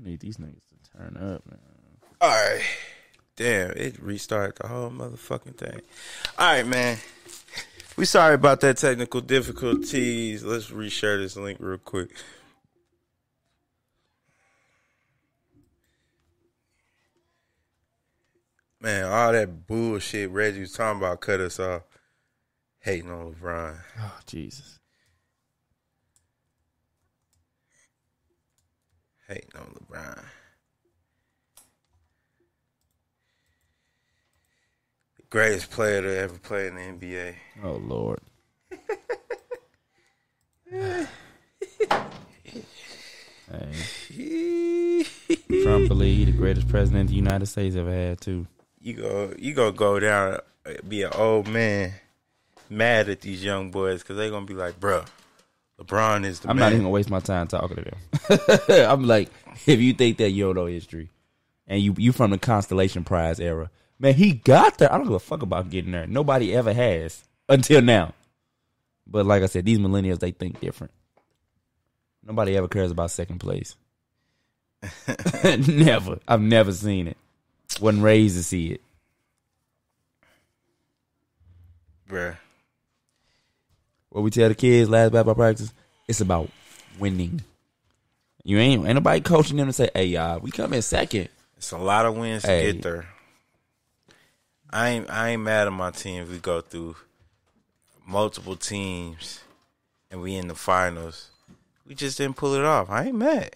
I need these niggas to turn up, man. All right. Damn, it restarted the whole motherfucking thing. All right, man. We sorry about that technical difficulties. Let's reshare this link real quick. Man, all that bullshit Reggie was talking about cut us off. Hating on LeBron. Oh, Jesus. Hating on LeBron. The greatest player to ever play in the NBA. Oh, Lord. Hey. Trump believe he the greatest president the United States ever had, too. You go down, be an old man, mad at these young boys because they're going to be like, bruh, LeBron is the I'm man. not even going to waste my time talking to them. I'm like, if you think that you don't know history and you from the Constellation Prize era, man, he got there. I don't give a fuck about getting there. Nobody ever has until now. But like I said, these millennials, they think different. Nobody ever cares about second place. Never. I've never seen it. Wasn't raised to see it. Bruh. What we tell the kids last basketball practice, it's about winning. You ain't nobody coaching them to say, hey, y'all, we come in second. It's a lot of wins to get there. I ain't mad at my team if we go through multiple teams and we in the finals. We just didn't pull it off. I ain't mad.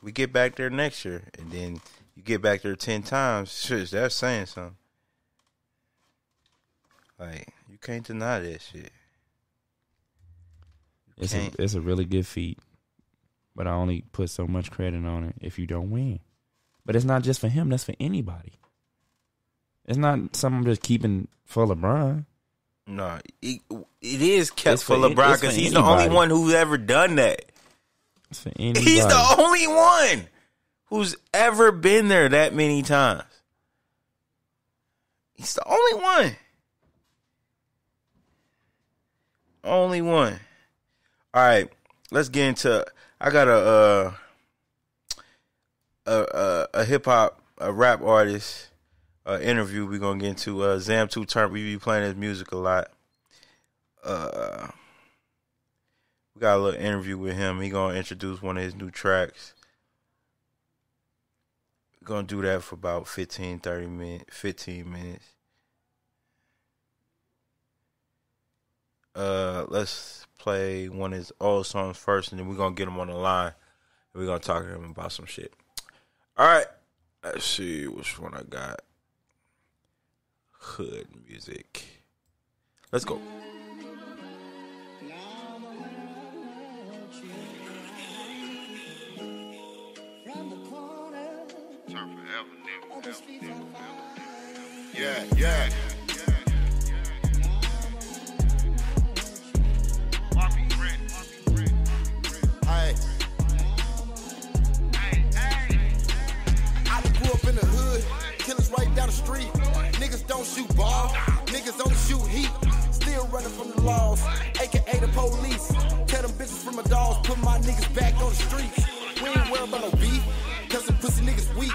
We get back there next year, and then you get back there 10 times. Shit, that's saying something. Like, you can't deny that shit. It's a really good feat, but I only put so much credit on it if you don't win. But it's not just for him. That's for anybody. It's not something I'm just keeping for LeBron. No, it is kept for LeBron because he's the only one who's ever done that. It's for anybody. He's the only one who's ever been there that many times. He's the only one. Only one. All right, let's get into. I got a hip hop, a rap artist interview. We're gonna get into Zam 2 Turn. We be playing his music a lot. We got a little interview with him. He gonna introduce one of his new tracks. We're gonna do that for about 15 minutes. Let's play one of his old songs first, and then we're gonna get him on the line, and we're gonna talk to him about some shit. All right, let's see which one I got. Hood music. Let's go. Yeah. I grew up in the hood, killers right down the street. Niggas don't shoot ball, niggas only shoot heat. Still running from the laws, aka the police. Tell them bitches from my dogs, put my niggas back on the streets. We ain't worried about no beef, cause the pussy niggas weak.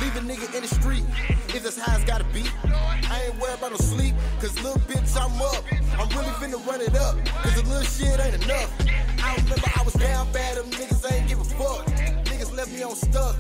Leave a nigga in the street, if that's how it's gotta be. I ain't worried about no sleep, cause little bitch I'm up. I'm really finna run it up, cause the little shit ain't enough. I remember I was down bad, them niggas ain't give a fuck. Niggas left me on stuck,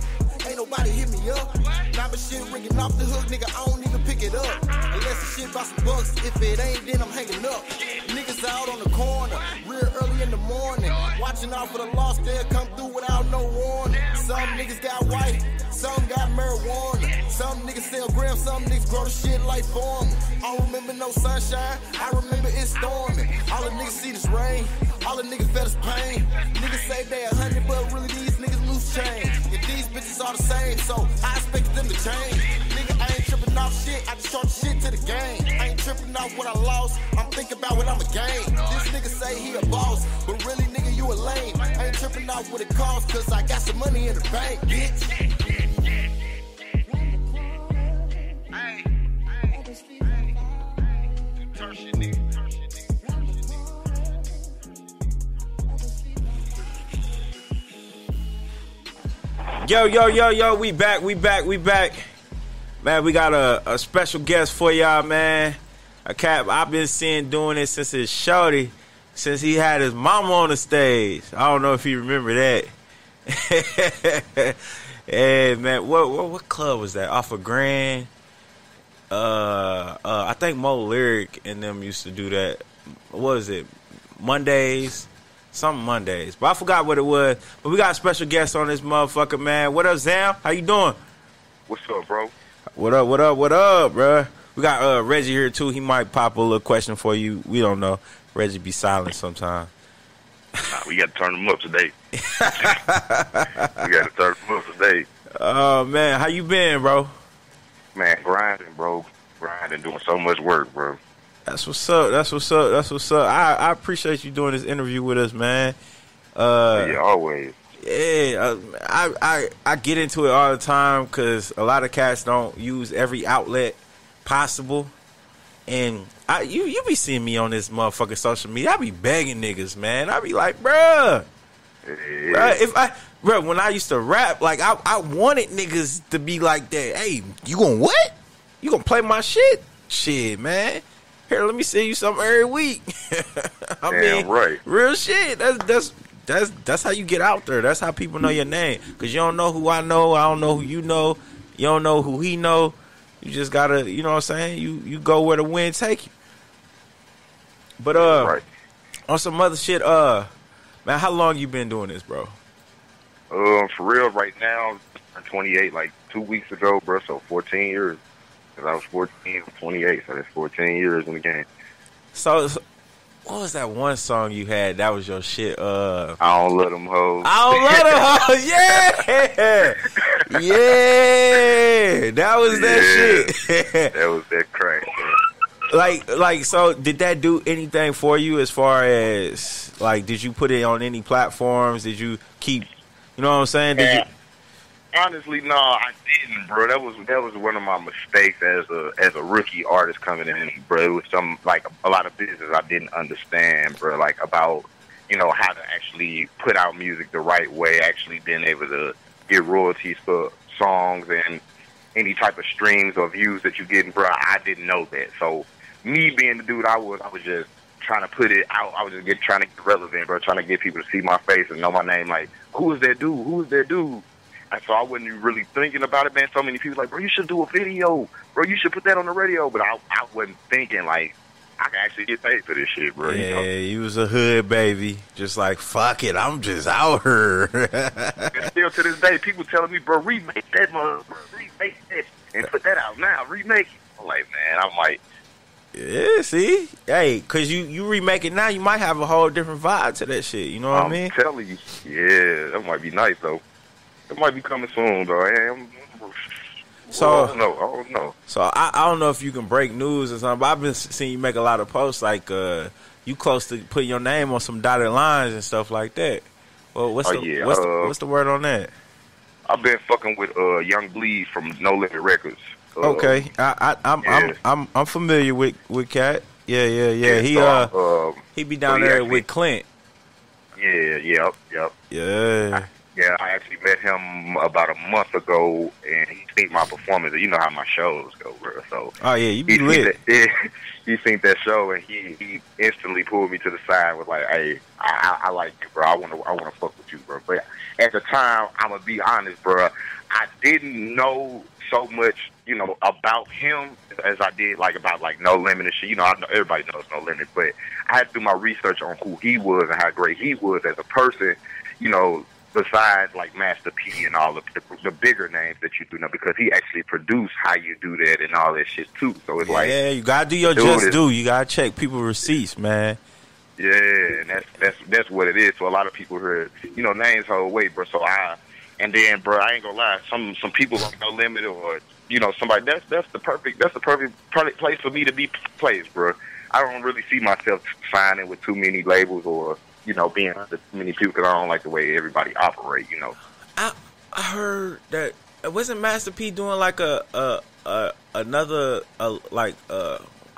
ain't nobody hit me up. Now my shit ringing off the hook, nigga, I don't even pick it up. Unless the shit about some bucks, if it ain't, then I'm hanging up. Niggas out on the corner, real early in the morning. Watching out for the lost, they'll come through without no warning. Some niggas got white, some got marijuana. Some niggas sell grams, some niggas grow the shit like farmers. I don't remember no sunshine, I remember it storming. All the niggas see this rain, all the niggas felt this pain. Niggas say they 100, but really these niggas lose change. And these bitches are the same, so I expect them to change. Nigga, I ain't tripping off shit, I just charge shit to the game. I ain't tripping off what I lost, I'm thinking about what I'ma gain. This nigga say he a boss, but really nigga you a lame. I ain't tripping off what it costs, cause I got some money in the bank, bitch. Yo, we back. Man, we got a special guest for y'all, man. A cat I've been seeing doing it since his shorty, since he had his mama on the stage. I don't know if you remember that. Hey, man, what club was that? Off of Grand? I think Mo Lyric and them used to do that. What was it? Mondays? Something Mondays. But I forgot what it was. But we got a special guest on this motherfucker, man. What up, Zam? How you doing? What's up, bro? What up, bro? We got Reggie here, too. He might pop a little question for you. We don't know. Reggie be silent sometimes. Nah, we got to turn them up today. Oh, man. How you been, bro? Man, grinding, bro. Doing so much work, bro. That's what's up. I appreciate you doing this interview with us, man. Yeah, always. Yeah, I get into it all the time because a lot of cats don't use every outlet possible, and you be seeing me on this motherfucking social media. I be begging niggas, man. I be like, bruh, when I used to rap, like I wanted niggas to be like that. Hey, you gonna what? You gonna play my shit? Shit, man. Here, let me send you something every week. Damn right. Real shit. That's how you get out there. That's how people know your name. Because you don't know who I know. I don't know who you know. You don't know who he know. You just gotta, you know what I'm saying? You go where the wind take you. But right. On some other shit, man, how long you been doing this, bro? For real, right now, I'm 28, like 2 weeks ago, bro. So 14 years. Because I was 14, 28, so that's 14 years in the game. So what was that one song you had? That was your shit. I don't let them hoes. Yeah, yeah. That was that shit. That was that crack. Bro. Like. So, did that do anything for you? As far as like, did you put it on any platforms? Did you keep? You know what I'm saying? Did you? Honestly, no, I didn't, bro. That was one of my mistakes as a rookie artist coming in, bro. It was some like a lot of business I didn't understand, bro. Like about how to actually put out music the right way, actually being able to get royalties for songs and any type of streams or views that you getting, bro. I didn't know that. So me being the dude I was just trying to put it out. I was just trying to get relevant, bro. Trying to get people to see my face and know my name. Like, who is that dude? Who is that dude? And so I wasn't really thinking about it, man. So many people like, bro, you should do a video. Bro, you should put that on the radio. But I wasn't thinking, like, I can actually get paid for this shit, bro. Yeah, you was a hood baby. Just like, fuck it, I'm just out here. And still to this day, people telling me, bro, remake that motherfucker. Remake that. And put that out now. Remake it. I'm like, man, yeah, see? Hey, because you remake it now, you might have a whole different vibe to that shit. You know what I mean? I'm telling you. Yeah, that might be nice, though. It might be coming soon, though. I don't know. So I don't know if you can break news or something, but I've been seeing you make a lot of posts like you close to putting your name on some dotted lines and stuff like that. Well, what's the word on that? I've been fucking with Young Bleed from No Limit Records. Okay, I'm familiar with Cat. Yeah. He be down there with Clint. Yeah. Yeah, I actually met him about a month ago, and he seen my performance. You know how my shows go, bro. So, you be lit. He seen that show, and he instantly pulled me to the side. Was like, "Hey, I like you, bro. I want to fuck with you, bro." But at the time, I'm gonna be honest, bro. I didn't know so much, about him as I did about No Limit and shit. I know everybody knows No Limit, but I had to do my research on who he was and how great he was as a person. Besides Master P and all the bigger names that you do know, because he actually produced How You Do That and all that shit too. So it's you gotta do your just due. You gotta check people's receipts, man. Yeah, and that's what it is. So a lot of people heard names hold weight, bro. So I ain't gonna lie. Some people like No Limit or somebody that's the perfect place for me to be placed, bro. I don't really see myself signing with too many labels or being under too many people because I don't like the way everybody operate, I heard that wasn't Master P doing I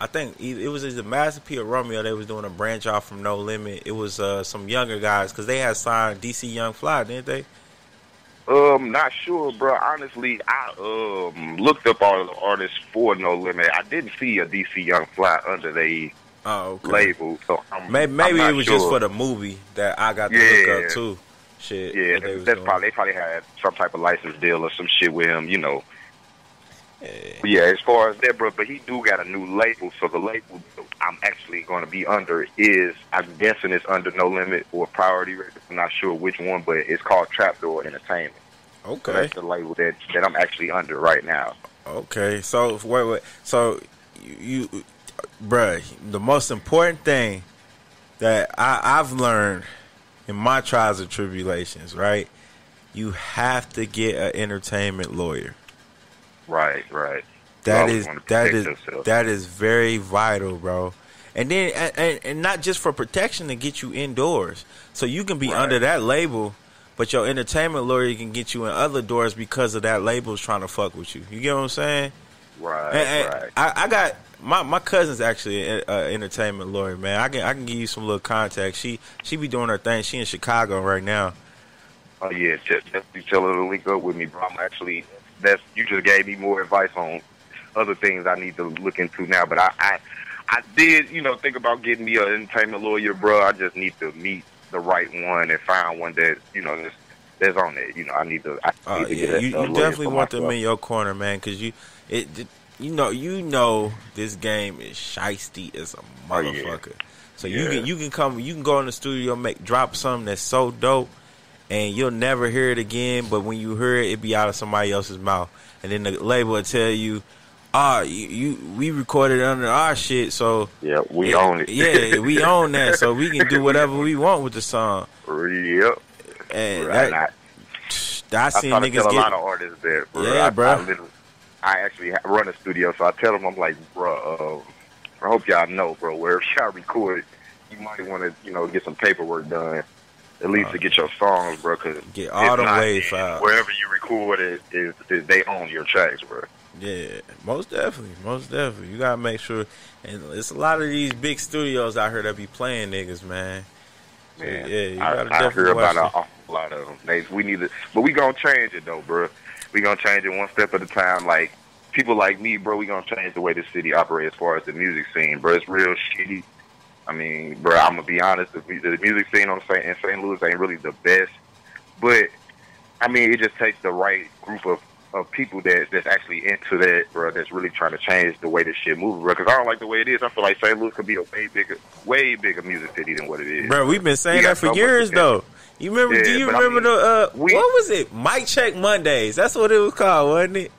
think it was either Master P or Romeo. They was doing a branch off from No Limit. It was some younger guys because they had signed DC Young Fly, didn't they? Not sure, bro. Honestly, I looked up all the artists for No Limit. I didn't see a DC Young Fly under the label, so maybe it was just for the movie that I got to look up too. Shit, yeah, they probably had some type of license deal or some shit with him, you know. But yeah, as far as that, bro, but he do got a new label, so the label I'm actually going to be under is, I'm guessing it's under No Limit or Priority Records. I'm not sure which one, but it's called Trapdoor Entertainment. Okay, so that's the label that I'm actually under right now. Okay, so wait, so you, bruh, the most important thing that I've learned in my trials and tribulations, right? You have to get an entertainment lawyer. Right. That is very vital, bro. And then and not just for protection, to get you indoors, so you can be under that label, but your entertainment lawyer can get you in other doors because of that label's trying to fuck with you. You get what I'm saying? Right. I got my cousin's actually an entertainment lawyer, man. I can give you some little contacts. She be doing her thing. She in Chicago right now. Oh yeah, just tell her to link up with me, bro. I'm actually. You just gave me more advice on other things I need to look into now. But I did, think about getting me an entertainment lawyer, bro. I just need to meet the right one and find one that, that's on it. I need to. You definitely want them in your corner, man, because you know this game is shiesty as a motherfucker. So you can go in the studio, drop something that's so dope. And you'll never hear it again, but when you hear it, it be out of somebody else's mouth. And then the label will tell you, we recorded it under our shit, so yeah, we own it. Yeah, we own that, so we can do whatever we want with the song. Yep. And I seen niggas get a lot of artists there, bro. Yeah, bro. I actually run a studio, so I tell them, I'm like, bro, I hope y'all know, bro, wherever y'all record, you might want to, get some paperwork done. At least to get your songs, bro, because get all the waves out. Wherever you record is they own your tracks, bro. Yeah, most definitely. You gotta make sure, and it's a lot of these big studios out here that be playing niggas, man. Man, yeah, you gotta I definitely hear about watch a lot of them. We need to, but we gonna change it though, bro. We gonna change it one step at a time. Like people like me, bro, we gonna change the way the city operates as far as the music scene, bro. It's real shitty. I mean, bro, I'm gonna be honest. The music scene in St. Louis ain't really the best, but I mean, it just takes the right group of people that's actually into that, bro. That's really trying to change the way this shit moves, bro. Because I don't like the way it is. I feel like St. Louis could be a way bigger music city than what it is. Bro, we've been saying that for years, though. You remember? Do you remember what was it? Mic Check Mondays. That's what it was called, wasn't it?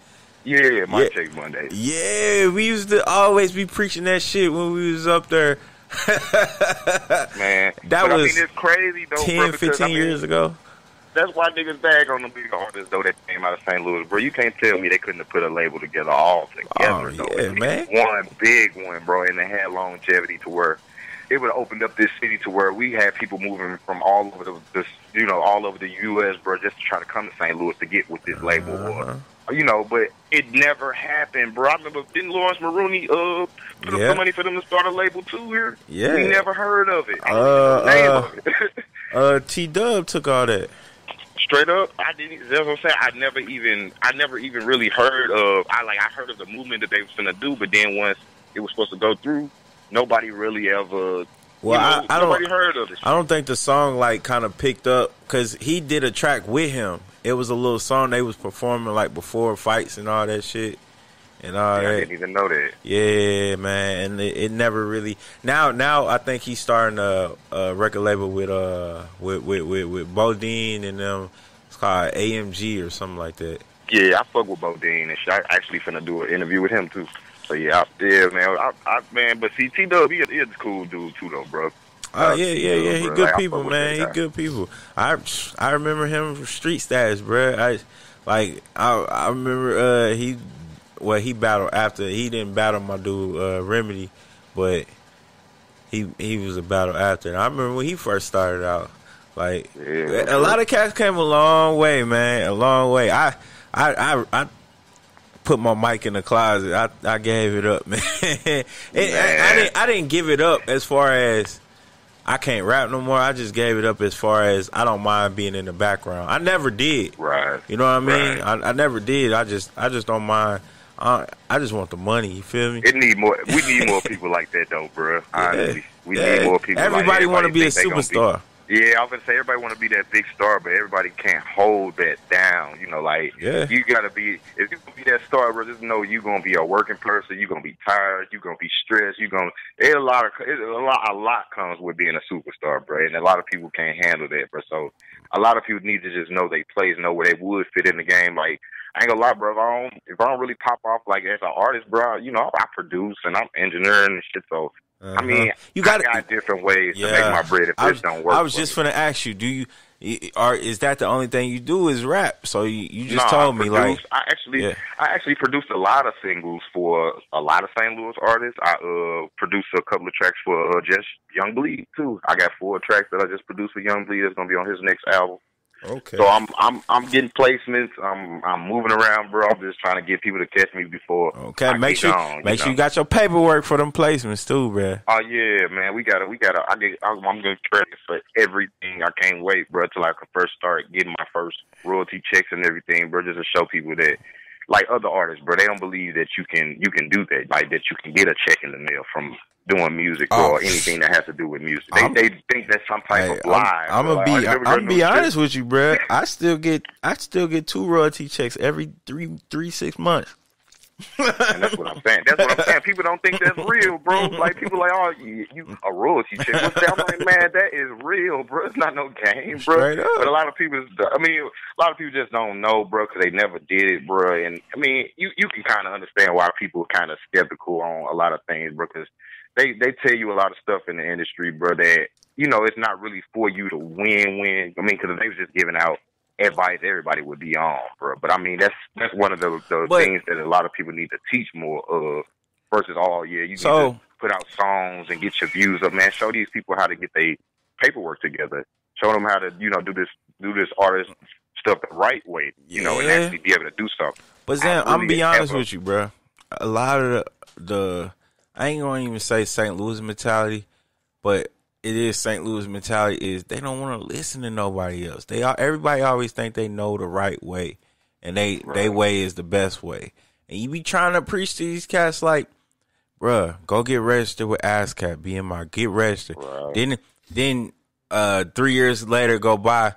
Yeah, Mic Check Mondays. Yeah, we used to always be preaching that shit when we was up there. Man, it's crazy though, 10, 15 years ago. That's why niggas bag on the big artists though that came out of St. Louis, bro. You can't tell me they couldn't have put a label together all together. Yeah, man. One big one, bro, and they had longevity to where it would have opened up this city to where we had people moving from all over all over the U.S., bro, just to try to come to St. Louis to get with this label, or but it never happened, bro. I remember, didn't Lawrence Maroney put up some money for them to start a label too here? Yeah. We never heard of it. T-Dub took all that. Straight up, I didn't. That's what I'm saying. I never even really heard of. I heard of the movement that they was gonna do, but then once it was supposed to go through, nobody really ever. Well, nobody heard of it. I don't think the song kind of picked up because he did a track with him. It was a little song they was performing before fights and all that shit. And all that. I didn't even know that. Yeah, man, and it never really. Now I think he's starting a record label with Bodine and them. It's called AMG or something like that. Yeah, I fuck with Bodine and shit. I actually finna do an interview with him too. So yeah, man. But see, T-Dub, he is a cool dude too, though, bro. Oh yeah. He good people, man. He good people. I remember him from Street Status, bro. I remember he battled after. He didn't battle my dude Remedy, but he was a battle after. And I remember when he first started out. A lot of cats came a long way, man. A long way. I put my mic in the closet. I gave it up, man. I didn't give it up as far as I can't rap no more. I just gave it up as far as I don't mind being in the background. I never did. Right. You know what I mean? Right. I never did. I just don't mind. I just want the money. You feel me? We need more people like that, though, bro. Honestly, we need more people. Everybody want to be a think they superstar. Yeah, I was gonna say everybody want to be that big star, but everybody can't hold that down. You know, like you gotta be. If you gonna be that star, bro, just know you gonna be a working person. You gonna be tired. You gonna be stressed. You gonna. A lot comes with being a superstar, bro, and a lot of people can't handle that, bro. So a lot of people need to just know their place, know where they would fit in the game. Like I ain't gonna lie, bro. If I don't really pop off like as an artist, bro, you know, I produce and I'm engineering and shit. So. I mean, I got different ways to make my bread if this don't work. I was just going to ask you, is that the only thing you do is rap? So you just told me like I actually produced a lot of singles for a lot of St. Louis artists. I produced a couple of tracks for just Young Bleed too. I got 4 tracks that I just produced for Young Bleed that's going to be on his next album. Okay. So I'm getting placements. I'm moving around, bro. I'm just trying to get people to catch me before. Okay, make sure you got your paperwork for them placements too, bro. Oh yeah, man. We gotta. I'm gonna credit for everything. I can't wait, bro, till I can first start getting my first royalty checks and everything, bro. Just to show people that, like other artists, bro, they don't believe that you can do that, like that you can get a check in the mail from doing music or anything that has to do with music. They think that's some type of lie. I'm gonna be honest with you, bro. I still get 2 royalty checks every 6 months. And that's what I'm saying. People don't think that's real, bro. Like people like, oh, you a royalty check. What's that? I'm like, man, that is real, bro. It's not no game, bro. But a lot of people just don't know, bro, because they never did it, bro. And I mean, you can kind of understand why people are kind of skeptical on a lot of things, bro, because they tell you a lot of stuff in the industry, bro, that, you know, it's not really for you to win. I mean, because if they was just giving out advice, everybody would be on, bro. But I mean, that's one of the things that a lot of people need to teach more of versus, you need to put out songs and get your views up, man. Show these people how to get their paperwork together. Show them how to, you know, do this artist stuff the right way, you know, and actually be able to do something. But Zan, I'm gonna be honest with you, bro. A lot of the I ain't gonna even say St. Louis mentality, but it is St. Louis mentality is they don't want to listen to nobody else. Everybody always think they know the right way, and they way is the best way. And you be trying to preach to these cats like, bruh, go get registered with ASCAP, BMI, get registered. Right. Then 3 years later go by,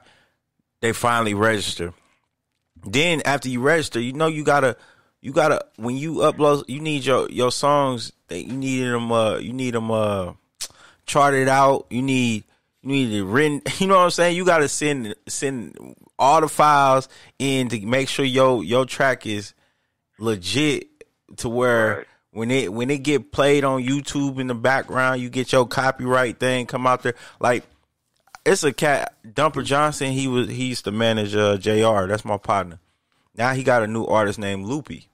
they finally register. Then after you register, you know you gotta when you upload, you need your songs. You need them charted out. You need it written. You know what I'm saying? You got to send all the files in to make sure your track is legit to where when it get played on YouTube in the background, you get your copyright thing come out there. Like it's a cat, Dumper Johnson. He used to manage JR. That's my partner. Now he got a new artist named Loopy.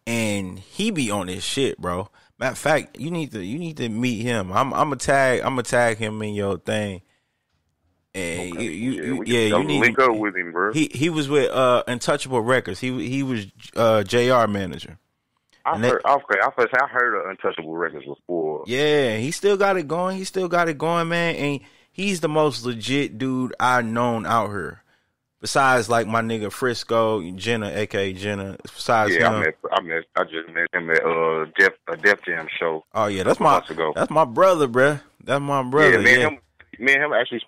And he be on this shit, bro. Matter of fact, you need to meet him. I'm gonna tag him in your thing. And you need link up with him, bro. He was with Untouchable Records. He was JR manager. I heard of Untouchable Records before. Yeah, he still got it going. Man. And he's the most legit dude I've known out here. Besides, like my nigga Frisco, Jenna, aka Jenna. Besides him, I just met him at Def Jam show. Oh yeah, that's my brother, bruh. That's my brother. Yeah, me and him actually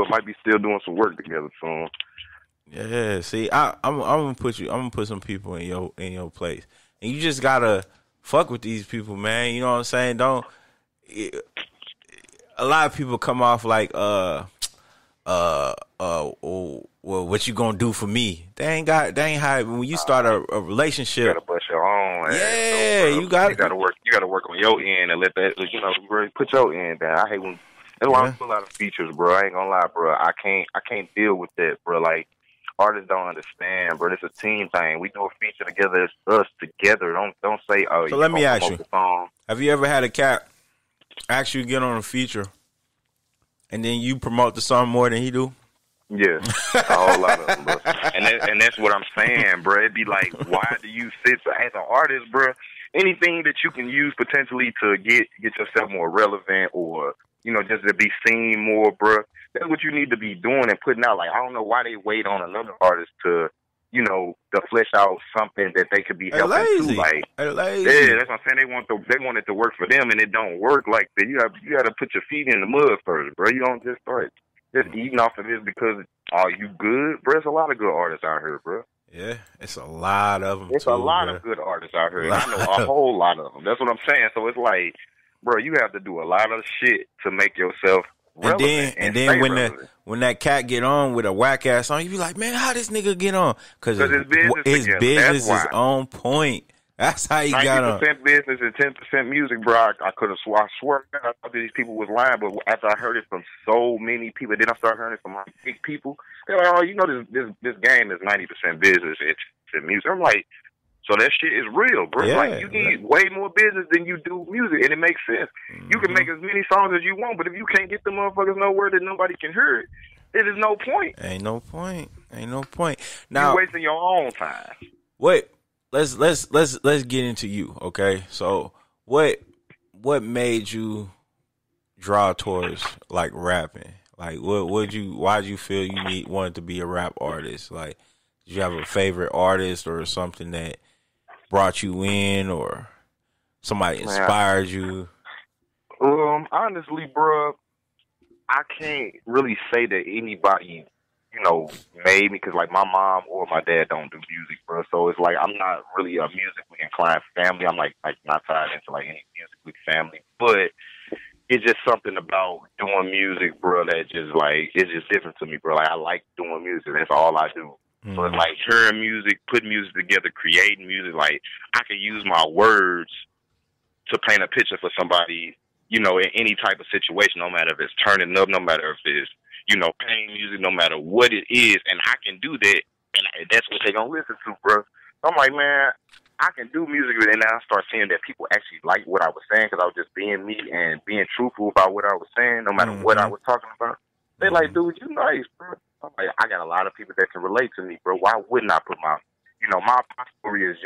might be still doing some work together soon. Yeah, see, I'm gonna put some people in your place, and you just gotta fuck with these people, man. You know what I'm saying? A lot of people come off like well, what you gonna do for me? They ain't how when you start a relationship. You gotta bust your own. Yeah, you gotta work. You gotta work on your end and let that, you know, put your end down. I hate when that's why I pull out of features, bro. I ain't gonna lie, bro. I can't deal with that, bro. Like artists don't understand, bro. It's a team thing. We do a feature together. It's us together. Don't say, oh. So let me ask you: have you ever had a cat actually get on a feature and then you promote the song more than he do? Yeah, a whole lot of them, bro. And that's what I'm saying, bro. It'd be like, why do you sit as an artist, bro? Anything that you can use potentially to get yourself more relevant or just to be seen more, bro. That's what you need to be doing and putting out. Like, I don't know why they wait on another artist to, to flesh out something that they could be helping lazy. to. Like, lazy. Yeah, that's what I'm saying. They want it to work for them, and it don't work like that. You got to put your feet in the mud first, bro. You don't just start just eating off of this because are you good, bro? There's a lot of good artists out here, bro. Yeah, it's a lot of them. It's a lot of good artists out here. And I know a whole lot of them. That's what I'm saying. So it's like, bro, you have to do a lot of shit to make yourself relevant. And then when that cat get on with a whack ass song, you be like, man, how this nigga get on? Because his business is on point. That's how he got on. 90% business and 10% music, bro. I could have I swear I thought these people was lying, but after I heard it from so many people, then I started hearing it from my big people. They're like, oh, this game is 90% business and music. I'm like, so that shit is real, bro. Yeah, like, you need way more business than you do music, and it makes sense. Mm-hmm. You can make as many songs as you want, but if you can't get the motherfuckers nowhere that nobody can hear it, it is no point. Ain't no point. Now, you're wasting your own time. Wait. Let's get into you, okay? So what made you draw towards like rapping? Like why'd you feel you wanted to be a rap artist? Like, did you have a favorite artist or something that brought you in, or somebody inspired you? Honestly, bro, I can't really say that anybody made me, because like my mom or my dad don't do music, bro. So it's like I'm not really a musically inclined family. I'm like not tied into like any musically family, but it's just something about doing music, bro, that just like it's just different to me, bro. Like I like doing music. That's all I do. Mm-hmm. So it's like hearing music, putting music together, creating music. Like I can use my words to paint a picture for somebody, in any type of situation, no matter if it's turning up, no matter if it's playing music, no matter what it is, and I can do that, and that's what they gonna listen to, bro. So I'm like, man, I can do music, and then I start seeing that people actually like what I was saying, because I was just being me and being truthful about what I was saying, no matter what I was talking about. They like, dude, you nice, bro. I'm like, I got a lot of people that can relate to me, bro. Why wouldn't I put my story is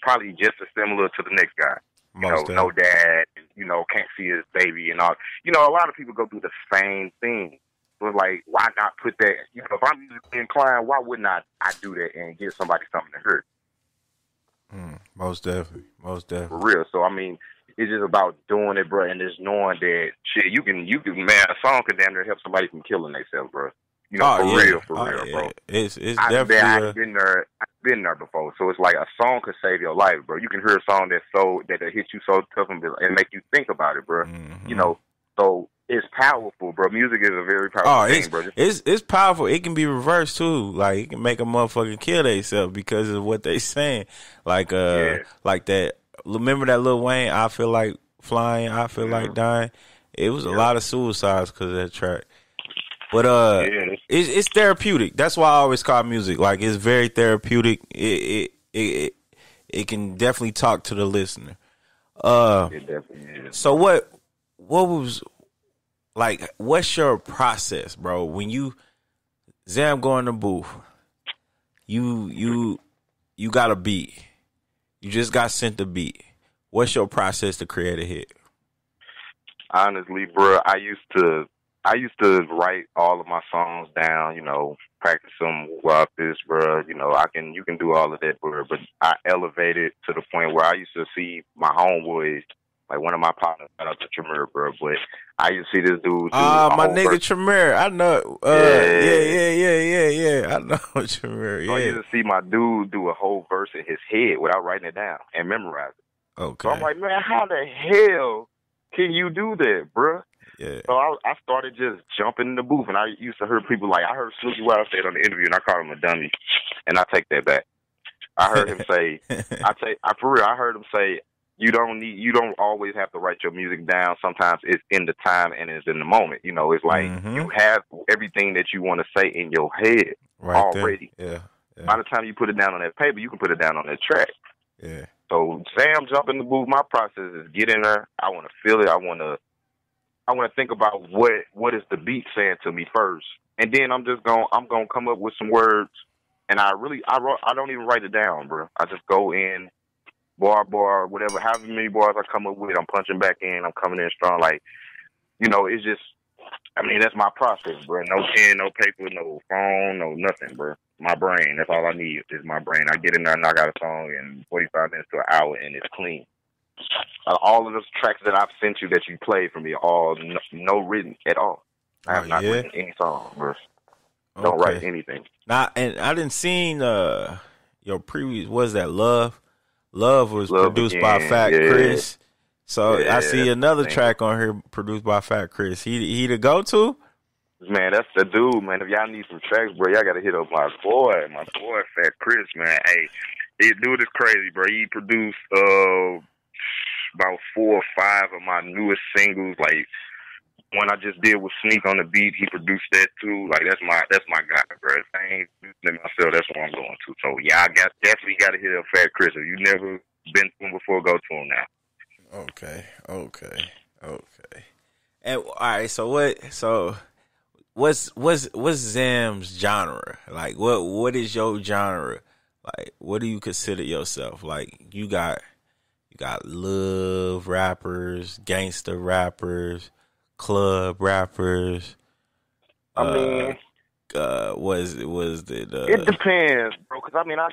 probably just as similar to the next guy. No dad, can't see his baby and all. A lot of people go through the same thing. So it's like, why not put that? If I'm musically inclined, why wouldn't I do that and give somebody something to hear? Most definitely. For real. So I mean, it's just about doing it, bro, and just knowing that shit. You can, man. A song could damn near help somebody from killing themselves, bro. For real, bro. It's definitely. I've been there before. So it's like a song could save your life, bro. You can hear a song that hit you so tough and make you think about it, bro. Mm-hmm. So it's powerful, bro. Music is a very powerful thing, bro. It's powerful. It can be reversed too. Like it can make a motherfucker kill themselves because of what they saying. Like like that. Remember that Lil Wayne? I feel like flying. I feel like dying. It was a lot of suicides because of that track. But it's therapeutic. That's why I always call music. Like it's very therapeutic. It can definitely talk to the listener. It definitely is. So what was like? What's your process, bro? When you go in the booth, you got a beat. You just got sent the beat. What's your process to create a hit? Honestly, bro, I used to write all of my songs down, practice them throughout this, bro. You can do all of that, bro. But I elevated to the point where I used to see my homeboys, like one of my partners, shout out to Tremere, bro. But I used to see this dude. My nigga Tremere, I know. Yeah. I know Tremere. Yeah. So I used to see my dude do a whole verse in his head without writing it down and memorize it. Okay. So I'm like, man, how the hell can you do that, bro? Yeah. So I started just jumping in the booth, and I used to hear people like, I heard Snooki Wild say it on the interview, and I called him a dummy, and I take that back. I heard him say, I heard him say, you don't always have to write your music down. Sometimes it's in the time and it's in the moment. It's like you have everything that you want to say in your head already. Yeah. By the time you put it down on that paper, you can put it down on that track. Yeah. So Sam jump in the booth. My process is get in there. I want to feel it. I want to think about what is the beat saying to me first, and then I'm gonna come up with some words, and I don't even write it down, bro. I just go in bar, whatever, however many bars I come up with, I'm punching back in. I'm coming in strong. Like you know, it's just, I mean, that's my process, bro. No pen, no paper, no phone, no nothing, bro. My brain. That's all I need is my brain. I get in there, knock out a song in 45 minutes to an hour, and it's clean. All of those tracks that I've sent you that you played for me are all no written at all. I have not written any song, bro. Don't write anything. Now, and I didn't seen your previous. Was that Love? Love was produced by Fat Chris. So I see another track on here produced by Fat Chris. He the go-to? Man, that's the dude, man. If y'all need some tracks, bro, y'all gotta hit up my boy, Fat Chris, man. Hey, this dude is crazy, bro. He produced about 4 or 5 of my newest singles. Like one I just did with Sneak on the beat, he produced that too. Like that's my guy, bro. If I ain't producing myself, that's what I'm going to. So yeah, I definitely gotta hit up Fat Chris. If you never been to him before, go to him now. Okay. And all right, so what's Zam's genre? Like what is your genre? Like what do you consider yourself? Like you got love rappers, gangster rappers, club rappers. I mean, it depends, bro. Because I mean, I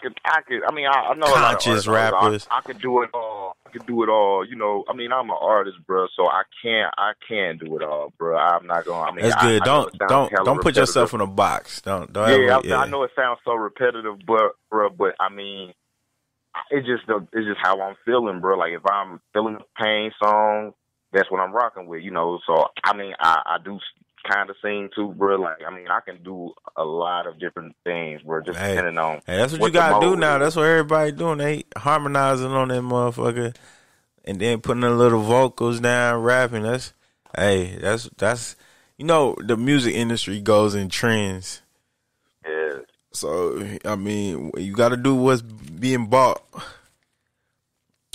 know conscious a lot of rappers. I could do it all. You know, I mean, I'm an artist, bro. So I can't do it all, bro. I'm not going. I mean, that's good. Don't put yourself repetitive. in a box. Don't. I know it sounds so repetitive, but I mean, it's just how I'm feeling, bro. Like if I'm feeling a pain song, that's what I'm rocking with, you know. So I mean, I do kind of sing too, bro. Like I mean, I can do a lot of different things, bro. Just depending on. Hey, that's what you gotta do now. That's what everybody doing. They harmonizing on that motherfucker, and then putting the little vocals down, rapping. That's you know, the music industry goes in trends. Yeah. So I mean, you got to do what's being bought.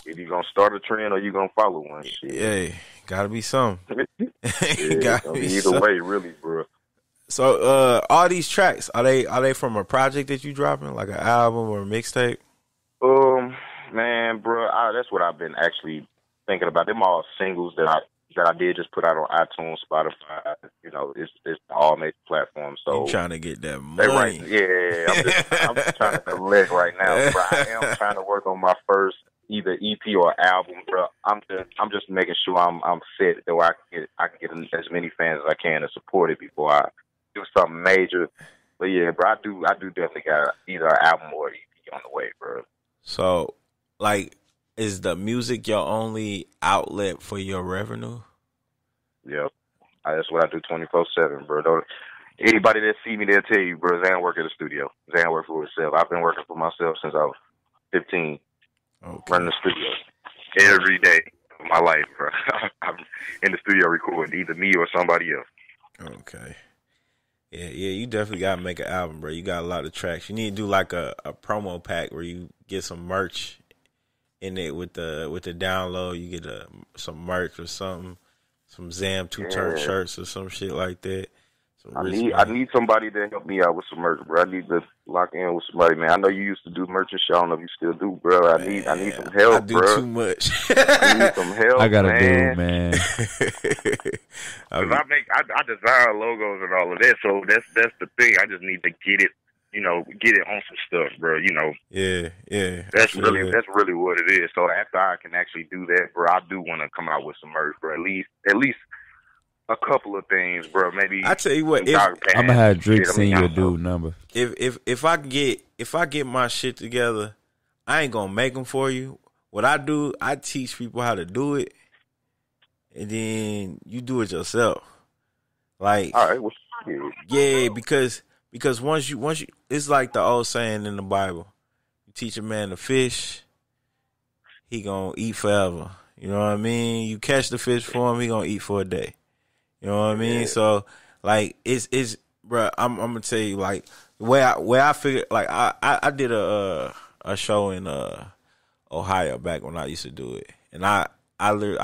Either you gonna start a trend or you gonna follow one. Shit. Yeah, gotta be some. Gotta be either way, really, bro. So, all these tracks are they from a project that you dropping, like an album or a mixtape? Man, bro, that's what I've been actually thinking about. Them all singles that I did just put out on iTunes, Spotify. You know, it's all major platforms. So you trying to get that money? Right, I'm just trying to collect right now, bro. I am trying to work on my first either EP or album, bro. I'm just making sure I'm set so I can get as many fans as I can to support it before I do something major. But yeah, bro, I do definitely got either an album or EP on the way, bro. So, like, is the music your only outlet for your revenue? Yep. That's what I do 24/7, bro. Anybody that see me, they'll tell you, bro, Zan work at the studio. Zan work for himself. I've been working for myself since I was 15. Okay. Running the studio every day of my life, bro. I'm in the studio recording, either me or somebody else. Okay. Yeah, you definitely gotta make an album, bro. You got a lot of tracks. You need to do like a promo pack where you get some merch in it with the download. You get some merch or something, some Zam 2-turn shirts or some shit like that. I need somebody to help me out with some merch, bro. I need to lock in with somebody, man. I know you used to do merch and shit. I don't know if you still do, bro. I need some help, I do bro. too much. I need some help. I gotta man. do, man. I design logos and all of that, so that's the thing. I just need to get it on some stuff, bro. You know. Yeah. That's really what it is. So after I can actually do that, bro, I do want to come out with some merch, bro. At least a couple of things, bro. Maybe I tell you what, I'm gonna have Drake send you a dude number. If I get my shit together, I ain't gonna make them for you. What I do, I teach people how to do it, and then you do it yourself. Like, all right, well, yeah, because once you, it's like the old saying in the Bible: you teach a man to fish, he gonna eat forever. You know what I mean? You catch the fish for him, he gonna eat for a day. You know what I mean? Yeah. So like it's bro, I'm gonna tell you like where I figured like I did a show in Ohio back when I used to do it, and I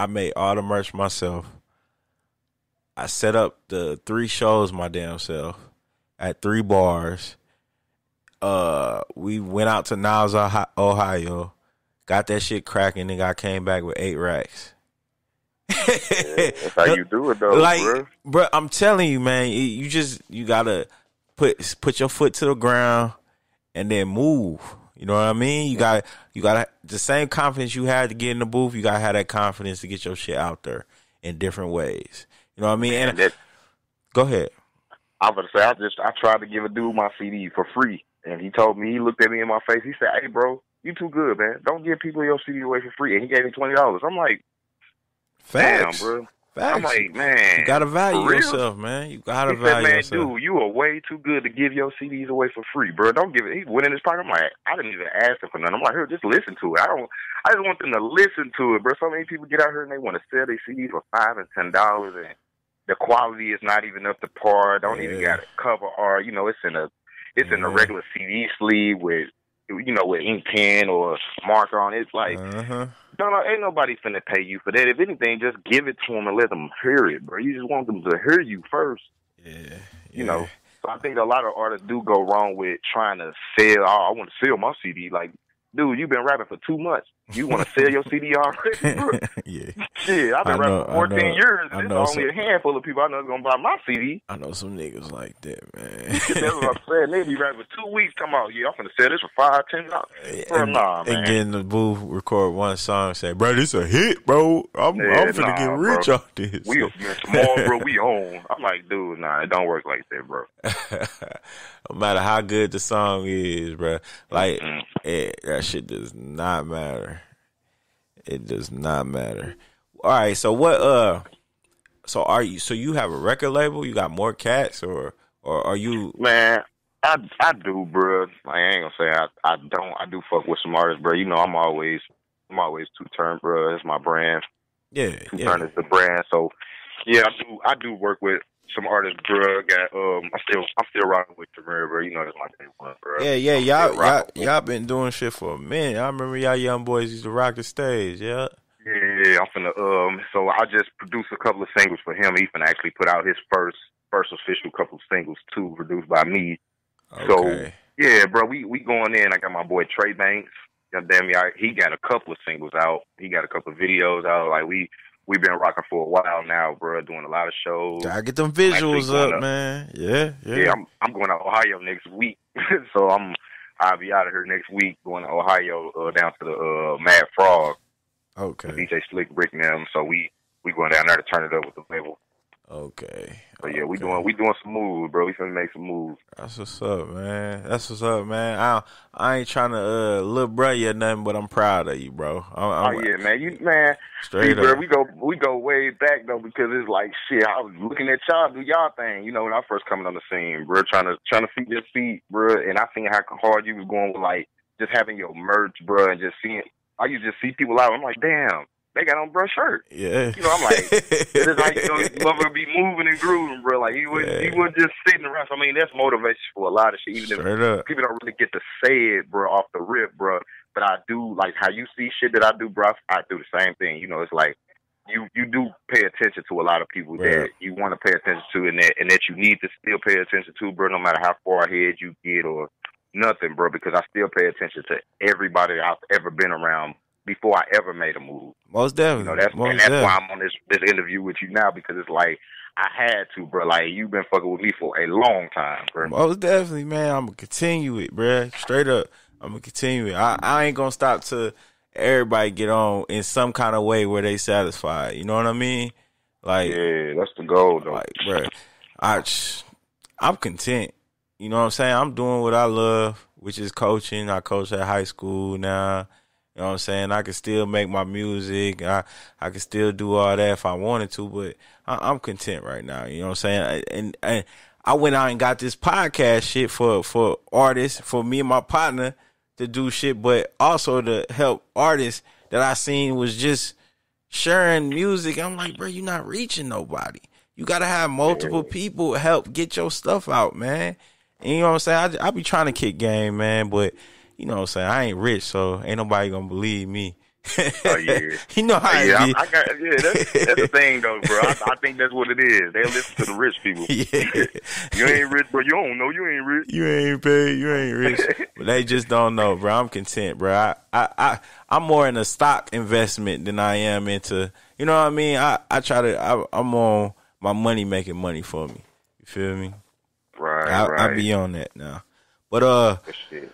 made all the merch myself. I set up the 3 shows my damn self at 3 bars. We went out to Niles, Ohio, got that shit cracking, and I came back with 8 racks. That's how you do it, though, like, bro. I'm telling you, man. You gotta put your foot to the ground and then move. You know what I mean? You got the same confidence you had to get in the booth. You gotta have that confidence to get your shit out there in different ways. You know what I mean? And go ahead. I was gonna say I tried to give a dude my CD for free, and he told me, he looked at me in my face. He said, "Hey, bro, you too good, man. Don't give people your CD away for free." And he gave me $20. I'm like, Facts. damn, bro. Facts. I'm like, man, you gotta value yourself, man. You gotta value yourself. Dude, you are way too good to give your CDs away for free, bro. Don't give it. He went in his pocket. I'm like, I didn't even ask him for nothing. I'm like, here, just listen to it. I just want them to listen to it, bro. So many people get out here and they want to sell their CDs for $5 and $10, and the quality is not even up to par. Don't even got a cover art. You know, it's in a regular CD sleeve with, you know, with ink pen or marker on it. It's like, no, ain't nobody finna pay you for that. If anything, just give it to them and let them hear it, bro. You just want them to hear you first. Yeah. You know, so I think a lot of artists do go wrong with trying to sell. Oh, I want to sell my CD. Like, dude, you've been rapping for 2 months. You want to sell your CD already, bro? Yeah. Shit, I've been rapping for 14 years. And there's only a handful of people I know that's going to buy my CD. I know some niggas like that, man. That's what I'm saying. They be rapping for 2 weeks. Come out, yeah, I'm going to sell this for $5, $10. Bro, nah, man. And get in the booth, record one song, say, bro, this a hit, bro. I'm finna get rich off this. Tomorrow, bro, we own. I'm like, dude, nah, it don't work like that, bro. No matter how good the song is, bro. Like, that shit does not matter. It does not matter. All right, so what? So you have a record label? You got more cats, or are you? Man, I do, bro. I ain't gonna say I don't. I do fuck with some artists, bro. You know, I'm always 2-Turn, bro. It's my brand. Yeah, 2-Turn is the brand. So yeah, I do work with some artists, bro. I'm still rocking with Jameer, bro. You know that's my favorite one, bro. Yeah. Y'all been doing shit for a minute. I remember y'all young boys used to rock the stage. Yeah. Yeah, I'm finna. So I just produced a couple of singles for him. He finna actually put out his first official couple of singles too, produced by me. Okay. So yeah, bro, we going in. I got my boy Trey Banks. God damn me, he got a couple of singles out. He got a couple of videos out. Like we've been rocking for a while now, bro. Doing a lot of shows. Gotta get them visuals up, man. Yeah. I'm going to Ohio next week, so I'll be out of here next week going to Ohio down to the Mad Frog. Okay. DJ Slick Rick and them. So we going down there to turn it up with the label. Okay. So yeah, we doing some moves, bro. We finna make some moves. That's what's up, man. I ain't trying to little bro you or nothing, but I'm proud of you, bro. Yeah, man. Straight up. Bro, we go way back though, because it's like shit. I was looking at y'all do y'all thing, you know, when I first coming on the scene, bro. Trying to feed your feet, bro. And I seen how hard you was going with like just having your merch, bro, and just seeing. I used to just see people out. I'm like, damn, they got on brush shirt. Yeah. You know, I'm like, it's like, you know, motherfucker be moving and grooving, bro. Like, he wasn't just sitting around. So, I mean, that's motivation for a lot of shit. Even if people don't really get to say it, bro, off the rip, bro. But I do, like, how you see shit that I do, bro, I do the same thing. You know, it's like, you do pay attention to a lot of people that you want to pay attention to and that you need to still pay attention to, bro, no matter how far ahead you get or nothing, bro, because I still pay attention to everybody I've ever been around before I ever made a move. Most definitely. You know, that's why I'm on this interview with you now, because it's like I had to, bro. Like, you've been fucking with me for a long time, bro. Most definitely, man. I'm gonna continue it, bro. Straight up, I'm gonna continue it. I ain't gonna stop till everybody get on in some kind of way where they satisfied. You know what I mean? Like, yeah, that's the goal, though. Like, bro, I'm content. You know what I'm saying? I'm doing what I love, which is coaching. I coach at high school now. You know what I'm saying? I can still make my music. I can still do all that if I wanted to, but I'm content right now. You know what I'm saying? And I went out and got this podcast shit for artists, for me and my partner to do shit, but also to help artists that I seen was just sharing music. I'm like, bro, you're not reaching nobody. You got to have multiple people help get your stuff out, man. And you know what I'm saying? I be trying to kick game, man, but you know what I'm saying? I ain't rich, so ain't nobody gonna believe me. Oh yeah, You know how yeah. it be. I got that's the thing though, bro. I think that's what it is. They listen to the rich people. Yeah. You ain't rich, bro. You don't know you ain't rich. You ain't paid. You ain't rich. But they just don't know, bro. I'm content, bro. I'm more in a stock investment than I am into. You know what I mean? I'm on my money making money for me. You feel me? Right. I be on that now. But Shit.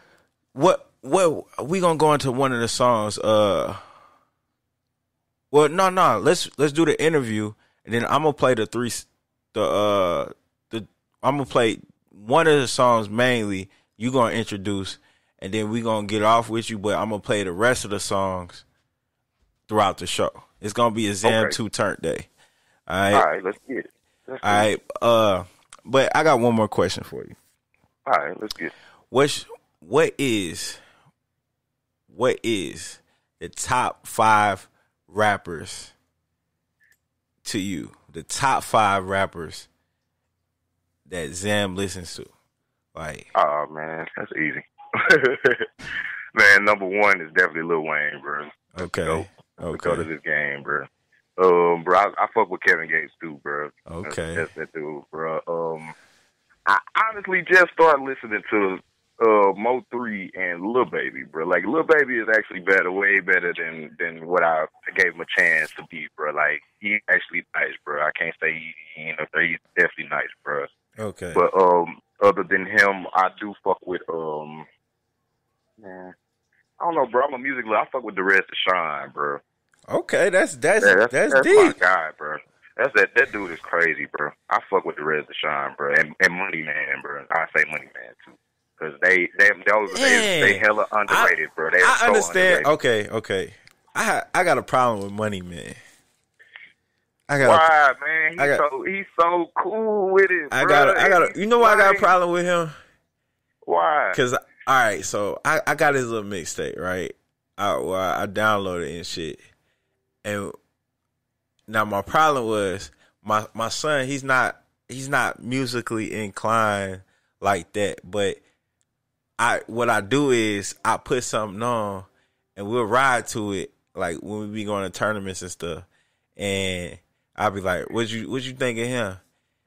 what we gonna go into one of the songs? Well, no. Let's do the interview, and then I'm gonna play I'm gonna play one of the songs mainly. You gonna introduce, and then we gonna get off with you. But I'm gonna play the rest of the songs throughout the show. It's gonna be a Zam 2 turn day. All right, Let's get it. All right. But I got one more question for you. All right, let's get it. What is the top 5 rappers to you? The top 5 rappers that Zam listens to. Like, oh man, that's easy. Man, number 1 is definitely Lil Wayne, bro. okay. Go to this game, bro. Bro, I fuck with Kevin Gates too, bro. Okay. That's that dude, bro. I honestly just started listening to Mo 3 and Lil Baby, bro. Like, Lil Baby is actually way better than what I gave him a chance to be, bro. Like, he's actually nice, bro. I can't say he's definitely nice, bro. Okay. But other than him, I do fuck with man, I don't know, bro. I'm a music lover. I fuck with the rest of Shine, bro. Okay, that's that's deep. my guy, bro. That dude is crazy, bro. I fuck with the rest of Shine, bro, and Money Man, bro. I say Money Man too, because they hella underrated, bro. They I so understand. underrated. Okay. I got a problem with Money Man. Why, man? He's so cool with it, bro. I got. You know why I got a problem with him? Why? Because all right, so I got his little mixtape, right? I downloaded it and shit, and now my problem was my son. He's not musically inclined like that, but what I do is I put something on and we'll ride to it, like when we be going to tournaments and stuff, and I'll be like, what you think of him?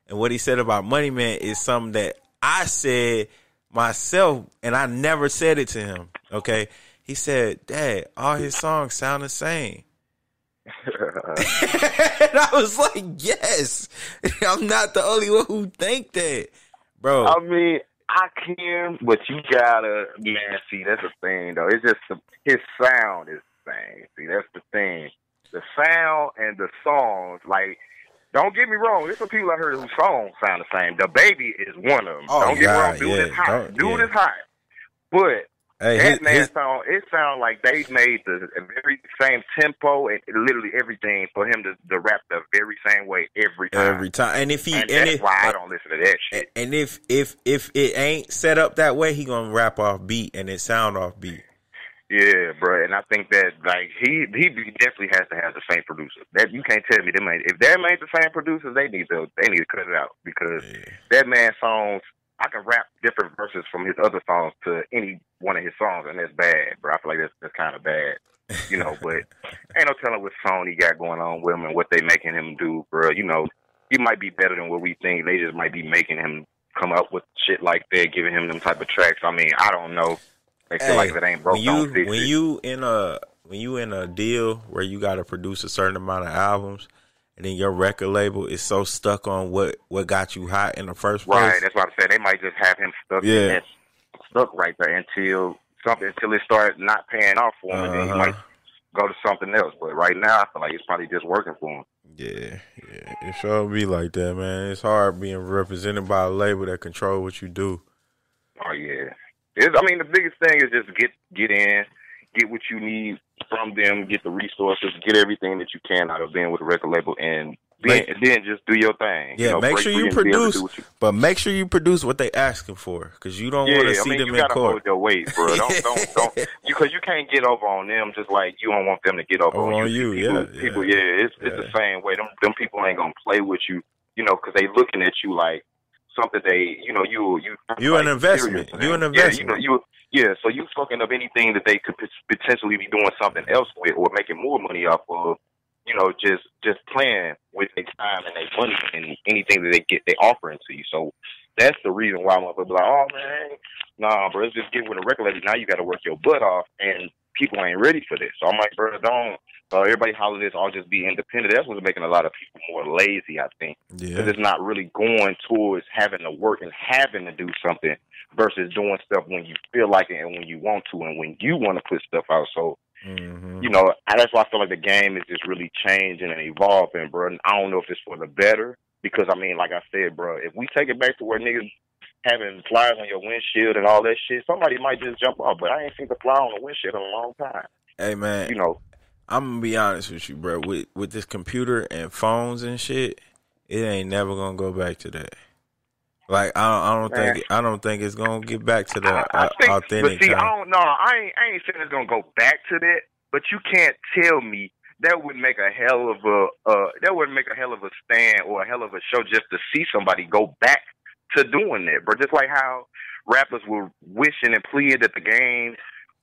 And what he said about Money Man is something that I said myself, and I never said it to him. Okay, he said, "Dad, all his songs sound the same." And I was like, "Yes, I'm not the only one who think that, bro." I mean, I can, but you gotta, man. See, that's the thing, though. It's just his sound is the same. See, that's the thing. The sound and the songs, like, don't get me wrong. There's some people I heard whose songs sound the same. The Baby is one of them. Oh, don't get me wrong. Dude is hot. Dude is hot. But that man's song, it sounds like they made the very same tempo and literally everything for him to rap the very same way every time. And if that's why I don't listen to that shit. And if it ain't set up that way, he gonna rap off beat and it sound off beat. Yeah, bro, and I think that like he definitely has to have the same producer. That you can't tell me them ain't, if they ain't the same producers, they need to cut it out, because that man's songs, I can rap different verses from his other songs to any one of his songs, and that's bad, bro. I feel like that's kind of bad, you know. But ain't no telling what song he got going on with him and what they making him do, bro. You know, he might be better than what we think. They just might be making him come up with shit like that, giving him them type of tracks. I mean, I don't know. They feel like if it ain't broke, don't fix it. When you in a deal where you got to produce a certain amount of albums, and then your record label is so stuck on what got you hot in the first place. Right, that's what I'm saying. They might just have him stuck right there until it starts not paying off for him, and then he might go to something else. But right now, I feel like it's probably just working for him. Yeah, it sure be like that, man. It's hard being represented by a label that control what you do. Oh yeah. I mean, the biggest thing is just get in, get what you need from them, get the resources, get everything that you can out of being with a record label, and then just do your thing. Yeah, make sure you produce, but make sure you produce what they asking for, because you don't want to see them in court. You gotta hold your weight, bro. Don't, because you can't get over on them just like you don't want them to get over on you. People, it's the same way. Them people ain't gonna play with you, you know, because they looking at you like something they, you know, you an investment. You an investment. Yeah, so you fucking up anything that they could potentially be doing something else with or making more money off of, just playing with their time and their money and anything that they offering to you. So that's the reason why I'm up. Like, oh man, nah, bro, let's just get with a record label. Now you got to work your butt off, and people ain't ready for this. So I'm like, bro, don't. Everybody holler this. I'll just be independent. That's what's making a lot of people more lazy, I think, because it's not really going towards having to work and having to do something versus doing stuff when you feel like it and when you want to and when you want to put stuff out. So, that's why I feel like the game is just really changing and evolving, bro. And I don't know if it's for the better because, I mean, like I said, bro, if we take it back to where niggas having flyers on your windshield and all that shit, somebody might just jump off. But I ain't seen the flyer on the windshield in a long time. Hey, man. I'm going to be honest with you, bro. With this computer and phones and shit, it ain't never going to go back to that. Like I don't think it's gonna get back to the authentic. But see, I don't know. I ain't saying it's gonna go back to that. But you can't tell me that would make a hell of a stand or a hell of a show just to see somebody go back to doing that, bro. Just like how rappers were wishing and pleading that the game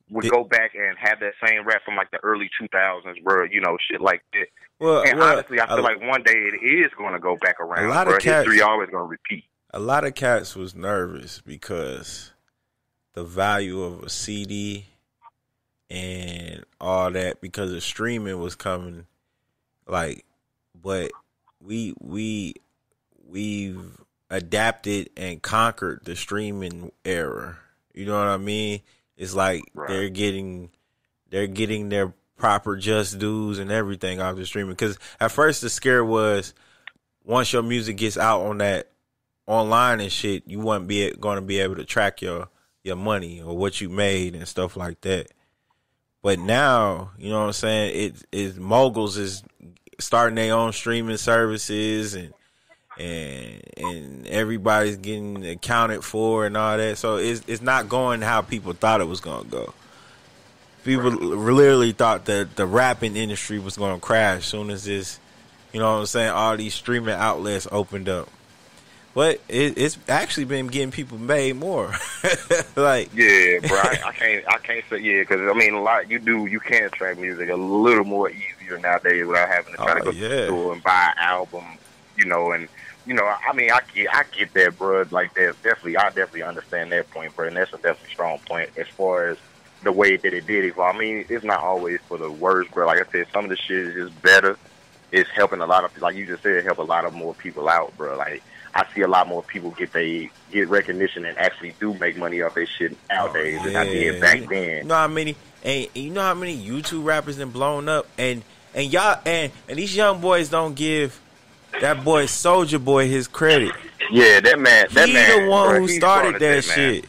would go back and have that same rap from like the early 2000s, bro. Shit like that. Honestly, I feel like one day it is gonna go back around. Bro. History always gonna repeat. A lot of cats was nervous because the value of a CD and all that because of streaming was coming. But we've adapted and conquered the streaming era. You know what I mean? It's like they're getting their proper just dues and everything off the streaming. Because at first the scare was once your music gets out on that online and shit, you wouldn't be going to be able to track your money or what you made and stuff like that. But now, you know what I'm saying? It moguls is starting their own streaming services and everybody's getting accounted for and all that. So it's not going how people thought it was going to go. People literally thought that the rapping industry was going to crash as soon as this, you know what I'm saying? All these streaming outlets opened up. But it's actually been getting people made more. Yeah, bro. I can't say because I mean you can track music a little more easier nowadays without having to try to go to the store and buy an album, I mean I get that, bro. Like I definitely understand that point, bro, and that's a definitely strong point as far as the way that it did evolve. I mean, it's not always for the worst, bro. Like I said, some of the shit is just better. It's helping a lot of, like you just said, help a lot of more people out, bro. Like I see a lot more people get recognition and actually do make money off their shit nowadays than I did back then. You know how many YouTube rappers done blown up and y'all and these young boys don't give that boy Soulja Boy his credit. Yeah, that man. He the one who started that shit.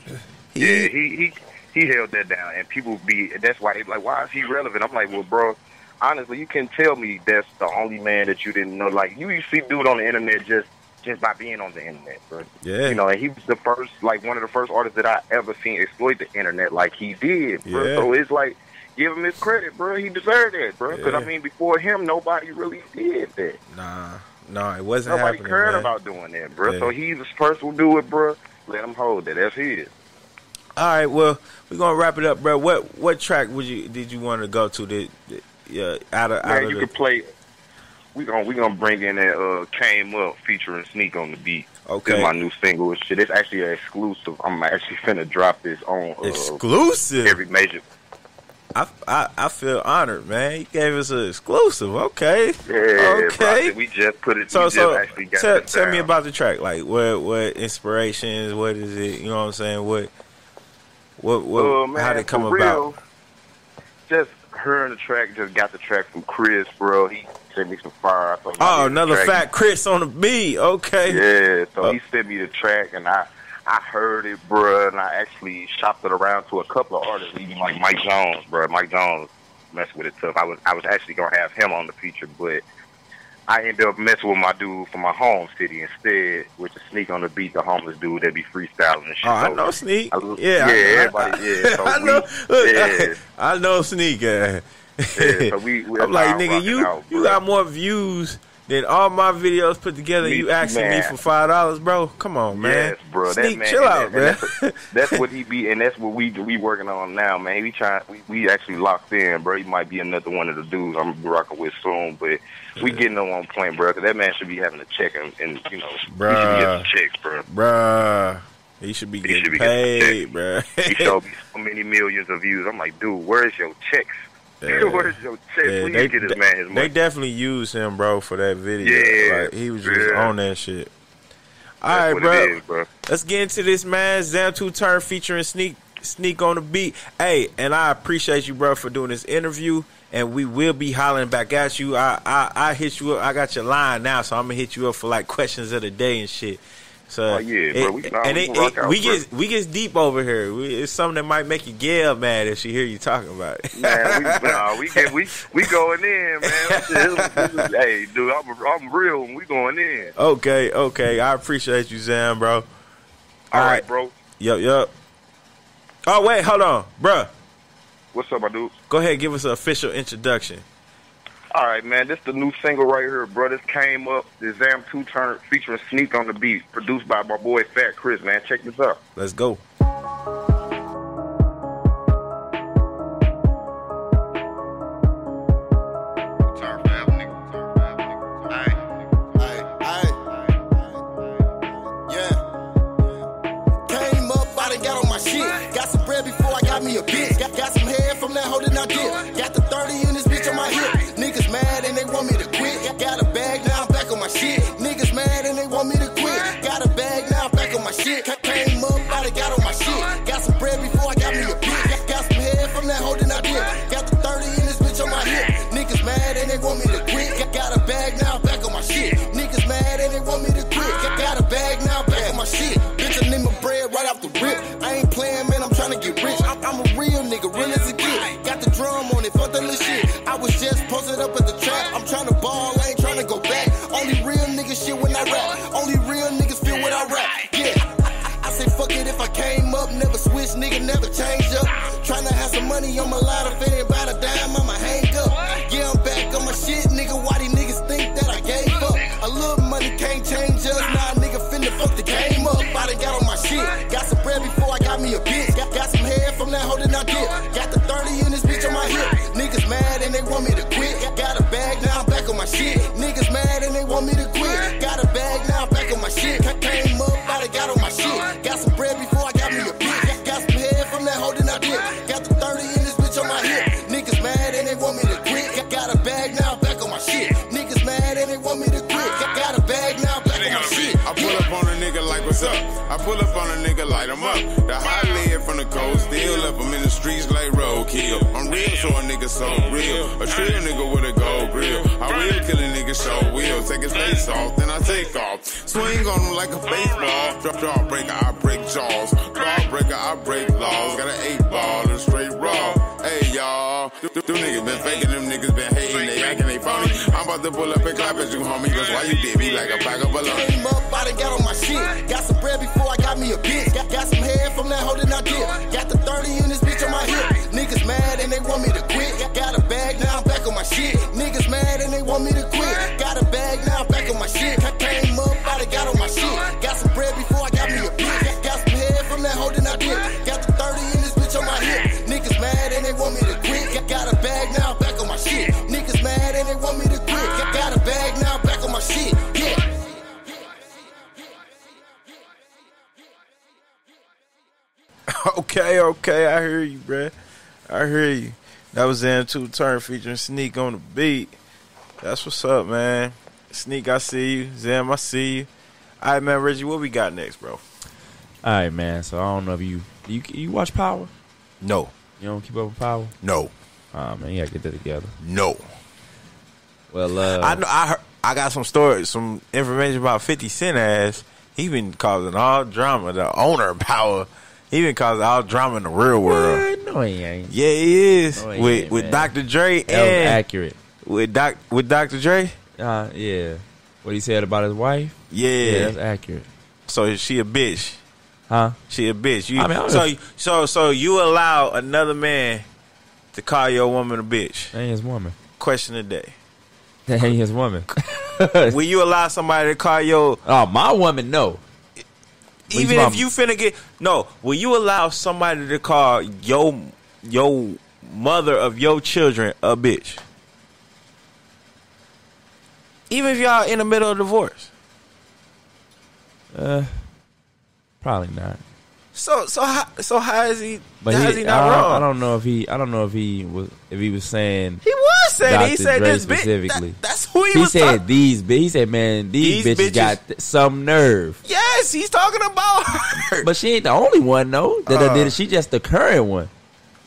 He held that down, and people that's why they like, why is he relevant? I'm like, well, bro, honestly, you can tell me that's the only man that you didn't know. Like you see dude on the internet just by being on the internet, bro. Yeah. And he was the first, like one of the first artists that I ever seen exploit the internet like he did, bro. Yeah. So it's like, give him his credit, bro. He deserved that, bro. Because, I mean, before him, nobody really did that. Nah, it wasn't nobody happening, cared man. about doing that, bro. Yeah. So he's the first to do it, bro. Let him hold it. That's his. All right, well, we're going to wrap it up, bro. What track did you want to go to out of you could play... We gonna bring in that Came Up featuring Sneak on the beat. Okay, this is my new single. Shit, it's actually an exclusive. I'm actually finna drop this on exclusive every major. I feel honored, man. He gave us an exclusive. Okay, yeah, okay. Bro, we just put it. So actually got tell me about the track. Like what inspirations? What is it? You know what I'm saying? What man, how did it come real, about? Just hearing the track. Just got the track from Chris, bro. He sent me some fire. Another fat Chris on the beat. Okay. Yeah, so he sent me the track, and I heard it, bro, and I actually shopped it around to a couple of artists, even like Mike Jones, bro. Mike Jones messed with it tough. I was actually gonna have him on the feature, but I ended up messing with my dude from my home city instead, which is Sneak on the beat, the homeless dude that be freestyling and shit. Oh, I know Sneak. Everybody. Yeah, so I know Sneak. Yeah, so I'm like, nigga, you got more views than all my videos put together. You asking me for $5, bro? Come on, man. Yes, bro. Sneak, that man, chill out, man. That's what he be, and that's what we working on now, man. We actually locked in, bro. He might be another one of the dudes I'm rocking with soon, but we getting him on point, bro. Cause that man should be having a check, and you know, bruh, he should be getting checks, bro. Bruh. He should be getting paid, bro. He showed me so many millions of views. I'm like, dude, where's your checks? Where's your checks? Please get this man his money. They definitely used him, bro, for that video. Yeah, like, he was just on that shit. All That's right, bro. Let's get into this, man. Zam 2 Turn featuring Sneak on the beat. Hey, and I appreciate you, bro, for doing this interview. And we will be hollering back at you. I hit you up. I got your line now, so I'm gonna hit you up for like questions of the day and shit. So bro. We get deep over here. It's something that might make your gal mad if she hear you talking about it. Man, we going in, man. Hey, dude, I'm real and we going in. Okay. I appreciate you, Zam, bro. All right, bro. Yup. Oh wait, hold on, bro. What's up, my dude? Go ahead, give us an official introduction. All right, man. This the new single right here, bro. This came up. The Zam 2 Turn featuring Sneak on the beat, produced by my boy Fat Chris. Man, check this out. Let's go. Me a bitch. Got some head from that holding I did. Got the 30 in this bitch on my hip. Niggas mad and they want me to quit. Got a bag now, I'm back on my shit. Niggas mad and they want me to quit. Got a bag now, I'm back on my shit. Came up, I got on my shit. Got some bread before I got me a bitch. Got some head from that holding I did. Got the 30 in this bitch on my hip. Niggas mad and they want me to quit. Got a bag now, I'm back on my shit. Niggas mad and they want me to quit. Got a bag now, I'm back on my shit. Bitch, I need my bread right off the rip. I ain't playing, man, I'm trying to get rich. I'm a real nigga, real as a kid. Got the drum on it, fuck the little shit. I was just posted up at the trap. I'm trying to ball, I ain't trying to go back. Only real niggas shit when I rap. Only real niggas feel what I rap. Yeah. I say fuck it if I came up, never switch, nigga, never change up. Tryna have some money on my line, if it ain't about a dime, I'ma hang up. Yeah, I'm back on my shit, nigga. Why these niggas think that I gave up? A little money can't change us. Nah, nigga finna fuck the game up. I done got on my shit. Got some bread before I got me a bitch. Got some head from that holding I did. Got the 30 in this bitch on my hip. Niggas mad and they want me to quit. Got a bag now, I'm back on my shit. Niggas mad and they want me to quit. Got a bag now, I'm back on my shit. Came up, I done got on my shit. Got some bread before I got me a bitch. Got some head from that holding I did. Got the 30 in this bitch on my hip. Niggas mad and they want me to quit. Got a bag now, I'm back on my shit. Niggas mad and they want me to quit. Got a bag now, I'm back on my shit. I pull up on a nigga like what's up. I pull up on a nigga, light him up. The high lid from the coast, still left him in the streets like roadkill. I'm real, so a nigga so real. A trill nigga with a gold grill. I will kill a nigga, show will. Take his face off, then I take off. Swing on him like a baseball. Jaw breaker, I break jaws. Law breaker, I break laws. Got an 8-ball and straight raw. Hey y'all, them niggas been faking, them niggas been hating, they acting they phony. I'm about to pull up and clap at you, homie. That's why you did me like a bag of balloons. Came up, I done got on my shit. Got some bread before I got me a bitch. Got some head from that holding I did. Got the 30 in this bitch on my hip. Niggas mad and they want me to quit. Got a bag now, I'm back on my shit. Niggas mad and they want me to quit. Got a bag now, I'm back on my shit. Came up, I done got on my shit. Got some bread before I got me a bitch. Got some head from that holding I did. Got the 30 in this bitch on my hip. Niggas mad and they want me to quit. Got a bag now, I'm back on my shit. Niggas mad and they want me to quit. Got a bag now, I'm back on my shit. Yeah. Okay, I hear you, bruh. I hear you. That was Zam 2 Turn featuring Sneak on the beat. That's what's up, man. Sneak, I see you. Zam, I see you. All right, man, Reggie, what we got next, bro? All right, man. So I don't know if you watch Power? No. You don't keep up with Power? No. Man, you gotta get that together. No. Well, I know. I got some stories, some information about 50 Cent ass. He been causing all drama. The owner of Power. He been causing all drama in the real world. No, he ain't. Yeah, he is. No, he ain't, with man. Dr. Dre That was and accurate. with Dr. Dre. Yeah. What he said about his wife? Yeah, that's accurate. So she a bitch. Huh? She a bitch. I mean, so you allow another man to call your woman a bitch? That ain't his woman. Question of the day. That ain't his woman. Will you allow somebody to call your... Oh, my woman, no. Even if you finna get... No, will you allow somebody to call your mother of your children a bitch? Even if y'all in the middle of divorce. Probably not. So how is he? But how is he not wrong? I don't know if he was saying. He was saying. Dr. He said Dre this specifically. That's who he He was. said these. He said, man, these bitches got some nerve. Yes, he's talking about her. But she ain't the only one though that did it. She just the current one.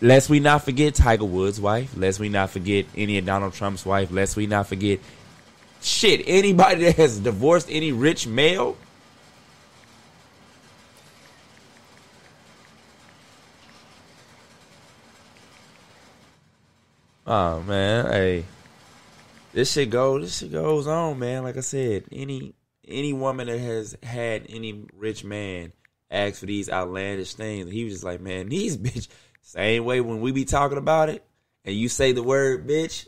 Lest we not forget Tiger Woods' wife. Lest we not forget any of Donald Trump's wife. Lest we not forget anybody that has divorced any rich male. Oh man, hey, this shit goes on, man. Like I said, any woman that has had any rich man ask for these outlandish things, he was just like, man, these bitch. Same way when we be talking about it, and you say the word bitch,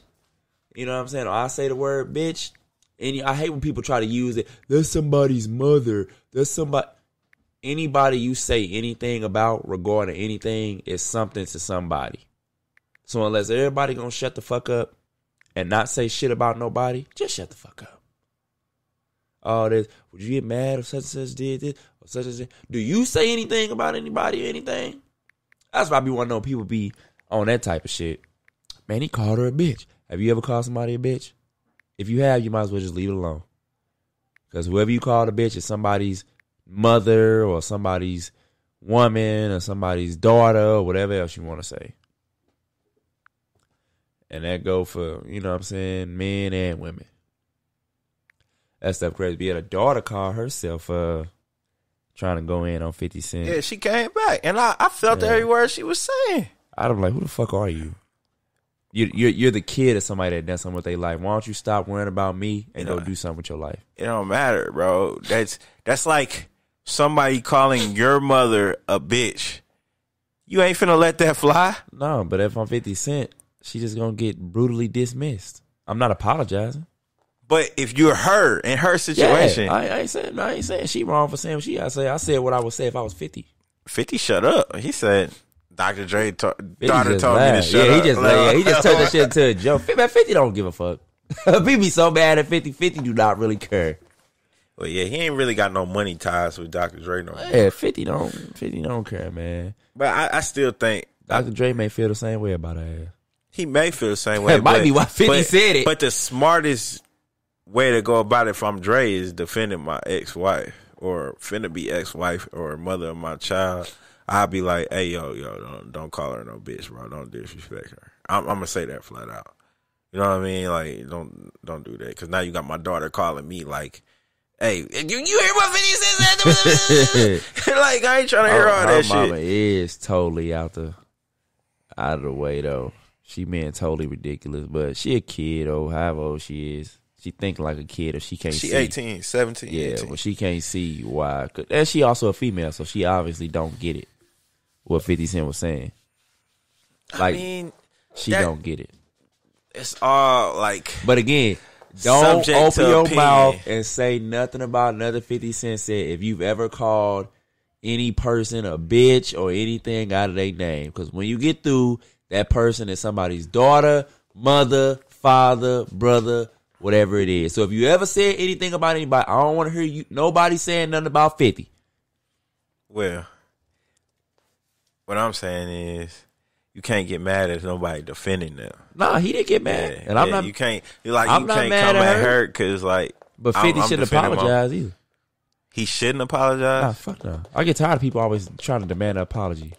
you know what I'm saying? Or I say the word bitch, and I hate when people try to use it. That's somebody's mother. That's somebody. Anybody you say anything about regarding anything is something to somebody. So unless everybody gonna shut the fuck up and not say shit about nobody, just shut the fuck up. Oh, this, would you get mad if such and such did this or such and such? Do you say anything about anybody or anything? That's why I be wanting to know people be on that type of shit. Man, he called her a bitch. Have you ever called somebody a bitch? If you have, you might as well just leave it alone. Because whoever you call a bitch is somebody's mother or somebody's woman or somebody's daughter or whatever else you want to say. And that go for, you know what I'm saying, men and women. That stuff crazy. Be a daughter call herself trying to go in on 50 Cent. Yeah, she came back. And I felt every word she was saying. I'm like, who the fuck are you? You're the kid of somebody that done something with their life. Why don't you stop worrying about me and go do something with your life? It don't matter, bro. That's like somebody calling your mother a bitch. You ain't finna let that fly? No, but if I'm 50 Cent, she just gonna get brutally dismissed. I'm not apologizing. But if you're her in her situation, I ain't saying she wrong for saying what she gotta say. I said what I would say if I was 50. 50 shut up. He said Dr. Dre daughter told me to shut up. He just turned that shit into a joke. Man, 50 don't give a fuck. People be so mad at 50. 50 do not really care. Well, yeah, he ain't really got no money ties with Dr. Dre no more. Yeah, 50 don't care, man. But I still think Dr. Dre may feel the same way about her ass. He may feel the same way. That might be why 50 said it. But the smartest way to go about it from Dre is defending my ex-wife or finna be ex-wife or mother of my child. I'll be like, hey, yo, don't call her no bitch, bro. Don't disrespect her. I'm gonna say that flat out. You know what I mean? Like, don't do that. Because now you got my daughter calling me like, hey, you hear what 50 said? Like, I ain't trying to hear all that shit. Mama is totally out of the way, though. She being totally ridiculous, but she a kid, however old she is. She think like a kid if she can't see. She 18, 17, yeah, 18. but she can't see why. And she also a female, so she obviously don't get it, what 50 Cent was saying. Like, I mean, she don't get it. It's all like... But again, don't open your mouth and say nothing about nothing 50 Cent said if you've ever called any person a bitch or anything out of their name. Because when you get through... That person is somebody's daughter, mother, father, brother, whatever it is. So if you ever said anything about anybody, I don't want to hear nobody saying nothing about 50. Well, what I'm saying is you can't get mad at nobody defending them. Nah, he didn't get mad. Yeah, and I'm not. You can't come at her because like. But 50 shouldn't apologize either. He shouldn't apologize? Nah, fuck no. I get tired of people always trying to demand an apology.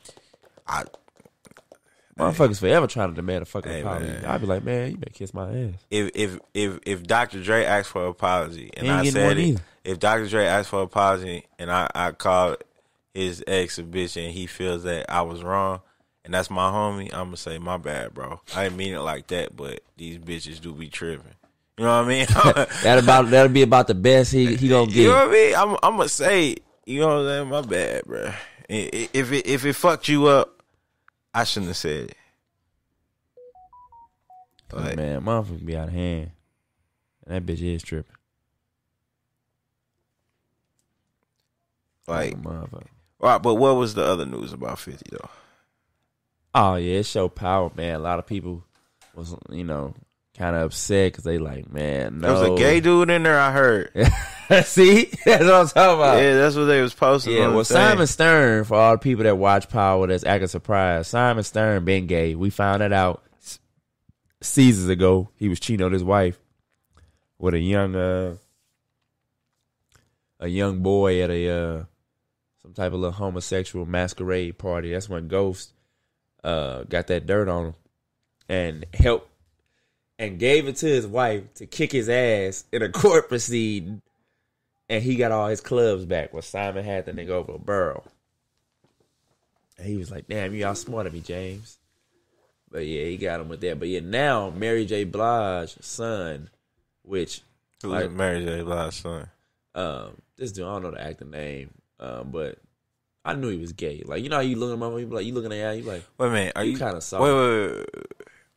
Motherfuckers forever trying to demand a fucking apology. Man. I'd be like, man, you better kiss my ass. If Dr. Dre asked for an apology and I said it, if Dr. Dre asked for an apology and I called his ex a bitch and he feels that I was wrong and that's my homie, I'm gonna say my bad, bro. I didn't mean it like that, but these bitches do be tripping. You know what I mean? That'll be about the best he gonna get. You know what I mean? I'm gonna say, you know what I'm saying? My bad, bro. If it fucked you up, I shouldn't have said it. Like, man, motherfucker be out of hand. And that bitch is tripping. Like, right, but what was the other news about 50 though? Oh yeah, it showed power, man. A lot of people was, kind of upset because they like, man, no. There was a gay dude in there, I heard. See? That's what I'm talking about. Yeah, that's what they was posting. Yeah, well, Simon Stern, for all the people that watch Power that's acting surprised, Simon Stern been gay. We found it out seasons ago. He was cheating on his wife with a young boy at some type of little homosexual masquerade party. That's when Ghost got that dirt on him and helped and gave it to his wife to kick his ass in a court proceeding, and he got all his clubs back. Well, Simon had the nigga over a barrel. And he was like, damn, you outsmarted me, James. But yeah, he got him with that. But yeah, now Mary J. Blige's son, which... Who's Mary J. Blige's son? This dude, I don't know the actor name, but I knew he was gay. Like, you know how you look at my you like, you looking at you like, wait a minute, are you kind of soft? Wait.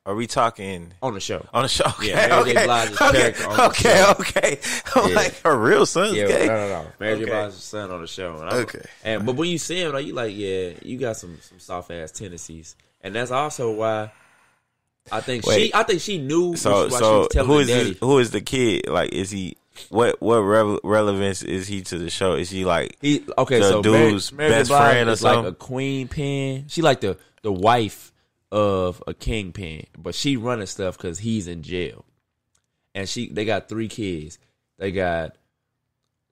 Are we talking on the show? On the show, okay. Yeah, Mary J. Blige's character on the show. Okay. I'm like, her real son's gay? No. Mary J. Blige's son on the show. But when you see him, like, you like, yeah, you got some soft ass tendencies, and that's also why I think she knew. So why she was telling who is the kid? Like, is he? What relevance is he to the show? Is he like the dude's Mary best Blige friend or is something? Like a queen pin. She like the wife of a kingpin, but she running stuff because he's in jail. And they got 3 kids. They got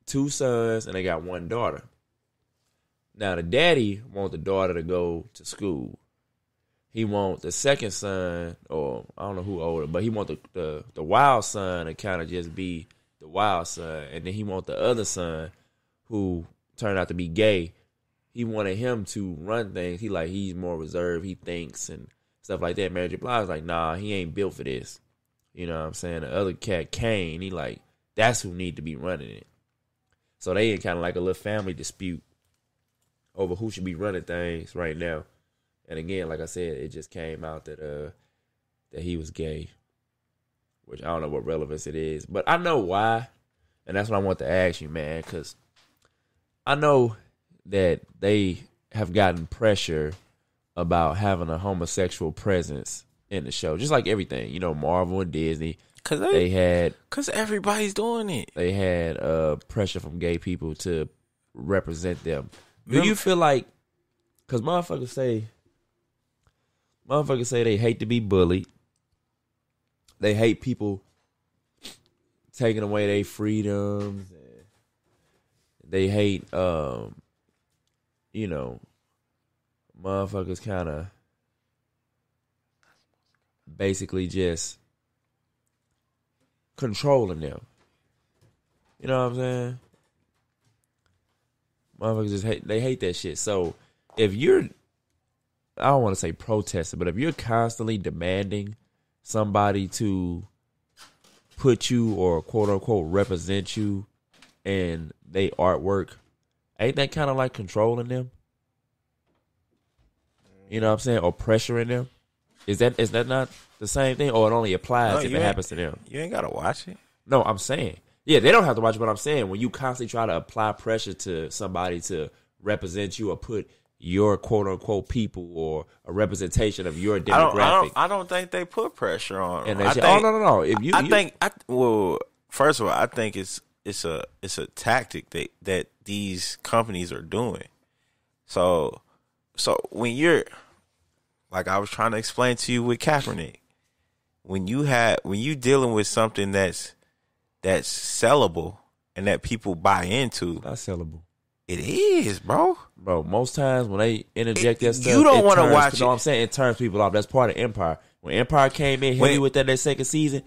2 sons and they got 1 daughter. Now the daddy want the daughter to go to school. He want the second son, or I don't know who older, but he want the wild son to kind of just be the wild son, and then he want the other son, who turned out to be gay. He wanted him to run things. He's more reserved. He thinks and stuff like that. Mary J. Blige was like, nah, he ain't built for this. You know what I'm saying? The other cat, Kane, he like, that's who need to be running it. So they in kind of like a little family dispute over who should be running things right now. And again, like I said, it just came out that he was gay, which I don't know what relevance it is, but I know why, and that's what I want to ask you, man, because I know that they have gotten pressure about having a homosexual presence in the show, just like everything, Marvel and Disney. Because everybody's doing it. They had pressure from gay people to represent them. Do you feel like, because motherfuckers say they hate to be bullied. They hate people taking away their freedoms. They hate, motherfuckers kind of basically just controlling them. You know what I'm saying? Motherfuckers just hate that shit. So if you're, I don't want to say protesting, but if you're constantly demanding somebody to put you or quote unquote represent you in their artwork, ain't that kind of like controlling them? You know what I'm saying? Or pressuring them? Is that not the same thing? Or it only applies if it happens to them? You ain't got to watch it. No, I'm saying. Yeah, they don't have to watch it, but I'm saying when you constantly try to apply pressure to somebody to represent you or put your quote unquote people or a representation of your demographic. I don't think they put pressure on them. And no. Well, first of all, I think it's a tactic that these companies are doing. So when you're, like I was trying to explain to you with Kaepernick, when you dealing with something that's sellable and that people buy into, not sellable. It is, bro. Bro, most times when they interject that stuff, you don't want to watch it. No, I'm saying it turns people off. That's part of Empire. When Empire came in heavy with that second season,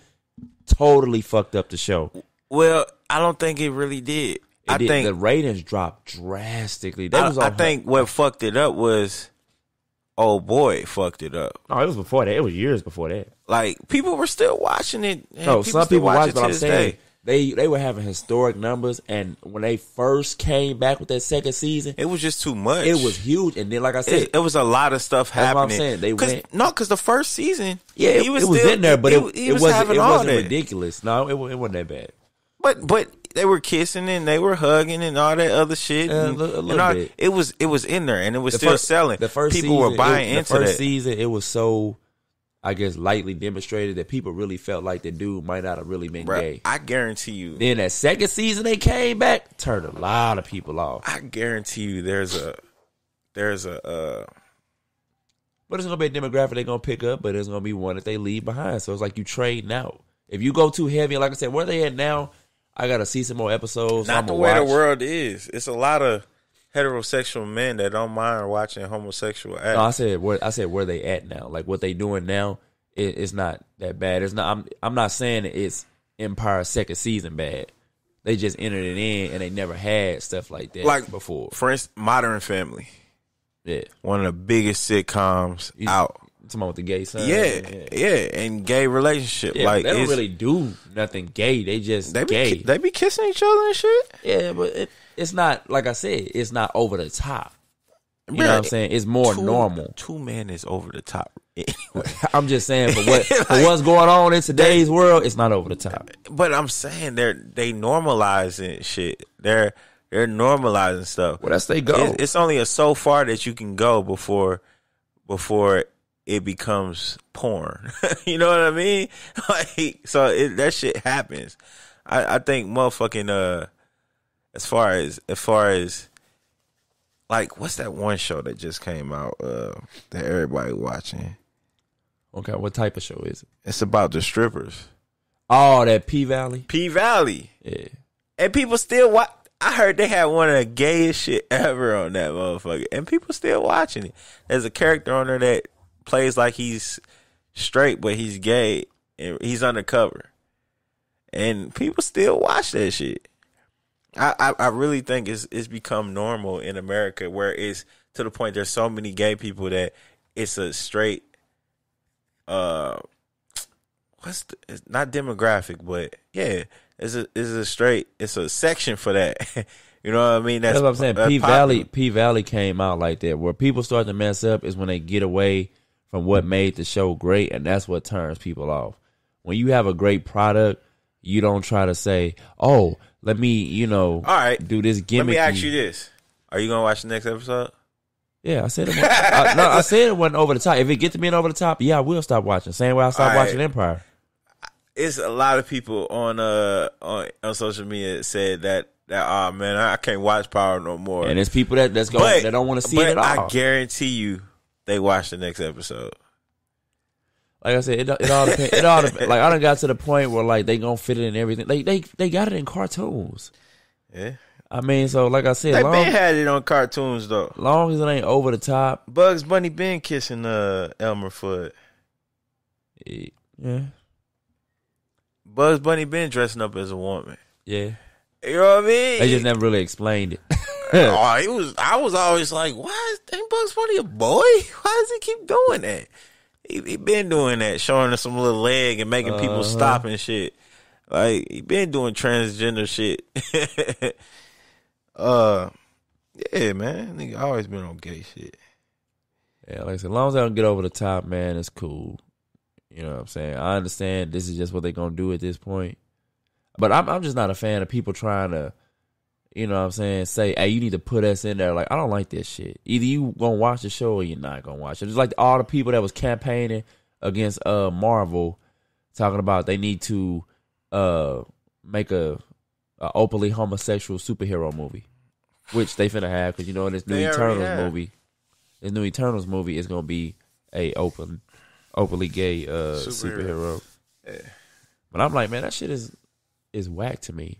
totally fucked up the show. Well, I don't think it really did. I think the ratings dropped drastically. I think what fucked it up was Old Boy fucked it up. No, it was before that. It was years before that. Like, people were still watching it. No, some people watched it, but I'm saying they were having historic numbers, and when they first came back with that second season, it was just too much. It was huge, and then like I said, it was a lot of stuff happening. That's what I'm saying. Because the first season, it was in there, but it wasn't ridiculous. No, it wasn't that bad. But they were kissing and they were hugging and all that other shit. A and little bit. It was in there and it was still selling. The first people season, were buying into that. The first season, it was so, I guess, lightly demonstrated that people really felt like the dude might not have really been gay. I guarantee you. Then that second season they came back, turned a lot of people off. I guarantee you there's a but it's gonna be a demographic they're gonna pick up, but it's gonna be one that they leave behind. So it's like you trading out. If you go too heavy, like I said, where they at now, I gotta see some more episodes. Not the way the world is. It's a lot of heterosexual men that don't mind watching homosexual acts. No, I said where they at now. Like what they doing now, it's not that bad. It's not. I'm not saying it's Empire's second season bad. They just entered it in and they never had stuff like that before. For instance, Modern Family. Yeah, one of the biggest sitcoms out. Talking about with the gay son. Yeah, and gay relationship. Yeah, like they don't really do nothing gay. They just gay. They be kissing each other and shit. Yeah, but it's not, like I said, it's not over the top. You know what I'm saying? It's more normal. 2 men is over the top. Anyway. I'm just saying for what's going on in today's world, it's not over the top. But I'm saying they normalizing shit. They're normalizing stuff. Well, that's they go. It's only so far that you can go before it becomes porn. You know what I mean? Like, so that shit happens. I think motherfucking as far as like, what's that one show that just came out that everybody watching? Okay, what type of show is it? It's about the strippers. Oh, that P-Valley? P-Valley. Yeah. And people still watch. I heard they had one of the gayest shit ever on that motherfucker. And people still watching it. There's a character on there that plays like he's straight, but he's gay. And he's undercover. And people still watch that shit. I really think it's become normal in America where it's to the point there's so many gay people that it's a straight it's not demographic, but yeah, it's a section for that. You know what I mean? That's what I'm saying. P-Valley came out like that. Where people start to mess up is when they get away from what made the show great, and that's what turns people off. When you have a great product, you don't try to say, oh, let me, all right, do this gimmicky. Let me ask you this. Are you going to watch the next episode? Yeah, I said it. I said it wasn't over the top. If it gets to being over the top, yeah, I will stop watching. Same way I stopped watching Empire. It's a lot of people on social media that said that oh man, I can't watch Power no more. And there's people that don't want to see it at all. I guarantee you, they watch the next episode. Like I said, it all depends. It all depends. Like I done got to the point where like they gonna fit it in everything. They got it in cartoons. Yeah. I mean, so like I said, they been had it on cartoons though. Long as it ain't over the top. Bugs Bunny been kissing Elmer Fudd. Yeah. Bugs Bunny been dressing up as a woman. Yeah. You know what I mean? They just never really explained it. I was always like, why ain't Bugs Bunny a boy? Why does he keep doing that? He been doing that, showing us some little leg and making people stop and shit. Like, he been doing transgender shit. Yeah, man. Nigga always been on gay shit. Yeah, like I said, as long as I don't get over the top, man, it's cool. You know what I'm saying? I understand this is just what they're going to do at this point. But I'm just not a fan of people trying to, you know what I'm saying, say, hey, you need to put us in there. Like, I don't like this shit. Either you going to watch the show or you're not going to watch it. It's like all the people that was campaigning against Marvel talking about they need to make a openly homosexual superhero movie, which they finna have because, in this new Eternals movie is going to be a openly gay superhero. Yeah. But I'm like, man, that shit is whack to me.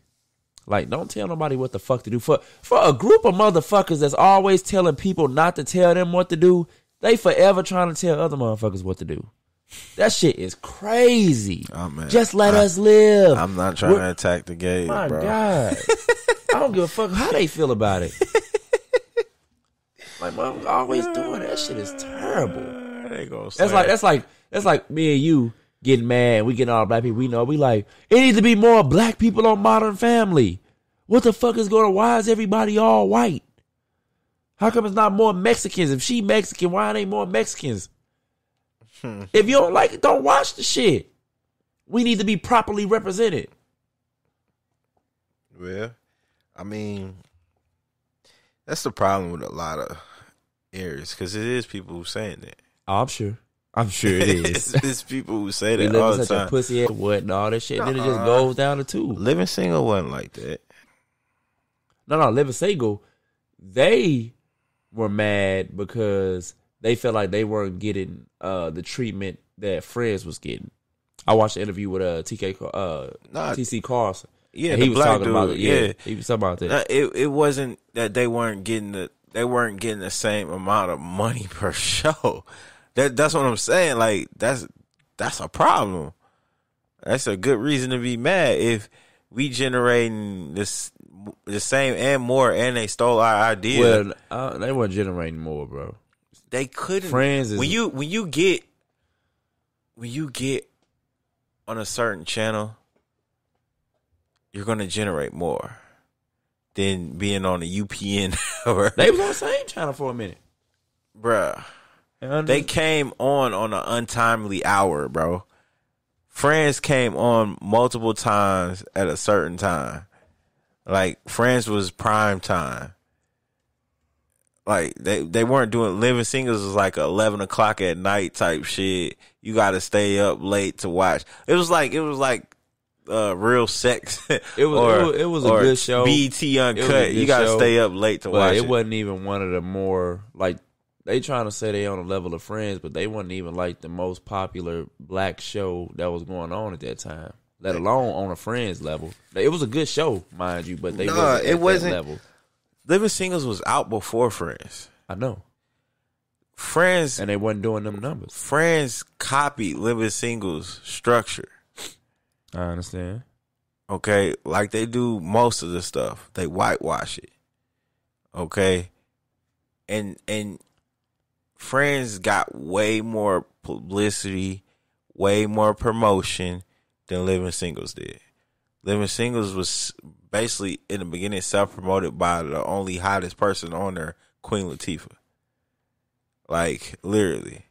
Like, don't tell nobody what the fuck to do. For a group of motherfuckers that's always telling people not to tell them what to do, they forever trying to tell other motherfuckers what to do. That shit is crazy. Oh, man. Just let us live. I'm not trying to attack the gays, my bro. God. I don't give a fuck how they feel about it. Like, mom always doing that shit is terrible. That's like me and you getting mad and we getting all black people we know. We like, it needs to be more black people on Modern Family. What the fuck is going on? Why is everybody all white? How come it's not more Mexicans? If she Mexican, why ain't more Mexicans? If you don't like it, don't watch the shit. We need to be properly represented. Well, I mean, that's the problem with a lot of areas because it is people who saying that. Oh, I'm sure it is. It's people who say that we all live the in such time. a pussy ass what and all that shit. Then it just goes down to two. Living Single wasn't like that. No, Living Single, they were mad because they felt like they weren't getting the treatment that Friends was getting. I watched the interview with TC Carlson. Yeah, he the was black talking dude, about it. yeah. He was talking about that. It wasn't that they weren't getting the same amount of money per show. That's what I'm saying. Like that's a problem. That's a good reason to be mad if we generating the same and more, and they stole our idea. Well, they weren't generating more, bro. They couldn't. Friends is when you get on a certain channel, you're gonna generate more than being on the UPN. They was on the same channel for a minute, bruh. They came on an untimely hour, bro. Friends came on multiple times at a certain time. Like Friends was prime time. Like they weren't doing Living Singles was like 11 o'clock at night type shit. You got to stay up late to watch. It was like Real Sex. It was a good show. BET Uncut. You got to stay up late to watch. It wasn't even one of the more like. They trying to say they on the level of Friends, but they wasn't even like the most popular black show that was going on at that time, let alone on a Friends level. It was a good show, mind you, but wasn't that level. Living Singles was out before Friends. I know. Friends. And they wasn't doing them numbers. Friends copied Living Singles structure. I understand. Okay? Like they do most of the stuff. They whitewash it. Okay? And Friends got way more publicity, way more promotion than Living Singles did. Living Singles was basically, in the beginning, self-promoted by the only hottest person on there, Queen Latifah. Like, literally.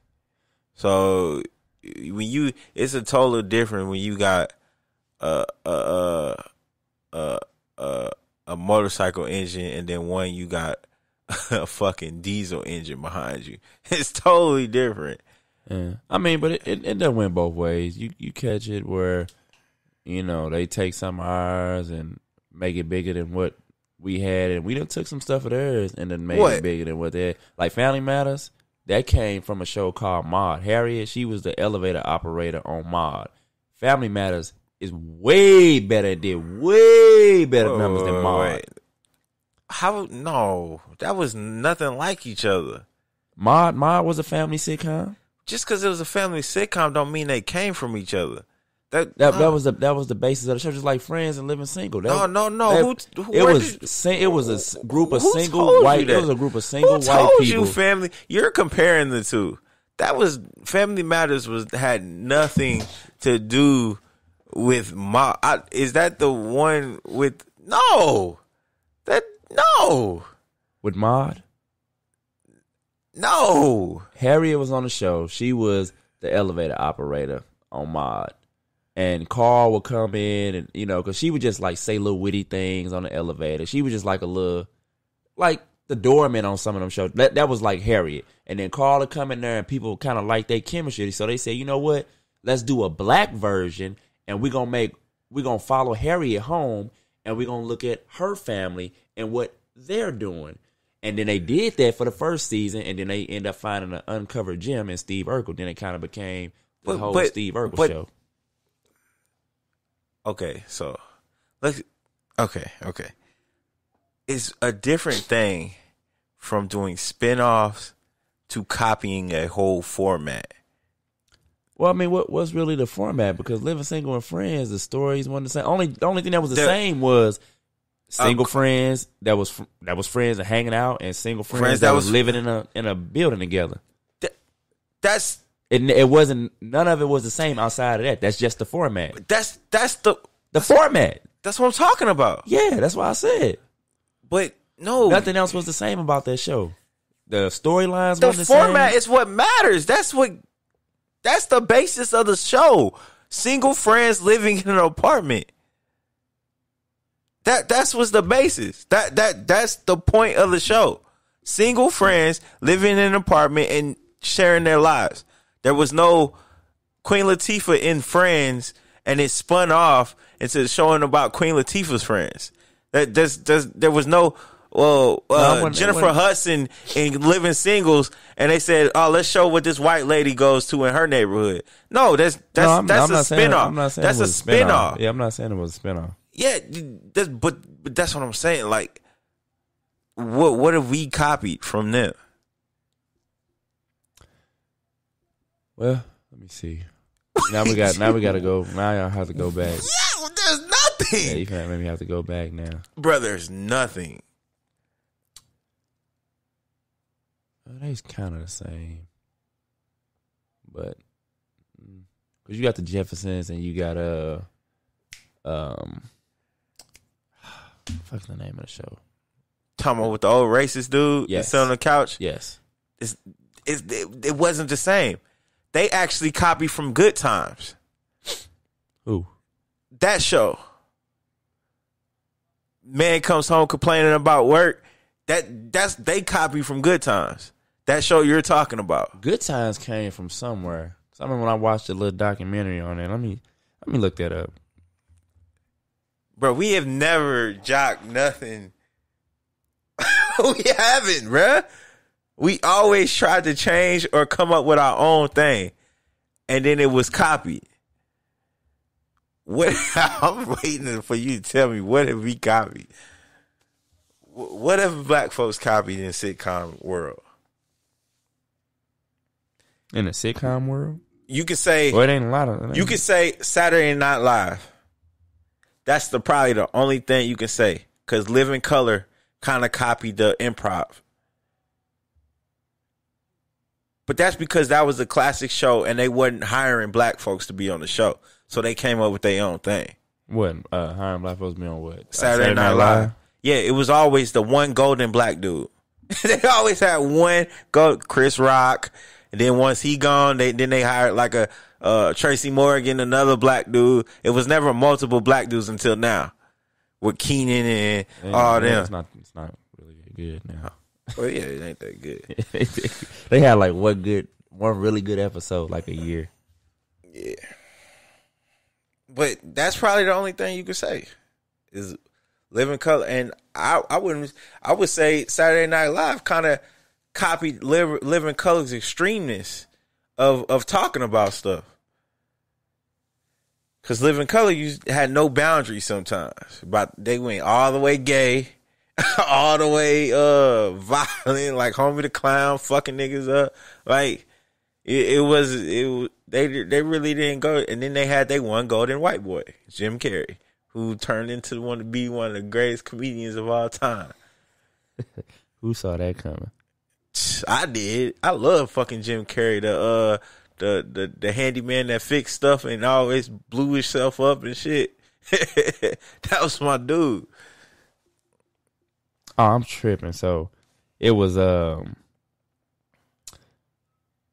So, it's a total different when you got a motorcycle engine and then one you got a fucking diesel engine behind you. It's totally different. Yeah. I mean, but it doesn't win both ways. You catch it where, they take some of ours and make it bigger than what we had, and we done took some stuff of theirs and then made it bigger than what they had. Like Family Matters, that came from a show called Maude. Harriet, she was the elevator operator on Maude. Family Matters is way better, did way better numbers than Maude. How? No, that was nothing like each other. Maude was a family sitcom. Just because it was a family sitcom don't mean they came from each other. That was the basis of the show, just like Friends and Living Single. No. It was a group of single white. It was a group of single white people. Who told you family? You're comparing the two. That was Family Matters had nothing to do with is that the one with no? With Maude? No. Harriet was on the show. She was the elevator operator on Maude. And Carl would come in and, because she would just like say little witty things on the elevator. She was just like a little, like the doorman on some of them shows. That was like Harriet. And then Carl would come in there and people kind of like their chemistry. So they said, you know what? Let's do a black version and we're going to follow Harriet home and we're going to look at her family and what they're doing. And then they did that for the first season, and then they end up finding an uncovered gem in Steve Urkel. Then it kind of became the whole Steve Urkel show. Okay, so okay. It's a different thing from doing spinoffs to copying a whole format. Well, I mean, what's really the format? Because Living Single and Friends, the stories weren't the same. The only thing that was the same was single friends that was friends and hanging out, and single friends that was living in a building together. It wasn't. None of it was the same outside of that. That's just the format. That's the format. That's what I'm talking about. Yeah, that's what I said. But no, nothing else was the same about that show. The storylines. The format is what matters. That's the basis of the show. Single friends living in an apartment. That's what's the basis. That's the point of the show. Single friends living in an apartment and sharing their lives. There was no Queen Latifah in Friends, and it spun off into showing about Queen Latifah's friends. There was no Jennifer Hudson in Living Singles, and they said, "Oh, let's show what this white lady goes to in her neighborhood." No, that's a spinoff. That's a spinoff. Yeah, I'm not saying it was a spinoff. Yeah, but that's what I'm saying. Like, what have we copied from them? Well, let me see. Now we got to go. Now y'all have to go back. Yeah, there's nothing. Yeah, you can maybe have to go back now. Bro, there's nothing. They's kind of the same, but because you got the Jeffersons and you got fuck's the name of the show? Talking about with the old racist dude yes. sitting on the couch. Yes, it wasn't the same. They actually copied from Good Times. Who? That show. Man comes home complaining about work. They copy from Good Times. That show you're talking about. Good Times came from somewhere. I remember when I watched a little documentary on it. Let me look that up. Bro, we have never jocked nothing. We haven't, bruh. We always tried to change or come up with our own thing. And then it was copied. I'm waiting for you to tell me, what have we copied? What have black folks copied in the sitcom world? In the sitcom world? You could say... Well, it ain't a lot of... You could say Saturday Night Live. That's probably the only thing you can say. Because Living Color kind of copied the Improv. But that's because that was a classic show and they wasn't hiring black folks to be on the show. So they came up with their own thing. What? Hiring black folks to be on what? Saturday Night Live. Yeah, it was always the one golden black dude. They always had one Chris Rock. And then once he gone, they hired like a Tracy Morgan, another black dude. It was never multiple black dudes until now. With Keenan and all them. It's not really good now. Well, yeah, it ain't that good. They had like one really good episode like a year. Yeah. But that's probably the only thing you could say is Living Color. And I would say Saturday Night Live kind of copied Living Color's extremeness of talking about stuff. Because Living Color had no boundaries sometimes. But they went all the way gay, all the way violent, like Homie the Clown, fucking niggas up. Like, it was they really didn't go. And then they had their one golden white boy, Jim Carrey, who turned into one of the greatest comedians of all time. Who saw that coming? I did. I love fucking Jim Carrey, the handyman that fixed stuff and always blew himself up and shit. That was my dude. Oh, I'm tripping. So it was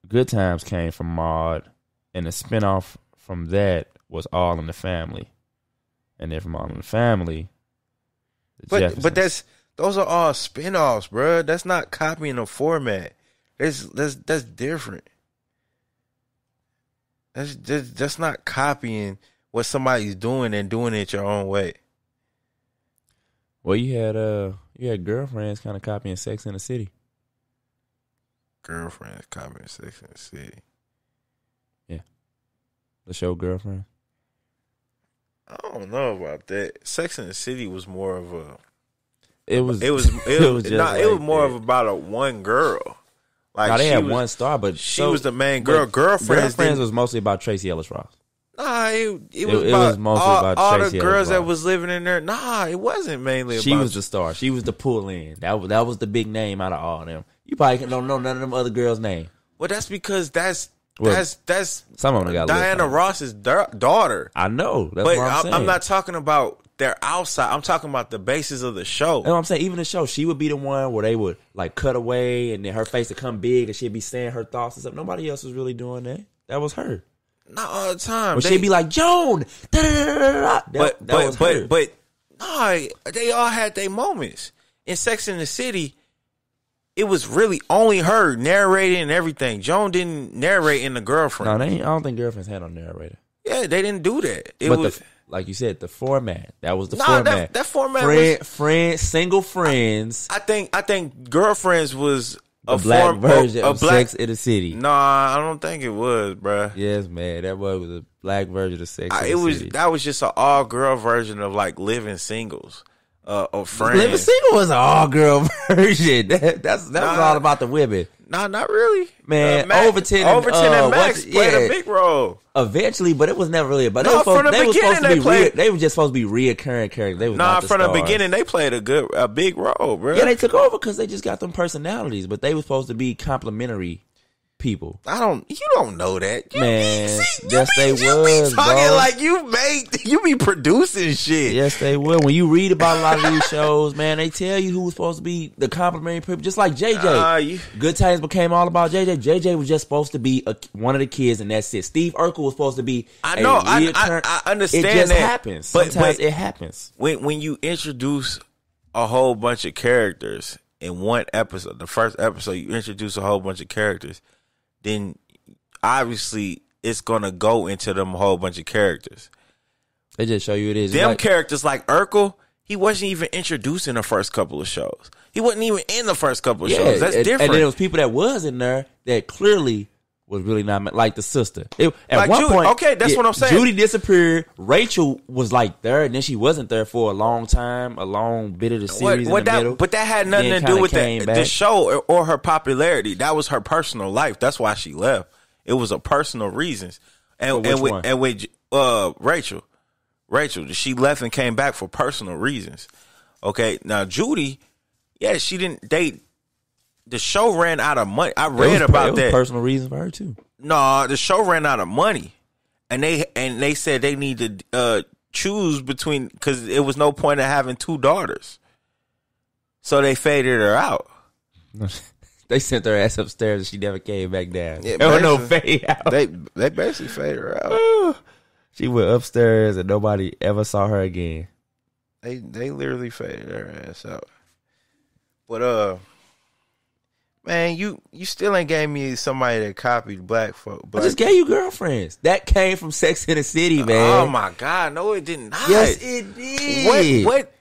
Good Times came from Maude, and the spinoff from that was All in the Family. And then from All in the Family, but those are all spinoffs, bro. That's not copying a format. That's different. That's not copying what somebody's doing and doing it your own way. Well, you had Girlfriends kind of copying Sex in the City. Girlfriends copying Sex in the City. Yeah, the show Girlfriend. I don't know about that. Sex in the City was more of a. It was more of about a one girl. Like, now they had one star, but she was the main girl. Girlfriends was mostly about Tracy Ellis Ross. Nah, it was mostly about all Tracy the girls that was living in there. Nah, it wasn't mainly. She was the star. She was the pull in. That was the big name out of all of them. You probably don't know none of them other girls' name. Well, that's because that's some of them got Diana Ross's daughter. I know, that's what I'm saying. I'm not talking about their outside. I'm talking about the basis of the show. That's what I'm saying. Even the show, she would be the one where they would like cut away and then her face would come big and she'd be saying her thoughts and stuff. Nobody else was really doing that. That was her. Not all the time. Or she'd be like, Joan. But Nah, they all had their moments. In Sex and the City, it was really only her narrating and everything. Joan didn't narrate in The Girlfriend. No, I don't think Girlfriends had no narrator. Yeah, they didn't do that. Like you said, the format. That was the format. That format was single friends. I think Girlfriends was a black version of Sex in the City. No, I don't think it was, bruh. Yes, man, that was a black version of Sex in the City. That was just an all girl version of like Living Singles. Or Friends. Living Single was an all girl version. That's all about the women. Nah, not really. Man, Overton and Max played a big role. Eventually, but it was never really. But from the beginning, they were just supposed to be reoccurring characters. They was from the beginning, they played a big role, bro. Yeah, they took over because they just got them personalities, but they were supposed to be complimentary people. You don't know that, man. Yes, they was. You be talking bro. like you be producing shit. Yes, they will. When you read about a lot of these shows, man, they tell you who was supposed to be the complimentary people. Just like JJ, Good Times became all about JJ. JJ was just supposed to be one of the kids, and that's it. Steve Urkel was supposed to be. I know. I understand. It just that happens. Sometimes it happens. When you introduce a whole bunch of characters in one episode, the first episode, you introduce a whole bunch of characters. Then obviously it's gonna go into them a whole bunch of characters. They just show you it is. Them characters like Urkel, he wasn't even introduced in the first couple of shows. He wasn't even in the first couple of shows. That's different. And then there was people that was in there that clearly was really not like the sister. At one point, okay, that's what I'm saying. Judy disappeared. Rachel was like there, and then she wasn't there for a long time, a long bit of the series in the middle. But that had nothing to do with the show or her popularity. That was her personal life. That's why she left. It was a personal reasons. And with Rachel, she left and came back for personal reasons. Okay, now Judy, yeah, she didn't date. The show ran out of money. I read about that. Personal reason for her too. No, the show ran out of money, and they said they need to choose between because it was no point in having two daughters, so they faded her out. They sent her ass upstairs and she never came back down. Yeah, there was no fade out. They basically faded her out. She went upstairs and nobody ever saw her again. They literally faded her ass out. But man, you still ain't gave me somebody that copied black folk. I just gave you Girlfriends. That came from Sex in the City, man. Oh my God, no, it did not. Yes, it did. What?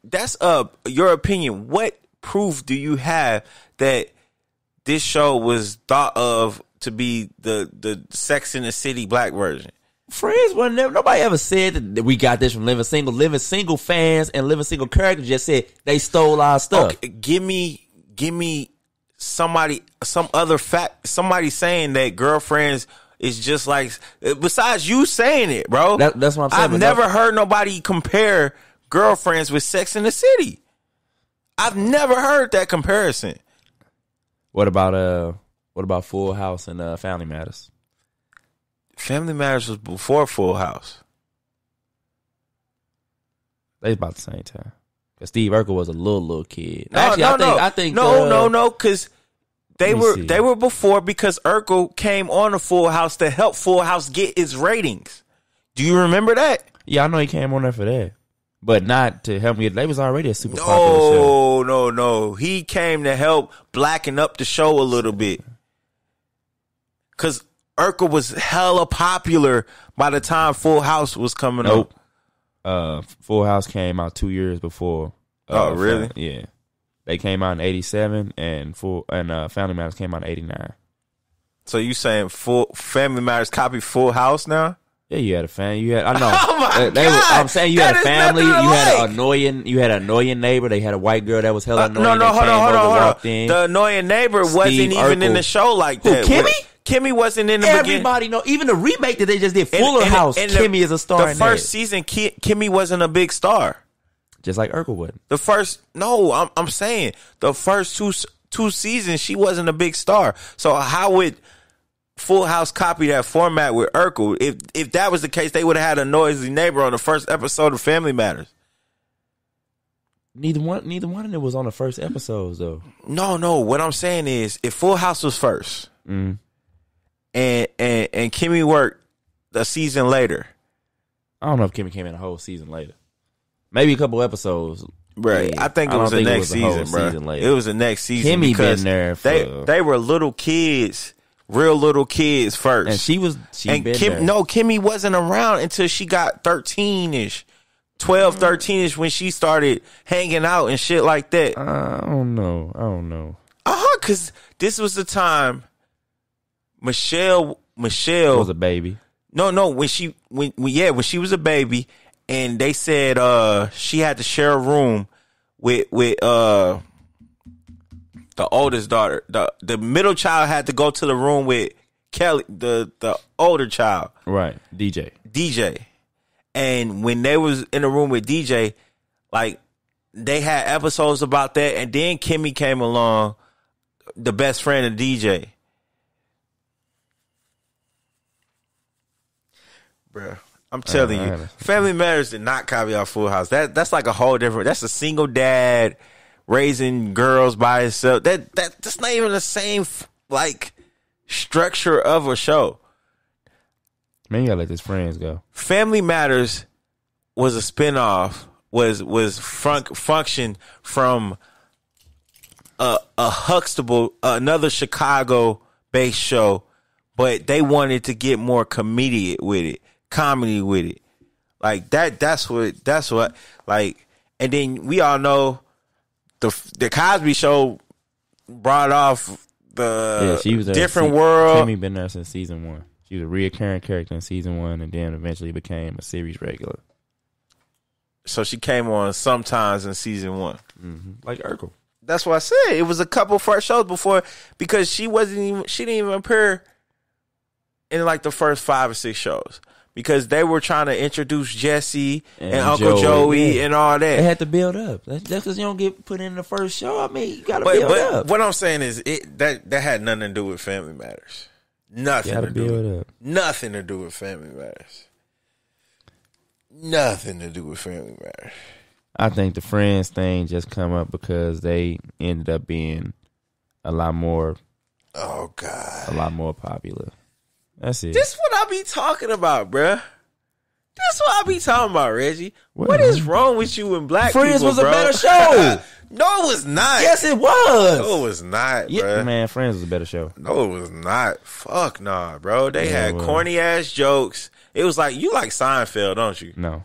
That's your opinion. What proof do you have that this show was thought of to be the Sex in the City black version? Friends wasn't never. Nobody ever said that we got this from Living Single. Living Single fans and Living Single characters just said they stole our stuff. Okay, give me some other fact, somebody saying that Girlfriends is just like, besides you saying it, bro. That's what I'm saying. I've never heard nobody compare Girlfriends with Sex in the City. I've never heard that comparison. What about Full House and Family Matters? Family Matters was before Full House. They about the same time. Steve Urkel was a little kid. No, because they were before because Urkel came on to Full House to help Full House get its ratings. Do you remember that? Yeah, I know he came on there for that, but not to help me. They was already a super popular show. No. He came to help blacken up the show a little bit because Urkel was hella popular by the time Full House was coming up. Full House came out 2 years before. Oh, really? Yeah. They came out in 87 and Family Matters came out in 89. So you saying Family Matters copied Full House now? Yeah, you had a family. I know. Oh my God. I'm saying you had a family. You had an annoying neighbor. They had a white girl that was hella annoying. Hold on. The annoying neighbor wasn't even in the show like that. Who, Kimmy? Kimmy wasn't in the beginning. Everybody know. Even the remake that they just did, Fuller House, Kimmy is a star in that. The first season, Kimmy wasn't a big star. Just like Urkel wasn't. I'm saying the first two seasons, she wasn't a big star. So how would Full House copy that format with Urkel? If that was the case, they would have had a noisy neighbor on the first episode of Family Matters. Neither one of them was on the first episodes though. No. What I'm saying is, if Full House was first, and Kimmy worked a season later, I don't know if Kimmy came in a whole season later. Maybe a couple episodes. Right. I think it was the next season, bro. It was the next season. Kimmy been there for... They were little kids, real little kids first. And she been there. No, Kimmy wasn't around until she got 13-ish. 12, 13-ish when she started hanging out and shit like that. I don't know. Because this was the time Michelle was a baby. No, when she was a baby, and they said she had to share a room with the oldest daughter. The middle child had to go to the room with Kelly, the older child. Right, DJ. And when they was in the room with DJ, like, they had episodes about that, and then Kimmy came along, the best friend of DJ. Bruh, I'm telling you, Family Matters did not copy off Full House. That's like a whole different. That's a single dad raising girls by himself. That's not even the same like structure of a show. Man, you gotta let his friends go. Family Matters was a spinoff. Was function from a Huxtable, another Chicago-based show, but they wanted to get more comedy with it. Like that's what like, and then we all know the Cosby Show brought off the she was different world. Kimmy been there since season 1. She was a reoccurring character in season 1 and then eventually became a series regular. So she came on sometimes in season 1. Mm-hmm. Like Urkel. That's what I said. It was a couple first shows before, because she didn't even appear in like the first 5 or 6 shows, because they were trying to introduce Jesse and Uncle Joey and all that. They had to build up. That's because you don't get put in the first show. I mean, you got to build up. What I'm saying is that had nothing to do with Family Matters. Nothing to do with Family Matters. Nothing to do with Family Matters. I think the Friends thing just come up because they ended up being a lot more. Oh God! A lot more popular. That's it. This what I be talking about, bruh. This what I be talking about, Reggie. What is wrong with you and black Friends people, was a bro? better show. No, it was not. Yes, it was. No, it was not, yeah, bro. Man, Friends was a better show. No, it was not. Fuck nah, bro. They had corny ass jokes. It was like, you like Seinfeld, don't you? No.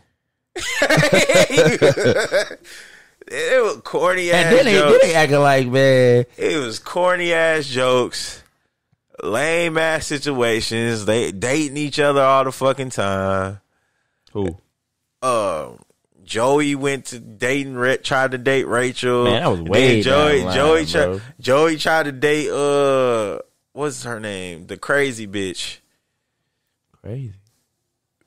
It was corny ass jokes. Then they acting like, man. It was corny ass jokes. Lame ass situations. They dating each other all the fucking time. Who? Joey went to tried to date Rachel. Man, that was way Joey tried to date what's her name? The crazy bitch. Crazy.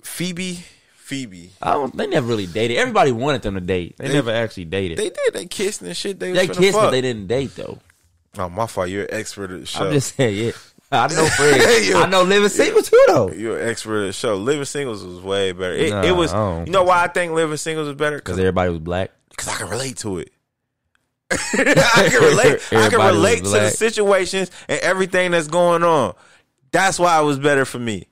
Phoebe. They never really dated. Everybody wanted them to date. They never actually dated. They did. They kissed and shit. They kissed, but they didn't date though. Oh, my fault. You're an expert at the show. I'm just saying, yeah. I know Fred. I know Living Singles too, though. You're an expert at the show. Living Singles was way better. It was. You know why I think Living Singles was better? Because everybody was black. Because I can relate to it. I can relate to the situations and everything that's going on. That's why it was better for me.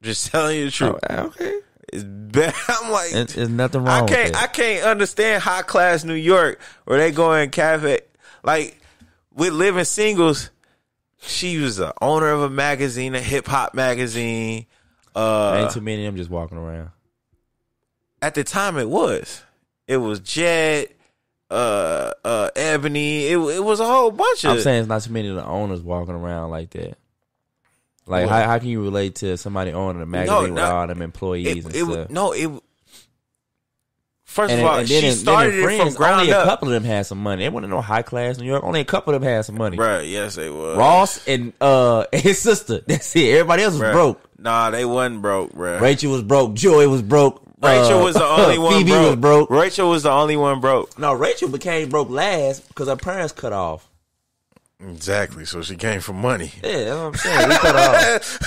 Just telling you the truth. Oh, okay. It's better. I'm like, there's nothing wrong with it. I can't understand high class New York where they go in cafe. Like, with Living Singles, she was the owner of a magazine, a hip hop magazine. Ain't too many of them just walking around. At the time, it was Jet, Ebony. It was a whole bunch of. I'm saying it's not too many of the owners walking around like that. Like, how can you relate to somebody owning a magazine with all them employees and stuff? First of all, she started it from ground only up. A couple of them had some money. They wasn't no high class New York. Only a couple of them had some money. Right, yes, they was. Ross and his sister. That's it. Everybody else was broke. Nah, they wasn't broke, bro. Rachel was broke. Joey was broke. Rachel was the only one Phoebe broke. was broke. Rachel was the only one broke. No, Rachel became broke last because her parents cut off. Exactly. So she came from money. Yeah, that's what I'm saying. We cut off.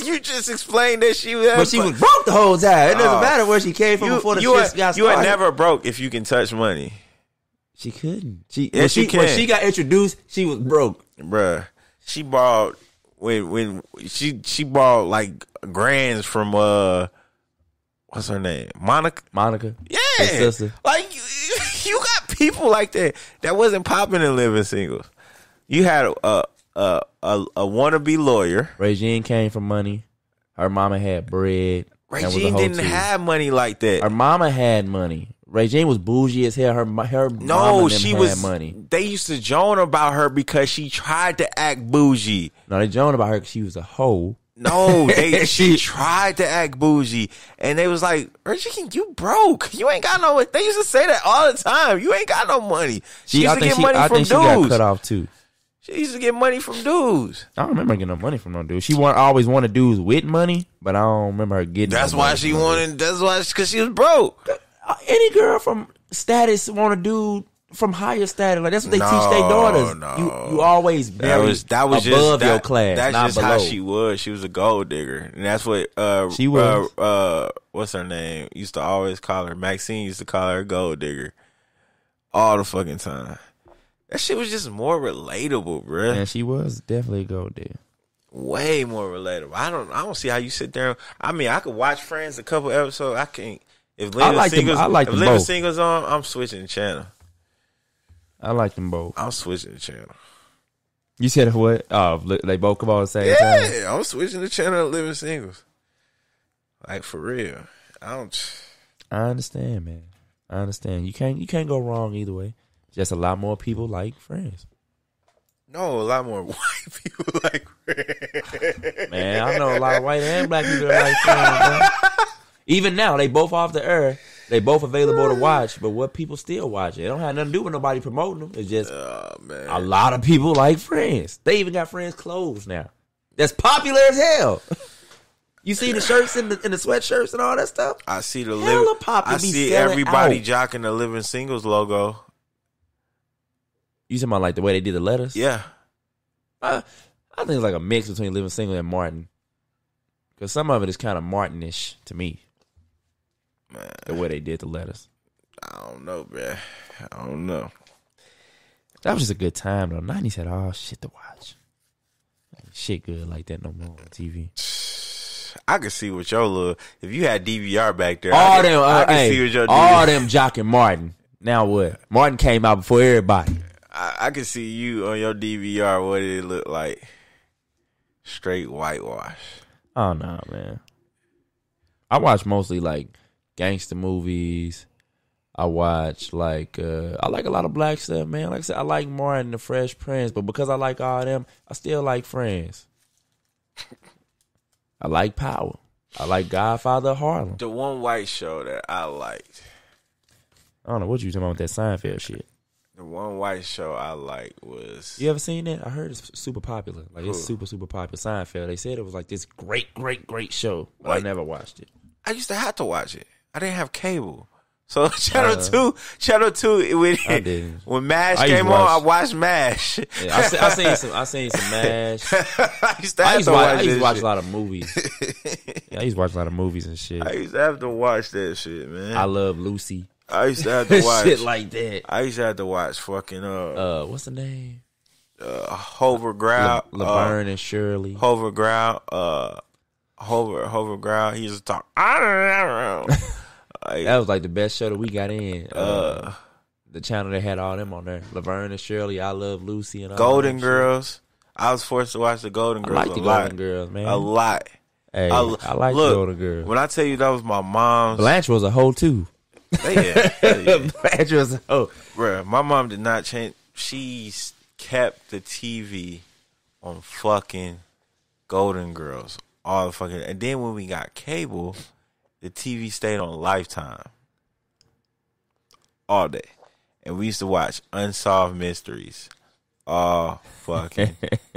You just explained that she was. But she was broke the whole time. It doesn't matter where she came from before the shit got started. You are never broke if you can touch money. She couldn't. She can. When she got introduced, she was broke. Bruh. She borrowed when she borrowed like grands from what's her name? Monica. Yeah. Yeah. His sister. Like, you got people like that wasn't popping in Living Singles. You had a wannabe lawyer. Regine came from money. Her mama had bread. Regine didn't have money like that. Her mama had money. Regine was bougie as hell. Her mama she had was money. They used to joan about her because she tried to act bougie. No, they joan about her because she was a hoe. No, she tried to act bougie, and they was like, Regine, you broke. You ain't got no. They used to say that all the time. You ain't got no money. She used to get money from dudes. She got cut off too. She used to get money from dudes. I don't remember getting no money from no dude. She always wanted dudes with money, but I don't remember her getting. That's why she wanted. That's why, because she was broke. Any girl from status want a dude from higher status. Like that's what they teach their daughters. No. You always marry that was above just, your class. That's not just below. how she was. She was a gold digger, and that's what she was. What's her name? Used to always call her. Maxine used to call her a gold digger all the fucking time. That shit was just more relatable, bruh. And she was definitely a gold digger. Way more relatable. I don't see how you sit there. I mean, I could watch Friends a couple episodes. I can't. If Living Singles on, I'm switching the channel. I like them both. I'm switching the channel. You said what? Oh, they both come on the same time? Yeah, I'm switching the channel to Living Singles. Like, for real. I understand, man. I understand. You can't go wrong either way. Just a lot more people like Friends. No, a lot more white people like Friends. Man, I know a lot of white and black people that like Friends, bro. Even now, they both off the air. They both available to watch, but what people still watch it. It don't have nothing to do with nobody promoting them. It's just a lot of people like Friends. They even got Friends clothes now. That's popular as hell. You see the shirts and the sweatshirts and all that stuff? I see the I see everybody jocking the Living Singles logo. You talking about like the way they did the letters? Yeah. I think it's like a mix between Living Single and Martin. Because some of it is kind of Martin-ish to me. Man. The way they did the letters. I don't know, man. I don't know. That was just a good time, though. 90s had all shit to watch. Shit good like that no more on TV. I could see what your little... If you had DVR back there, I could see what your all them jocking Martin. Now what? Martin came out before everybody. I could see you on your DVR. What did it look like? Straight whitewash. Oh, no, man. I watch mostly, like, gangster movies. I watch, like, I like a lot of black stuff, man. Like I said, I like Martin, the Fresh Prince, but because I like all them, I still like Friends. I like Power. I like Godfather of Harlem. The one white show that I liked. I don't know what you talking about with that Seinfeld shit. The one white show I liked was... You ever seen that? I heard it's super popular. Like, it's super, super popular. Seinfeld. They said it was like this great, great, great show. But like, I never watched it. I used to have to watch it. I didn't have cable. So Channel 2 when MASH came on, I watched MASH. Yeah, I seen some MASH. I used to watch a lot of movies. I used to watch a lot of movies and shit. I used to have to watch that shit, man. I Love Lucy. I used to have to watch shit like that. I used to have to watch fucking what's the name? Hover Growl, Laverne and Shirley. Hover Growl, Hover Growl. He used to talk. That was like the best show that we got in. The channel that had all them on there. Laverne and Shirley, I Love Lucy, and all Golden Girls. I was forced to watch the Golden Girls. I like the Golden Girls, man. A lot. Hey, I like the Golden Girls. When I tell you that was my mom's, Blanche was a hoe too. Yeah. Blanche was a hoe. Bruh, my mom did not change. She kept the TV on fucking Golden Girls all the fucking. And then when we got cable, the TV stayed on Lifetime all day, and we used to watch Unsolved Mysteries all fucking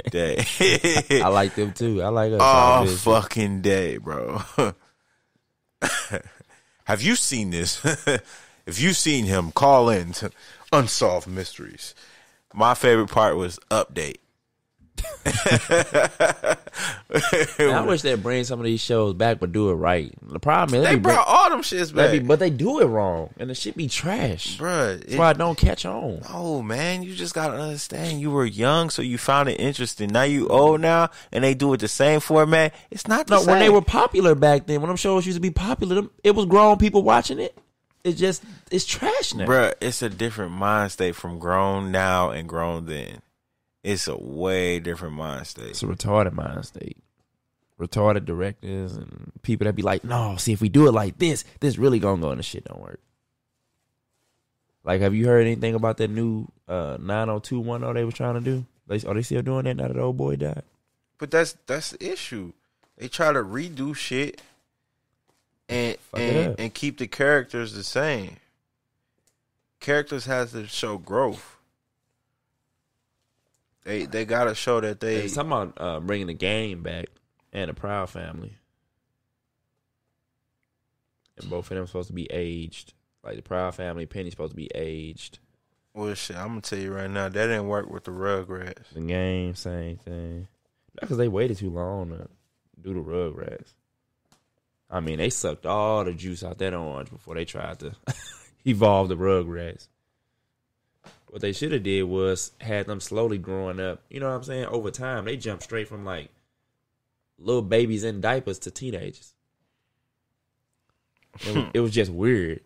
day. I like them too. I like all fucking day, bro. Have you seen this? If you've seen him, call in to Unsolved Mysteries. My favorite part was Update. I wish they'd bring some of these shows back, but do it right. The problem is they brought all them shits back, but they do it wrong, and the shit be trash, bruh. That's why I don't catch on. Oh man, you just gotta understand. You were young, so you found it interesting. Now you old now, and they do it the same format. It's not the same. When they were popular back then, when them shows used to be popular, it was grown people watching it. It's trash now, bruh. It's a different mind state from grown now and grown then. It's a way different mind state. It's a retarded mind state. Retarded directors and people that be like, no, see, if we do it like this really gonna go and the shit don't work. Like, have you heard anything about that new 90210 they was trying to do? Are they still doing that now that the old boy died? But that's the issue. They try to redo shit and keep the characters the same. Characters has to show growth. They gotta show that they. Talking about bringing the game back and the Proud family, and both of them supposed to be aged. Like the Proud family, Penny's supposed to be aged. Well, shit, I'm gonna tell you right now, that didn't work with the Rugrats. The game, same thing. Because they waited too long to do the Rugrats. I mean, they sucked all the juice out that orange before they tried to evolve the Rugrats. What they should have did was had them slowly growing up. You know what I'm saying? Over time, they jumped straight from like little babies in diapers to teenagers. It was just weird.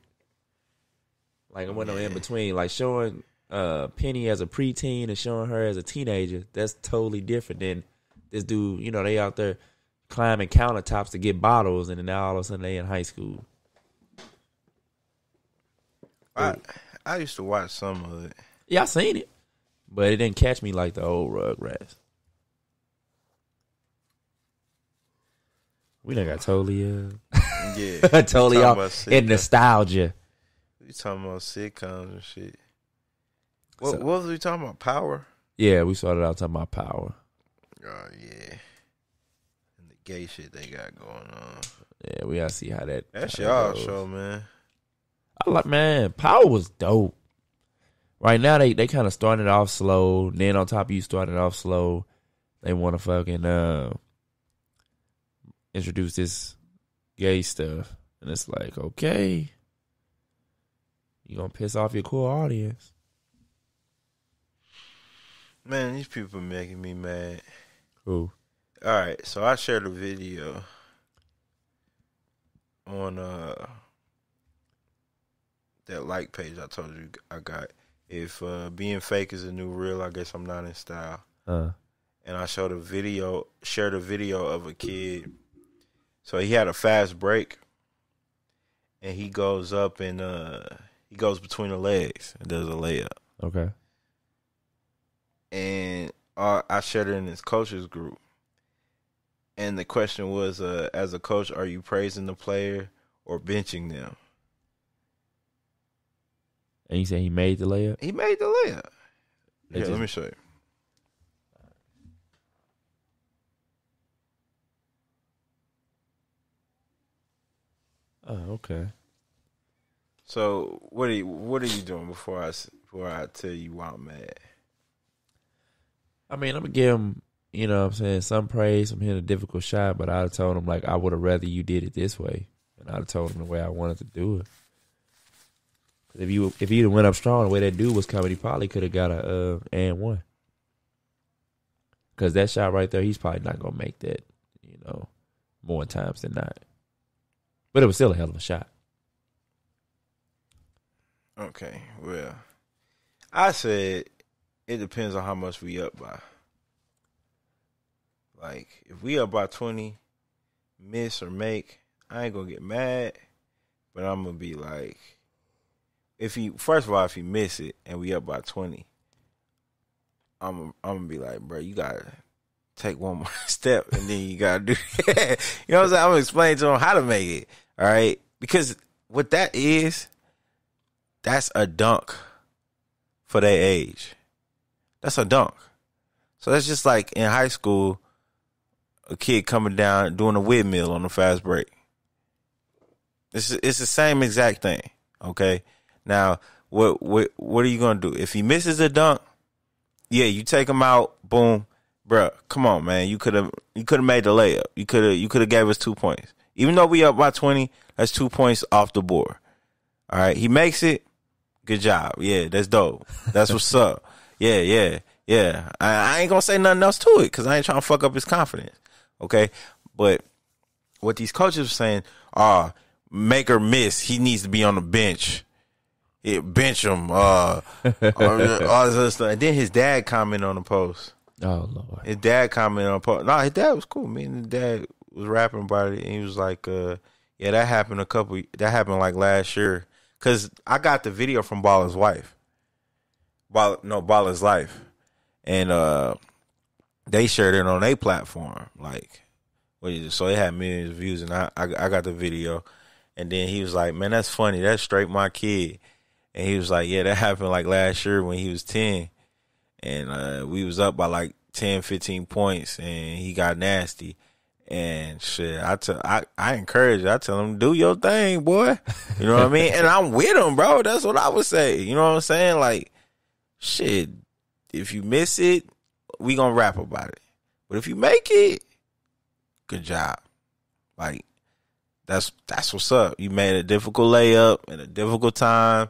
Like it went on in between. Like showing Penny as a preteen and showing her as a teenager. That's totally different than this dude. You know, they out there climbing countertops to get bottles, and then now all of a sudden they in high school. I used to watch some of it. Yeah, I seen it, but it didn't catch me like the old Rugrats. We done got totally totally off in nostalgia. We talking about sitcoms and shit. What was we talking about? Power? Yeah, we started out talking about Power. Oh yeah, and the gay shit they got going on. Yeah, we gotta see how that's y'all show, man. I like, man, Power was dope. Right now, they kind of started off slow. Then on top of you starting off slow, they want to fucking introduce this gay stuff. And it's like, okay, you going to piss off your core audience. Man, these people are making me mad. Who? All right, so I shared a video on that like page I told you I got. If being fake is a new real, I guess I'm not in style. And I shared a video of a kid. So he had a fast break, and he goes up and he goes between the legs and does a layup. Okay. And I shared it in his coaches group. And the question was, as a coach, are you praising the player or benching them? And you said he made the layup? He made the layup. Yeah, let me show you. Oh, okay. So what are you doing before I tell you why I'm mad? I mean, I'm gonna give him, you know what I'm saying, some praise. I'm hitting a difficult shot, but I'd have told him like I would have rather you did it this way. And I'd have told him the way I wanted to do it. If you'd have went up strong the way that dude was coming, he probably could have got a and one. Because that shot right there, he's probably not gonna make that, you know, more times than not. But it was still a hell of a shot. Okay, well, I said it depends on how much we up by. Like, if we up by 20, miss or make, I ain't gonna get mad, but I'm gonna be like, if you miss it and we up by 20, I'm gonna be like, bro, you gotta take one more step and then you gotta do it. You know what I'm saying? I'm gonna explain to him how to make it. All right, because what that is, that's a dunk for their age. That's a dunk. So that's just like in high school, a kid coming down doing a windmill on the fast break. It's the same exact thing. Okay. Now, what are you gonna do if he misses a dunk? Yeah, you take him out, boom, Bruh, come on, man. You could have made the layup. You could have gave us 2 points. Even though we up by 20, that's 2 points off the board. All right, he makes it. Good job. Yeah, that's dope. That's what's up. Yeah. I ain't gonna say nothing else to it because I ain't trying to fuck up his confidence. Okay, but what these coaches are saying, make or miss, he needs to be on the bench. Bench him. All this other stuff. And then his dad commented on the post. Oh Lord. His dad commented on the post. No, his dad was cool. Me and his dad was rapping about it, and he was like, "Yeah, that happened That happened like last year." Cause I got the video from Baller's wife. Baller's life, and they shared it on their platform. Like, so they had millions of views, and I got the video, and then he was like, "Man, that's funny. That's straight my kid." And he was like, "Yeah, that happened like last year when he was 10, and we was up by like 10, 15 points, and he got nasty." And shit, I encourage you. I tell him, do your thing, boy. You know what I mean? And I'm with him, bro. That's what I would say. You know what I'm saying? Like, shit, if you miss it, we gonna rap about it. But if you make it, good job. Like, that's what's up. You made a difficult layup in a difficult time.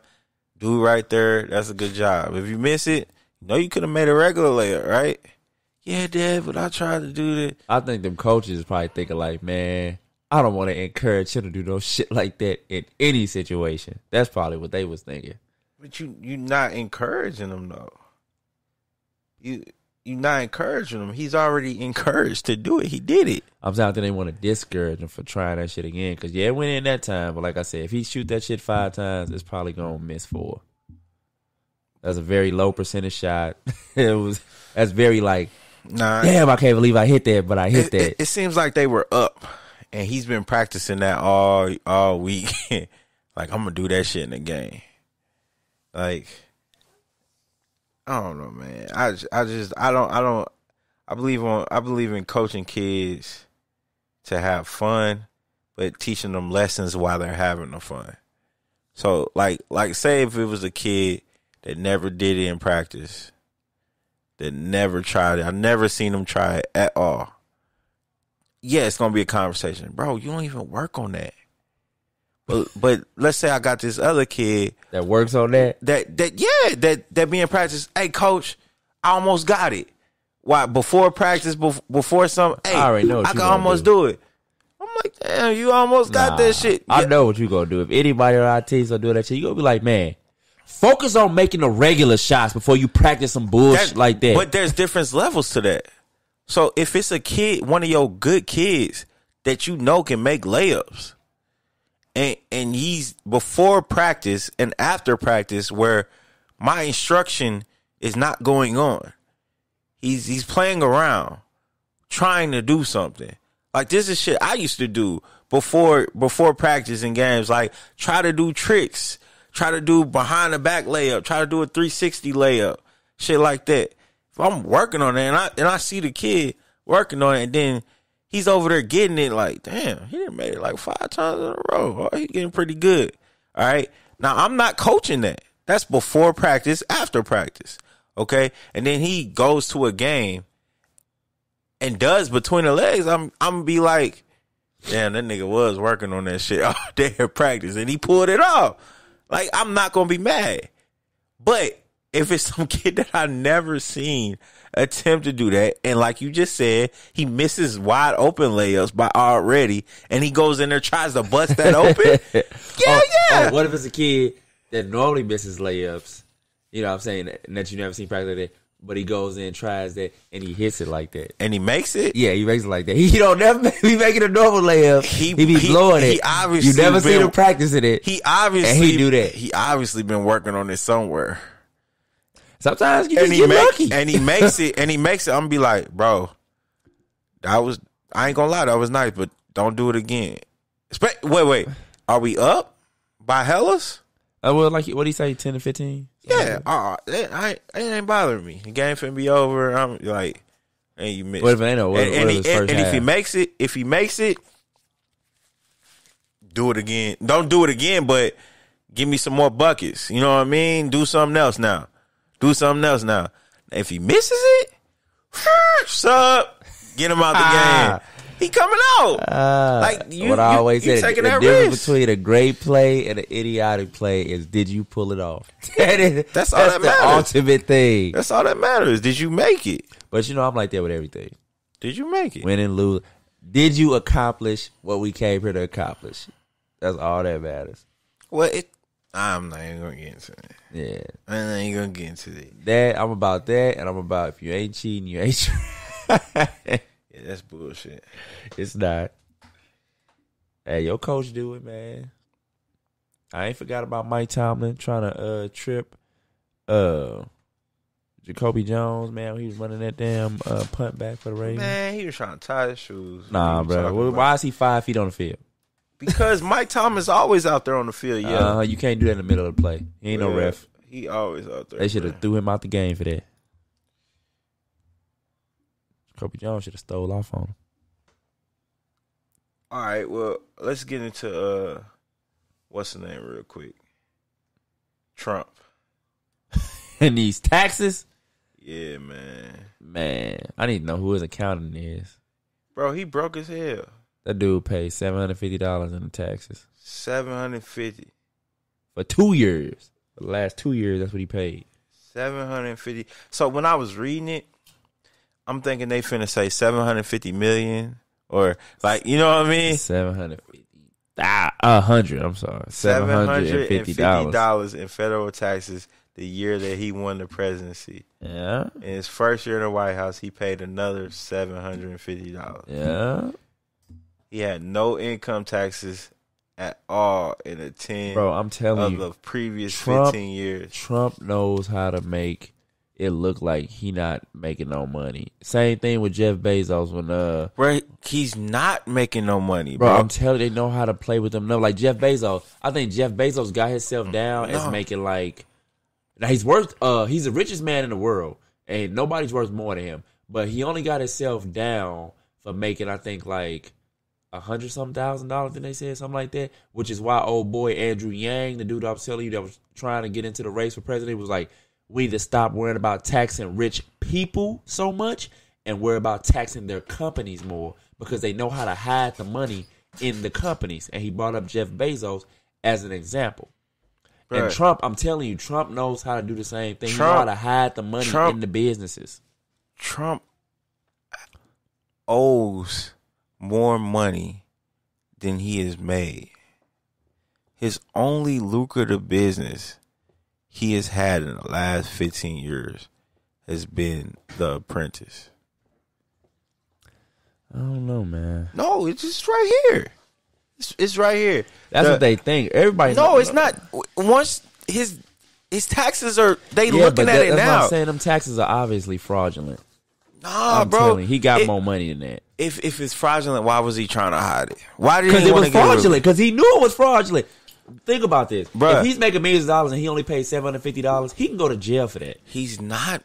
Dude right there, that's a good job. If you miss it, you know you could have made a regular layup, right? Yeah, Dad, but I tried to do that. I think them coaches is probably thinking like, man, I don't want to encourage him to do no shit like that in any situation. That's probably what they was thinking. But you not encouraging him though. You not encouraging him. He's already encouraged to do it. He did it. I'm saying they want to discourage him for trying that shit again. Because, yeah, it went in that time. But like I said, if he shoot that shit 5 times, it's probably going to miss 4. That's a very low percentage shot. That's very like, nah, damn, I can't believe I hit that, but I hit that. It seems like they were up, and he's been practicing that all week. Like, I'm going to do that shit in the game. Like, I don't know, man. I believe in coaching kids to have fun, but teaching them lessons while they're having the fun. So like say if it was a kid that never did it in practice, that never tried it, I never seen them try it at all. Yeah, it's gonna be a conversation. Bro, you don't even work on that. But let's say I got this other kid that works on that. That be in practice. Hey, coach, I almost got it. Why? Before practice, before something. Hey, I already know what I can almost do it. I'm like, damn, you almost got that shit. I know what you gonna do. If anybody on our team's gonna do that shit, you gonna be like, man, focus on making the regular shots before you practice some bullshit like that. But there's different levels to that. So if it's a kid, one of your good kids that you know can make layups, and he's before practice and after practice where my instruction is not going on. He's playing around, trying to do something. Like, this is shit I used to do before practice and games. Like, try to do tricks, try to do behind the back layup, try to do a 360 layup, shit like that. If I'm working on it and I see the kid working on it, and then he's over there getting it, like, damn, he done made it like 5 times in a row. Oh, he's getting pretty good. All right. Now, I'm not coaching that. That's before practice, after practice. Okay. And then he goes to a game and does between the legs. I'm going to be like, damn, that nigga was working on that shit all day at practice, and he pulled it off. Like, I'm not going to be mad. But if it's some kid that I never seen attempt to do that, and like you just said, he misses wide open layups by already, and he goes in there, tries to bust that open. Yeah. What if it's a kid that normally misses layups, you know what I'm saying, that you never seen practice like that, but he goes in, tries that, and he hits it like that. And he makes it? Yeah, he makes it like that. He don't never be making a normal layup. He be blowing it. You never seen him practicing it. He obviously, and he do that. He obviously been working on it somewhere. Sometimes you just get lucky. And he makes it, I'm going to be like, bro, I ain't going to lie, that was nice, but don't do it again. Wait. Are we up by hellas? Well, like, what do you say, 10 to 15? Yeah, it ain't bothering me. The game finna be over. I'm like, and you miss. What if they know? And if he makes it, do it again. Don't do it again, but give me some more buckets. You know what I mean? Do something else now. If he misses it, Sup? Get him out the game. He coming out. What I always say, taking the that difference risk. between a great play and an idiotic play is, did you pull it off? That's all that the matters. ultimate thing. That's all that matters. Did you make it? But I'm like that with everything. Did you make it? Win and lose. Did you accomplish what we came here to accomplish? That's all that matters. Well, I'm not even gonna get into it. Yeah. I'm not even gonna get into it. That I'm about that, and I'm about if you ain't cheating, you ain't cheating. Yeah, that's bullshit. It's not. Hey, your coach do it, man. I ain't forgot about Mike Tomlin trying to trip Jacoby Jones, man. He was running that damn punt back for the Ravens. Man, he was trying to tie his shoes. Nah, bro. Why is he 5 feet on the field? Because Mike Thomas always out there on the field. Yeah, you can't do that in the middle of the play. He ain't no ref. He always out there. They should have threw him out the game for that. Jacoby Jones should have stole off on him. All right, well, let's get into what's the name real quick. Trump. And these taxes? Yeah, man. Man, I need to know who his accountant is. Bro, he broke as hell. That dude paid $750 in the taxes. $750 for 2 years. For the last 2 years, that's what he paid. $750. So when I was reading it, I'm thinking they finna say $750 million, or like, you know what I mean? 750. $100. I'm sorry. $750 in federal taxes the year that he won the presidency. Yeah. In his first year in the White House, he paid another $750. Yeah. He had no income taxes at all in the 10 Bro, I'm telling you, of the previous Trump, 15 years. Trump knows how to make it look like he not making no money. Same thing with Jeff Bezos when Bro, he's not making no money, bro. bro. I'm telling you, they know how to play with them. No, like Jeff Bezos. I think Jeff Bezos got himself down as making like, now he's worth he's the richest man in the world, and nobody's worth more than him. But he only got himself down for making, I think, like $100,000, and they said something like that, which is why old boy Andrew Yang, the dude I was telling you that was trying to get into the race for president, was like, we need to stop worrying about taxing rich people so much and worry about taxing their companies more, because they know how to hide the money in the companies. And he brought up Jeff Bezos as an example. Right. And Trump, I'm telling you, Trump knows how to do the same thing. He knows how to hide the money in the businesses. Trump owes more money than he has made. His only lucrative business he has had in the last 15 years has been The Apprentice. I don't know, man. No, it's just right here. It's right here. That's what they think. Everybody. No, it's not. Once his taxes are, they looking at it now. now. I'm saying them taxes are obviously fraudulent. Nah, I'm bro. telling you, he got more money than that. If it's fraudulent, why was he trying to hide it? Why did he? Because it was fraudulent. Because he knew it was fraudulent. Think about this. Bruh. If he's making millions of dollars and he only paid $750, he can go to jail for that. He's not.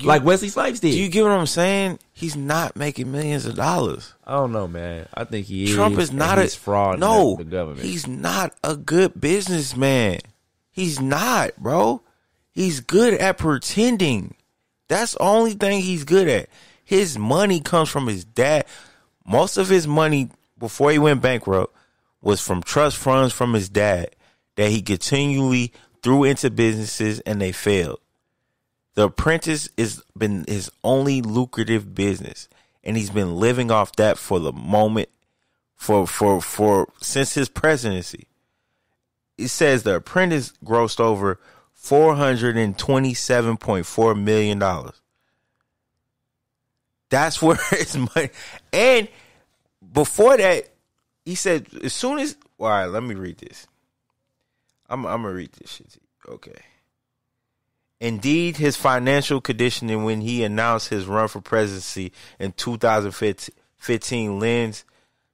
Like Wesley Snipes did. Do you get what I'm saying? He's not making millions of dollars. I don't know, man. I think he is. Trump is not a fraud. No, the government. He's not a good businessman. He's not, bro. He's good at pretending. That's the only thing he's good at. His money comes from his dad. Most of his money before he went bankrupt was from trust funds from his dad that he continually threw into businesses and they failed. The Apprentice has been his only lucrative business, and he's been living off that for the moment for since his presidency. It says The Apprentice grossed over $427.4 million. That's where his money. And before that, he said, as soon as, all right, let me read this. I'm going to read this shit to you. Okay. Indeed, his financial conditioning when he announced his run for presidency in 2015 lends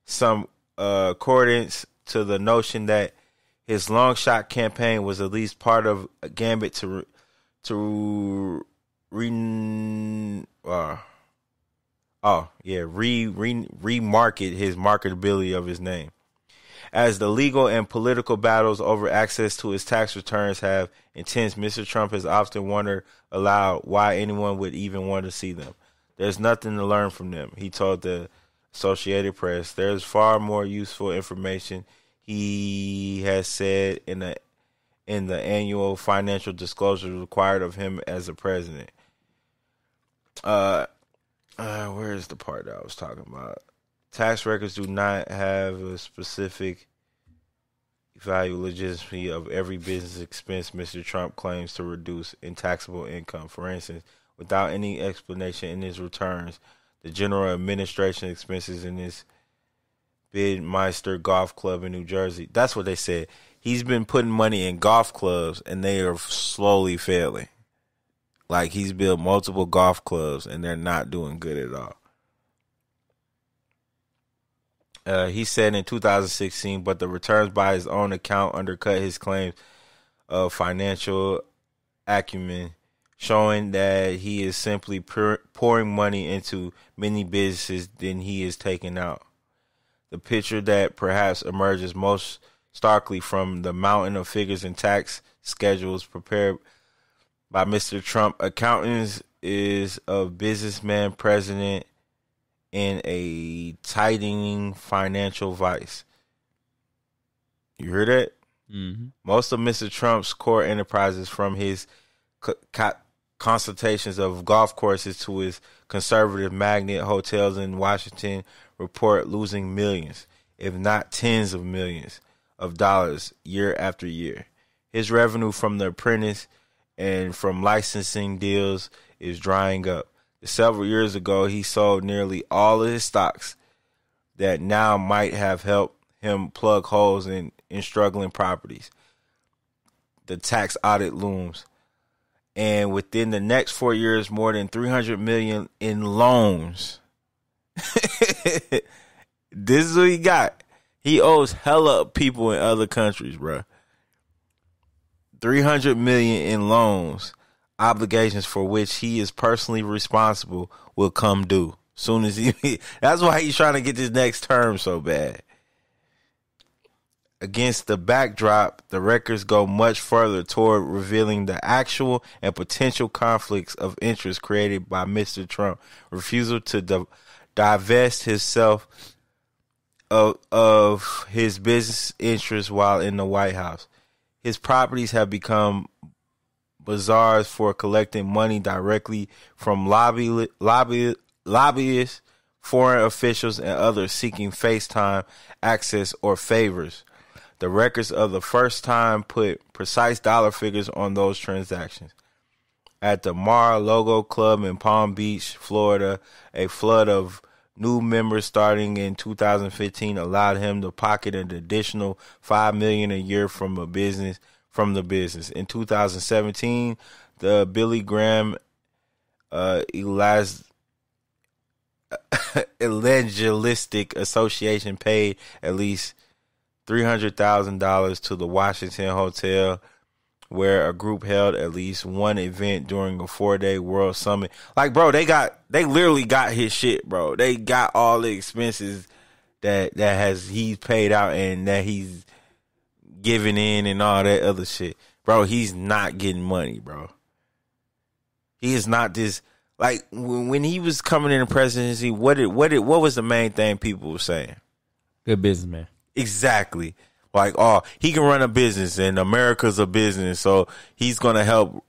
some accordance to the notion that his long shot campaign was at least part of a gambit to remarket his marketability of his name. As the legal and political battles over access to his tax returns have intense, Mr. Trump has often wondered aloud why anyone would even want to see them. There's nothing to learn from them, he told the Associated Press. There's far more useful information, he has said in the annual financial disclosure required of him as a president. Where is the part that I was talking about? Tax records do not have a specific value legitimacy of every business expense Mr. Trump claims to reduce in taxable income. For instance, without any explanation in his returns, the general administration expenses in his Bidmeister Golf Club in New Jersey. That's what they said. He's been putting money in golf clubs, and they are slowly failing. Like, he's built multiple golf clubs, and they're not doing good at all. He said in 2016, but the returns by his own account undercut his claims of financial acumen, showing that he is simply pouring money into many businesses than he is taking out. The picture that perhaps emerges most starkly from the mountain of figures and tax schedules prepared by Mr. Trump accountants is of businessman president in a tightening financial vice. You heard that? Mm-hmm. Most of Mr. Trump's core enterprises, from his consultations of golf courses to his conservative magnet hotels in Washington, report losing millions, if not tens of millions of dollars year after year. His revenue from The Apprentice and from licensing deals is drying up. Several years ago, he sold nearly all of his stocks that now might have helped him plug holes in struggling properties. The tax audit looms. And within the next 4 years, more than $300 million in loans. This is what he got. He owes hella people in other countries, bro. $300 million in loans. Obligations for which he is personally responsible will come due soon as he. That's why he's trying to get this next term so bad. Against the backdrop, the records go much further toward revealing the actual and potential conflicts of interest created by Mr. Trump's refusal to divest himself of his business interests while in the White House. His properties have become bazaars for collecting money directly from lobbyists, foreign officials, and others seeking FaceTime access or favors. The records of the first time put precise dollar figures on those transactions. At the Mar-a-Lago Club in Palm Beach, Florida, a flood of new members starting in 2015 allowed him to pocket an additional $5 million a year from the business. In 2017, the Billy Graham Evangelistic Association paid at least $300,000 to the Washington Hotel, where a group held at least one event during a 4-day World Summit. Like, bro, they literally got his shit, bro. They got all the expenses that he's paid out and that he's giving in and all that other shit. Bro, he's not getting money, bro. He is not this. Like, when he was coming in the presidency, what was the main thing people were saying? Good businessman. Exactly. Like, oh, he can run a business and America's a business, so he's going to help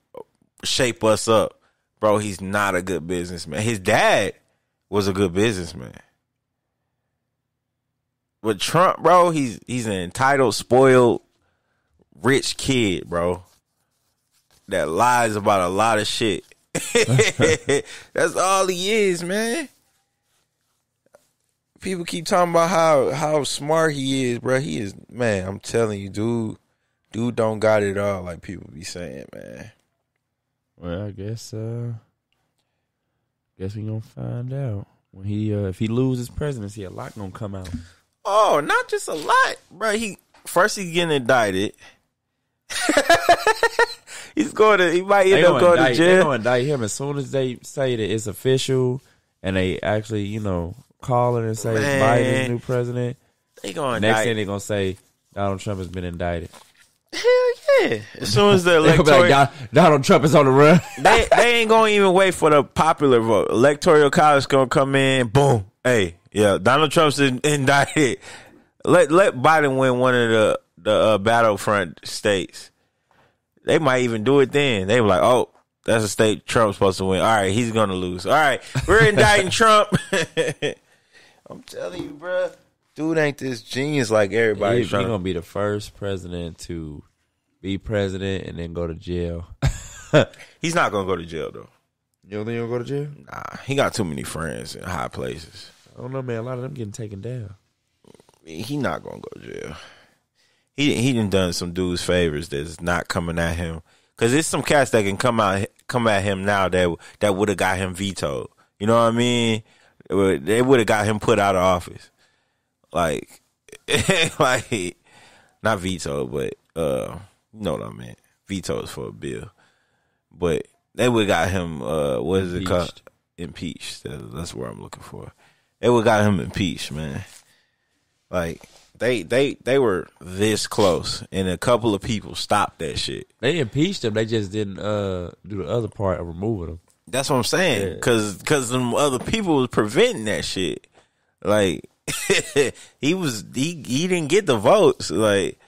shape us up. Bro, he's not a good businessman. His dad was a good businessman. But Trump, bro, he's an entitled, spoiled, rich kid, bro, that lies about a lot of shit. That's all he is, man. People keep talking about how smart he is, bro. He is, man, I'm telling you, dude don't got it all like people be saying, man. Well, I guess we gonna find out when he if he loses presidency, a lot gonna come out. Oh, not just a lot, bro. He's getting indicted. He might end up going to jail. They're gonna indict him as soon as they say that it's official and they actually, call it and say Biden's new president. They gonna next thing they're gonna say Donald Trump has been indicted. Hell yeah. As soon as the They gonna be electoral... like, Donald Trump is on the run. they ain't going to even wait for the popular vote. Electoral college going to come in. Boom. Hey, yeah, Donald Trump's indicted. Let Biden win one of the battlefront states. They might even do it then. They were like, oh, that's a state Trump's supposed to win. All right, he's going to lose. All right, we're indicting Trump. I'm telling you, bro. Dude ain't this genius like everybody. He's going to be the first president to be president and then go to jail. He's not going to go to jail, though. You don't think he'll go to jail? Nah, he got too many friends in high places. I don't know, man. A lot of them getting taken down. He not going to go to jail. He done some dudes favors that's not coming at him. Because there's some cats that can come at him now that would have got him vetoed. You know what I mean? They would have got him put out of office. Like not vetoed, but you know what I mean. Veto is for a bill. But they would have got him, what is it called? Impeached. That's what I'm looking for. They would have got him impeached, man. Like, they were this close, and a couple of people stopped that shit. They impeached him. They just didn't do the other part of removing him. That's what I'm saying. Because them other people was preventing that shit. Like, he didn't get the votes. Like,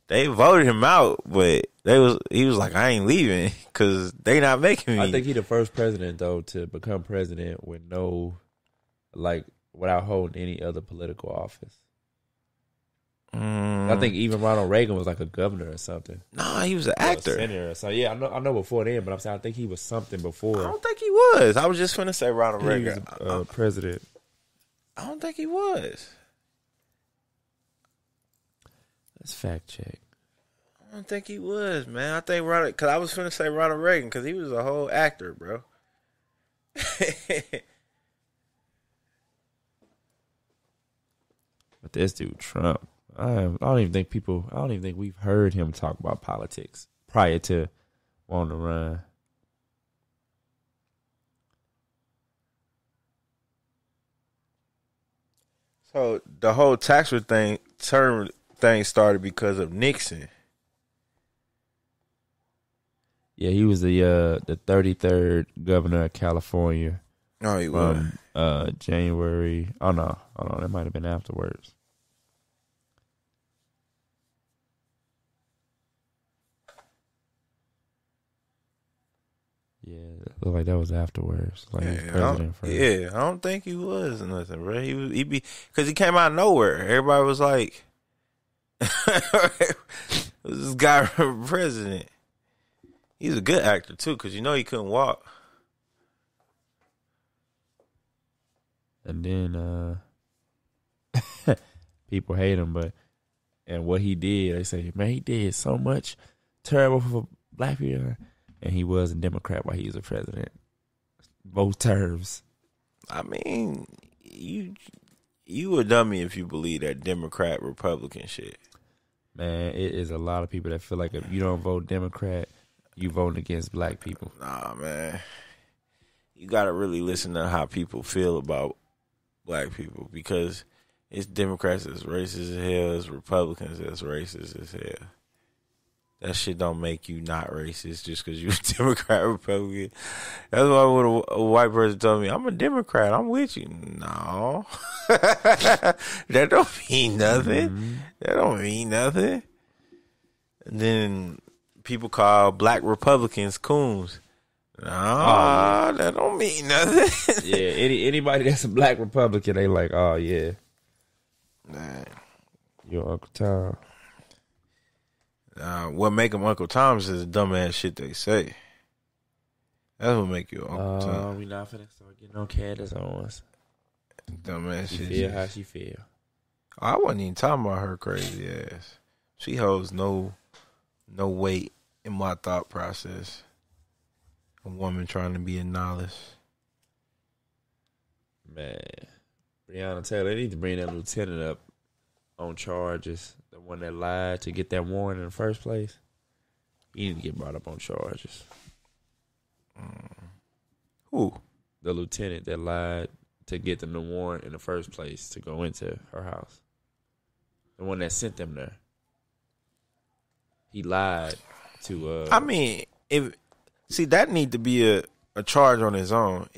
they voted him out, but he was like, I ain't leaving because they not making me. I think he the first president, though, to become president with without holding any other political office. I think even Ronald Reagan was like a governor or something. Nah, he was an actor. Senator. So yeah, I know before then, but I'm saying I think he was something before. I don't think he was. I was just finna say Ronald Reagan. He was president. I don't think he was. Let's fact check. I don't think he was, man. I think because I was finna say Ronald Reagan because he was a whole actor, bro. But this dude Trump, I don't even think we've heard him talk about politics prior to wanting to run. So the whole tax return thing started because of Nixon. Yeah, he was the 33rd governor of California. Oh, he was. January. Oh no, that might have been afterwards. Yeah, it looked like that was afterwards. Like he was president first. Yeah, I don't think he was nothing, bro. Because he came out of nowhere. Everybody was like, "This guy president." He's a good actor too, because he couldn't walk. And then people hate him, and what he did, they say, man, he did so much terrible for black people. And he was a Democrat while he was a president. Both terms. I mean, you a dummy if you believe that Democrat Republican shit. Man, it is a lot of people that feel like if you don't vote Democrat, you voting against black people. Nah, man. You gotta really listen to how people feel about black people, because it's Democrats that's racist as hell, it's Republicans that's racist as hell. That shit don't make you not racist just because you're a Democrat or Republican. That's why when a white person told me, I'm a Democrat, I'm with you. No. That don't mean nothing. Mm-hmm. That don't mean nothing. And then people call black Republicans coons. No, that don't mean nothing. Yeah, anybody that's a black Republican, they like, oh, yeah. Nah. Your Uncle Tom. What make them Uncle Tom's is the dumbass shit they say. That's what make you Uncle Tom. We not finna start getting on Candace on us. Dumbass she shit. Feel how she feel. I wasn't even talking about her crazy ass. She holds no weight in my thought process. A woman trying to be a novice. Man, Breonna Taylor, they need to bring that lieutenant up on charges. The one that lied to get that warrant in the first place. He need to get brought up on charges. Who? The lieutenant that lied to get them the warrant in the first place to go into her house. The one that sent them there. he lied to. I mean, that need to be a charge on its own.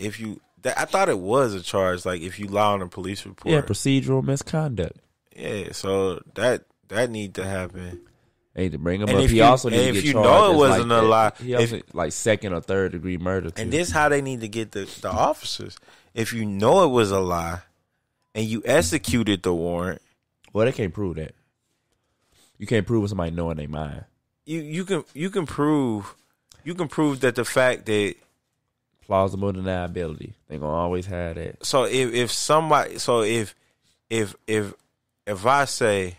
I thought it was a charge, like if you lie on a police report. Yeah, procedural misconduct. Yeah, so that need to happen. They need to bring him and up. He also need to get charged. If you know it wasn't a lie, he also like second or third degree murder. Too. And this how they need to get the officers. If you know it was a lie, and you executed the warrant, well, they can't prove that. You can't prove with somebody knowing they mind. You can prove that the fact that plausible deniability. They're gonna always have that. So if I say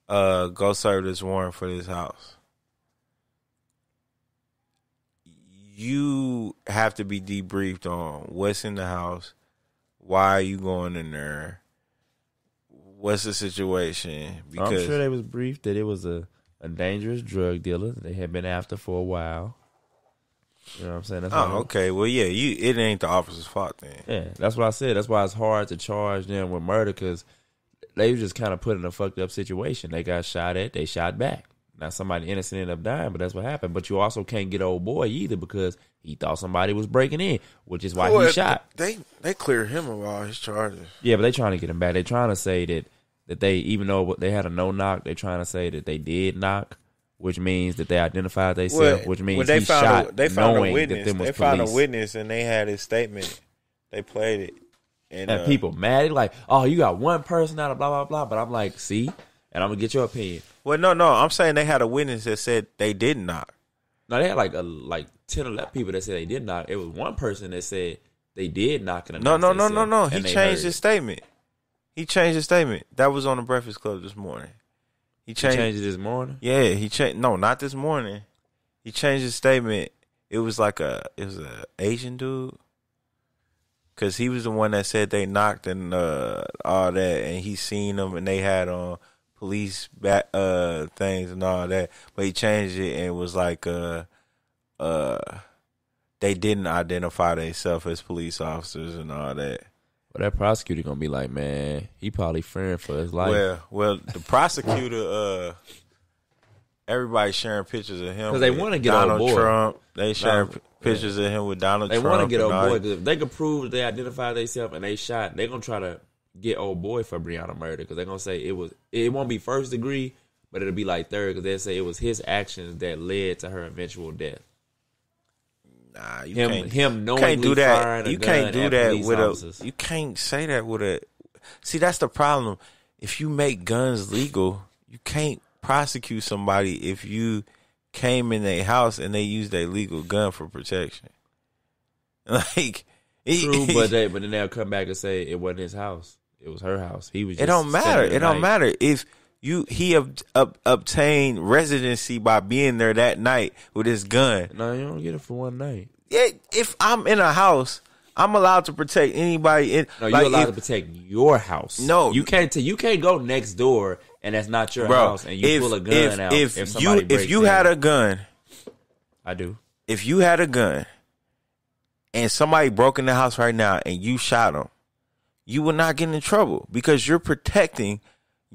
go serve this warrant for this house, you have to be debriefed on what's in the house, why are you going in there, what's the situation. Because I'm sure they was briefed that it was a dangerous drug dealer they had been after for a while. You know what I'm saying? That's okay. Well, yeah, it ain't the officer's fault then. Yeah, that's what I said. That's why it's hard to charge them with murder, because they was just kind of put in a fucked up situation. They got shot at, they shot back. Now somebody innocent ended up dying, but that's what happened. But you also can't get old boy either, because he thought somebody was breaking in, which is why he shot. They cleared him of all his charges. Yeah, but they trying to get him back. They trying to say that they, even though they had a no knock, they trying to say that they did knock, which means that they identified themselves, which means he shot knowing that them was police. They found a witness, and they had his statement. They played it. And people mad. They like, oh, you got one person out of blah, blah, blah. But I'm like, see? And I'm going to get your opinion. Well, no. I'm saying they had a witness that said they did knock. No, they had like 10 or 11 people that said they did knock. It was one person that said they did knock. No. He changed his statement. That was on the Breakfast Club this morning. He changed it this morning? Yeah, he changed. No, not this morning. He changed his statement. It was an Asian dude. Because he was the one that said they knocked and all that, and he seen them, and they had on police things and all that. But he changed it and was like, they didn't identify themselves as police officers and all that. Well, that prosecutor gonna be like, man, he probably fearing for his life. Well, the prosecutor, everybody sharing pictures of him because they want to get Donald old boy. Trump. They sharing pictures of him with Donald Trump. They want to get old boy, because if they can prove that they identified themselves and they shot, they're gonna try to get old boy for Breonna murder, because they're gonna say it won't be first degree, but it'll be like third, because they say it was his actions that led to her eventual death. Nah, him knowingly firing a gun. You can't do that with officers. You can't say that with a. See, that's the problem. If you make guns legal, you can't prosecute somebody if you came in their house and they used their legal gun for protection. Like, true, but then they'll come back and say it wasn't his house; it was her house. He was. Just it don't matter. It don't matter if he obtained residency by being there that night with his gun. No, you don't get it for one night. Yeah, if I'm in a house, I'm allowed to protect anybody. No, you're allowed to protect your house. No, you can't. You can't go next door and that's not your house, and you pull a gun out. If you had a gun, I do. If you had a gun, and somebody broke in the house right now, and you shot them, you will not get in trouble because you're protecting.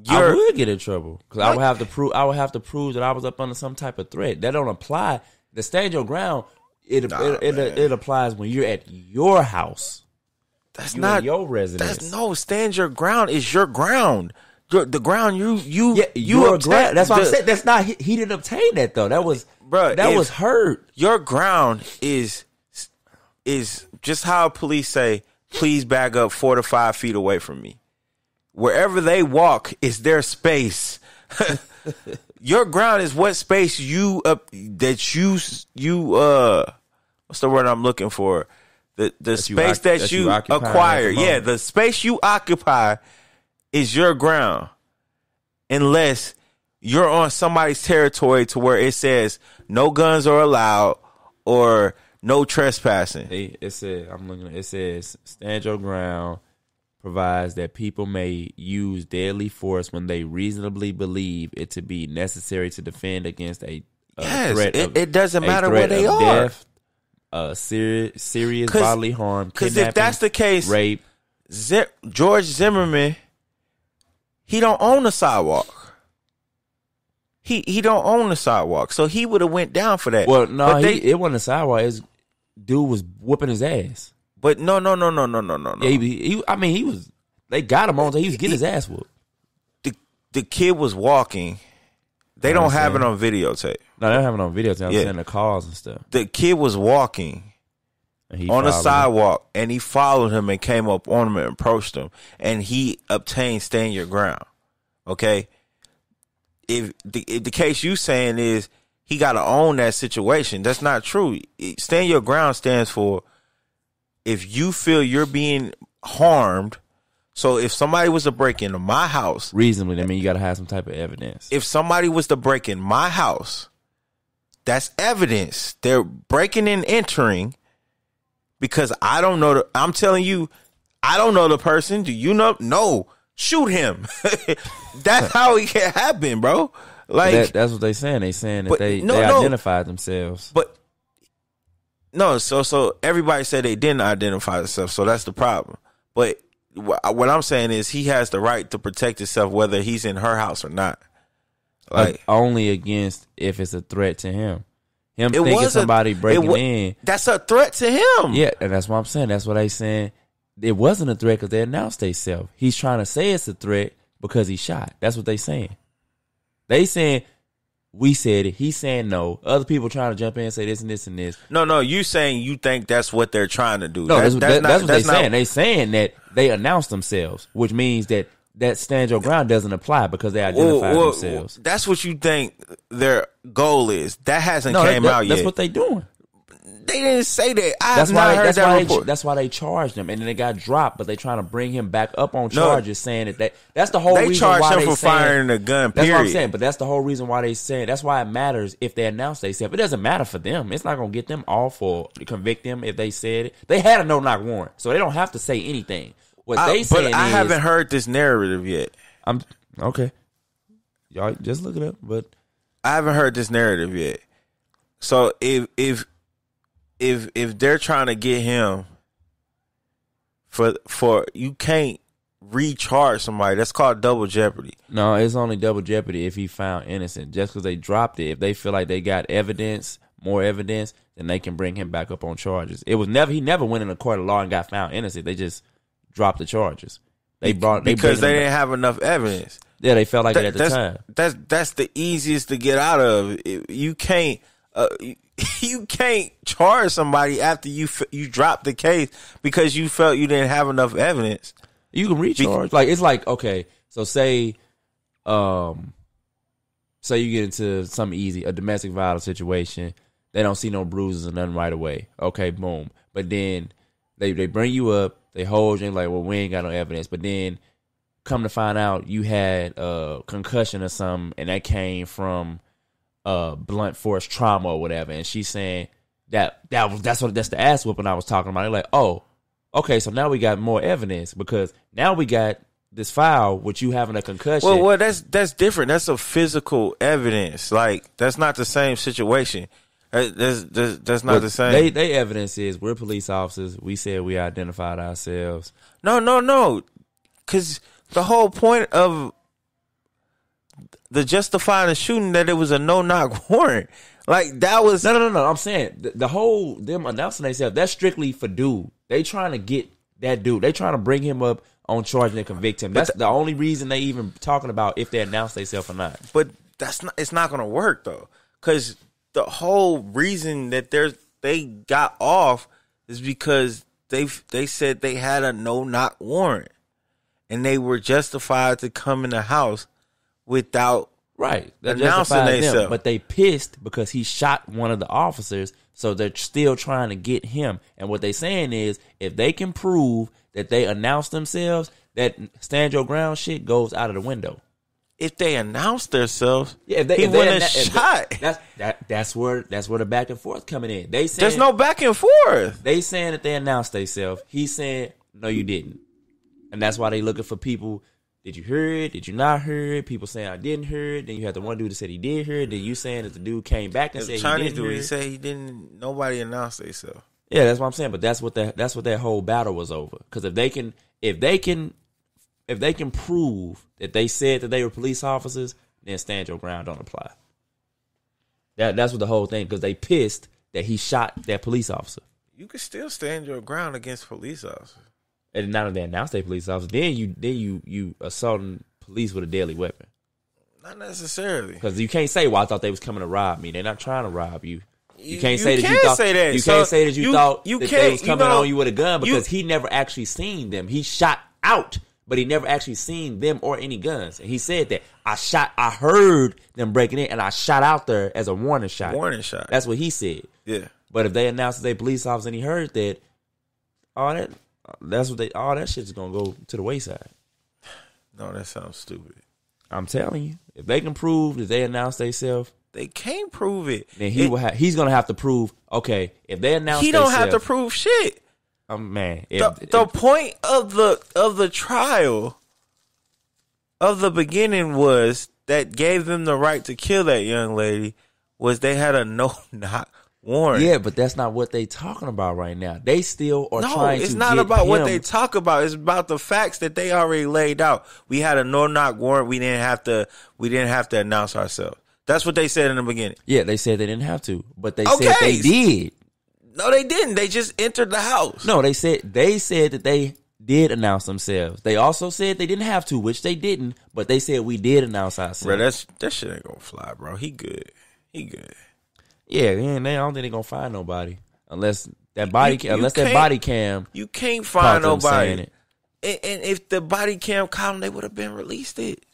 I would get in trouble because I would have to prove. I would have to prove that I was up under some type of threat. That don't apply. The stand your ground. It applies when you're at your house. That's not your residence. That's no stand your ground is your ground. The ground you your ground. That's what I'm saying. That's not he didn't obtain that though. That was was hurt. Your ground is just how police say, please back up 4 to 5 feet away from me. Wherever they walk is their space. Your ground is what space you what's the word I'm looking for? The space that you acquire. Yeah, the space you occupy is your ground. Unless you're on somebody's territory to where it says no guns are allowed or no trespassing. It says stand your ground provides that people may use deadly force when they reasonably believe it to be necessary to defend against a threat. It doesn't matter where they are. Death, serious bodily harm, because if that's the case, rape. George Zimmerman, he don't own a sidewalk. He don't own the sidewalk, so he would have went down for that. Well, no, it wasn't a sidewalk. His dude was whooping his ass. But no. Yeah, he was. They got him on. So he was getting his ass whooped. The kid was walking. They don't have it on videotape. No, they don't have it on videotape. I'm saying the cars and stuff. The kid was walking on the sidewalk, and he followed him and came up on him and approached him, and he obtained stand your ground. Okay, if the case you saying is he got to own that situation, that's not true. Stand your ground stands for if you feel you're being harmed. So if somebody was to break into my house, reasonably, I mean you got to have some type of evidence. If somebody was to break in my house, that's evidence. They're breaking and entering because I don't know. I'm telling you, I don't know the person. Do you know? No, shoot him. That's how it can happen, bro. Like that's what they saying. They saying that they identified themselves. But no, so everybody said they didn't identify themselves. So that's the problem. But what I'm saying is he has the right to protect himself whether he's in her house or not. Like only against if it's a threat to him. Thinking somebody breaking in. That's a threat to him. Yeah, and that's what I'm saying. That's what they saying. It wasn't a threat because they announced themselves. He's trying to say it's a threat because he shot. That's what they saying. They saying we said it. He's saying no. Other people trying to jump in and say this and this and this. No. You saying you think that's what they're trying to do. No, that's what they're saying. They saying that they announced themselves, which means that stand your ground doesn't apply because they identified themselves. That's what you think their goal is. That hasn't came out yet. That's what they doing. They didn't say that. That's why they charged him, and then they got dropped. But they trying to bring him back up on charges, saying that that's the whole reason why they charged him for firing a gun. That's what I'm saying. But that's the whole reason why they saying. That's why it matters if they announce themselves. It doesn't matter for them. It's not gonna get them off or convict them if they said it. They had a no knock warrant, so they don't have to say anything. But I haven't heard this narrative yet. I'm okay. Y'all just look it up, but I haven't heard this narrative yet. So if they're trying to get him for you can't recharge somebody. That's called double jeopardy. No, it's only double jeopardy if he found innocent. Just because they dropped it, if they feel like they got more evidence, then they can bring him back up on charges. He never went in a court of law and got found innocent. They just dropped the charges. Because they didn't have enough evidence. Yeah, they felt like it at the time. That's the easiest to get out of. You can't charge somebody after you dropped the case because you felt you didn't have enough evidence. You can recharge. It's like okay, so say you get into something easy, a domestic violence situation. They don't see no bruises or nothing right away. Okay, boom. But then they bring you up. They hold you and like, well, we ain't got no evidence. But then come to find out you had a concussion or something, and that came from blunt force trauma or whatever. And she's saying that's the ass whooping I was talking about. They're like, oh, okay, so now we got more evidence because now we got this file with you having a concussion. Well, that's different. That's a physical evidence. Like that's not the same situation. That's not the same. They evidence is we're police officers. We said we identified ourselves. No. Because the whole point of the justifying the shooting that it was a no-knock warrant. Like that was no. I'm saying the whole them announcing themselves. That's strictly for dude. They trying to get that dude. They trying to bring him up on charge and convict him. That's the only reason they even talking about if they announce themselves or not. But it's not going to work though, because the whole reason that they got off is because they said they had a no-knock warrant, and they were justified to come in the house without announcing themselves. But they pissed because he shot one of the officers, so they're still trying to get him. And what they saying is, if they can prove that they announced themselves, that stand your ground shit goes out of the window. If they announced themselves, he wouldn't have shot. That's where the back and forth coming in. They saying there's no back and forth. They saying that they announced themselves. He's saying no, you didn't, and that's why they looking for people. Did you hear it? Did you not hear it? People saying I didn't hear it. Then you had the one dude that said he did hear it. Then you saying that the dude came back and said Chinese he didn't hear it. He said he didn't. Nobody announced themselves. Yeah, that's what I'm saying. But that's what that whole battle was over. Because if they can prove that they said that they were police officers, then stand your ground don't apply. That's what the whole thing, because they pissed that he shot that police officer. You can still stand your ground against police officers. And now that they announced they police officer, then you assaulting police with a deadly weapon. Not necessarily, because you can't say, "Well, I thought they was coming to rob me." They're not trying to rob you. You can't say that you you thought. Say that. You so can't say that you thought that they was coming on you with a gun, because he never actually seen them. He shot out, but he never actually seen them or any guns. And he said that I heard them breaking in, and I shot out there as a warning shot. Warning shot. That's what he said. Yeah. But if they announced that they police officer and he heard that, all that shit's gonna go to the wayside. No, that sounds stupid. I'm telling you, if they can prove that they announced themselves, they can't prove it. Then he's gonna have to prove. Okay, if they announce, he don't have to prove shit. Man, the point of the trial of the beginning was that gave them the right to kill that young lady was they had a no-knock warrant. Yeah, but that's not what they talking about right now. They still are trying to. It's not about what they talk about. It's about the facts that they already laid out. We had a no-knock warrant. We didn't have to announce ourselves. That's what they said in the beginning. Yeah, they said they didn't have to, but they said they did. No, they didn't. They just entered the house. No, they said that they did announce themselves. They also said they didn't have to, which they didn't, but they said we did announce ourselves. Bro, that shit ain't gonna fly, bro. He good. Yeah, and I don't think they're gonna find nobody unless that body cam. You can't find nobody. And if the body cam caught him, they would have been released it.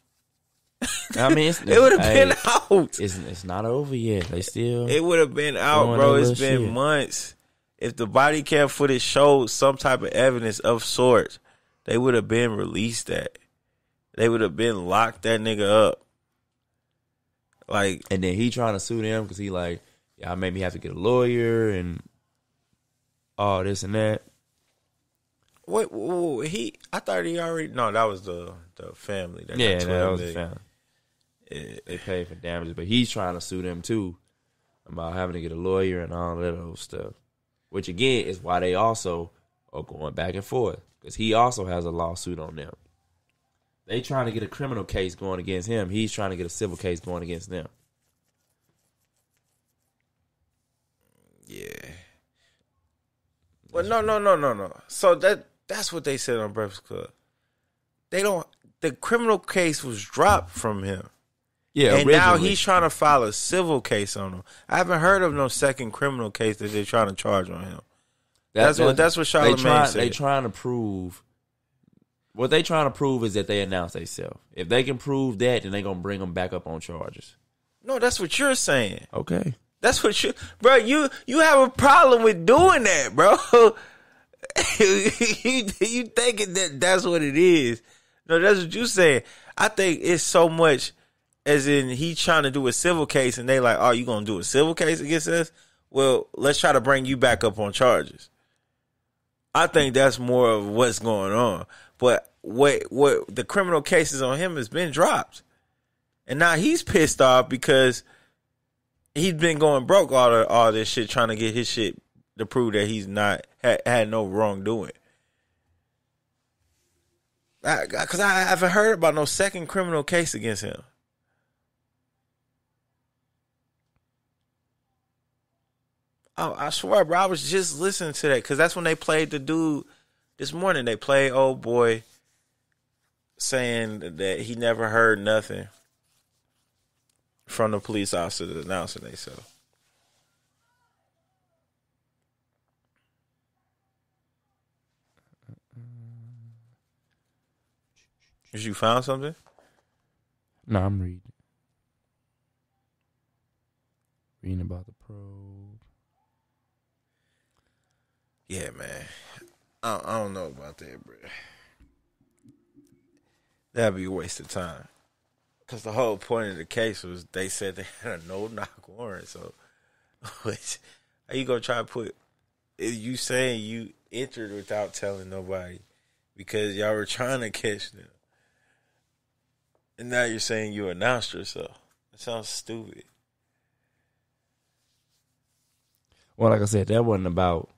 I mean, it would have been out. It's not over yet. They still. It would have been out, bro. It's been months. If the body cam footage showed some type of evidence of sorts, they would have been released. That they would have been locked that nigga up. Like, and then he trying to sue them because he like, y'all made me have to get a lawyer and all this and that. Wait, I thought he already. No, that was the family. That was the family. They paid for damages, but he's trying to sue them too about having to get a lawyer and all that old stuff. Which again is why they also are going back and forth, because he also has a lawsuit on them. They trying to get a criminal case going against him. He's trying to get a civil case going against them. Yeah. Well, no. So that's what they said on Breakfast Club. The criminal case was dropped from him. Yeah, and now he's trying to file a civil case on him. I haven't heard of no second criminal case that they're trying to charge on him. That's what Charlamagne said. They trying to prove. What they trying to prove is that they announced themselves. If they can prove that, then they gonna bring them back up on charges. No, that's what you're saying. Okay, that's what bro. You have a problem with doing that, bro. you thinking that's what it is? No, that's what you saying. I think it's so much. As in, he trying to do a civil case, and they like, oh, you gonna do a civil case against us? Well, let's try to bring you back up on charges. I think that's more of what's going on. But what the criminal cases on him has been dropped, and now he's pissed off because he's been going broke all this shit trying to get his shit to prove that he's not had no wrongdoing. Because I haven't heard about no second criminal case against him. Oh, I swear, bro, I was just listening to that because that's when they played the dude this morning. They played old boy saying that he never heard nothing from the police officers announcing themselves. Did you found something? No, I'm reading. Reading about the probe. Yeah, man. I don't know about that, bro. That'd be a waste of time. Because the whole point of the case was they said they had a no-knock warrant. So, how you going to try to put... You saying you entered without telling nobody because y'all were trying to catch them. And now you're saying you announced yourself. That sounds stupid. Well, like I said, that wasn't about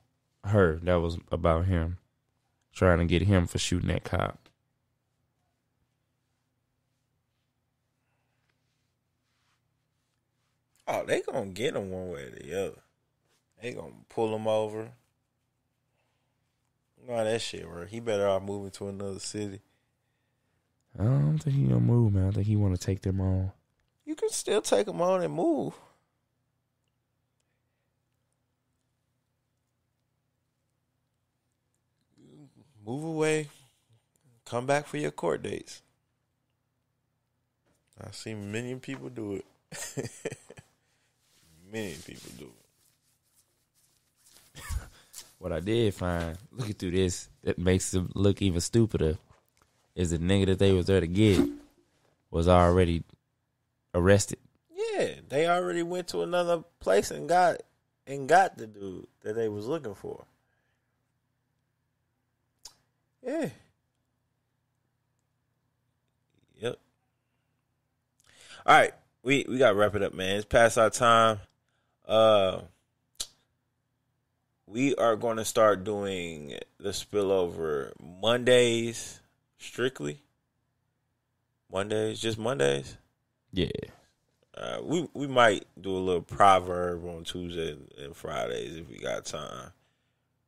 her. That was about him. Trying to get him for shooting that cop. Oh, they gonna get him one way or the other. They gonna pull him over. You know how that shit work. He better off moving to another city. I don't think he gonna move, man. I think he want to take them on. You can still take them on and move. Move away. Come back for your court dates. I've seen many people do it. Many people do it. What I did find, looking through this, that makes him look even stupider, is the nigga that they was there to get was already arrested. Yeah, they already went to another place and got the dude that they was looking for. Yeah. Yep. All right, we gotta wrap it up, man. It's past our time. We are going to start doing the spillover Mondays strictly. Just Mondays. Yeah. We might do a little proverb on Tuesday and Fridays if we got time.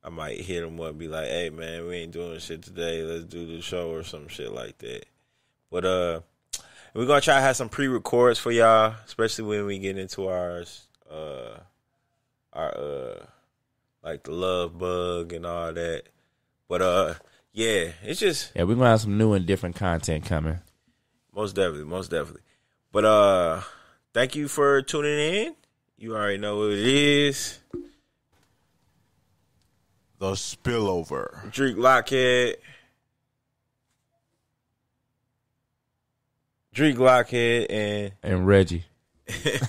I might hit them up and be like, hey, man, we ain't doing shit today. Let's do the show or some shit like that. But we're going to try to have some pre-records for y'all, especially when we get into our like the love bug and all that. But, yeah, it's just... Yeah, we're going to have some new and different content coming. Most definitely. But thank you for tuning in. You already know what it is. The Spillover. Drake Lockhead. and Reggie.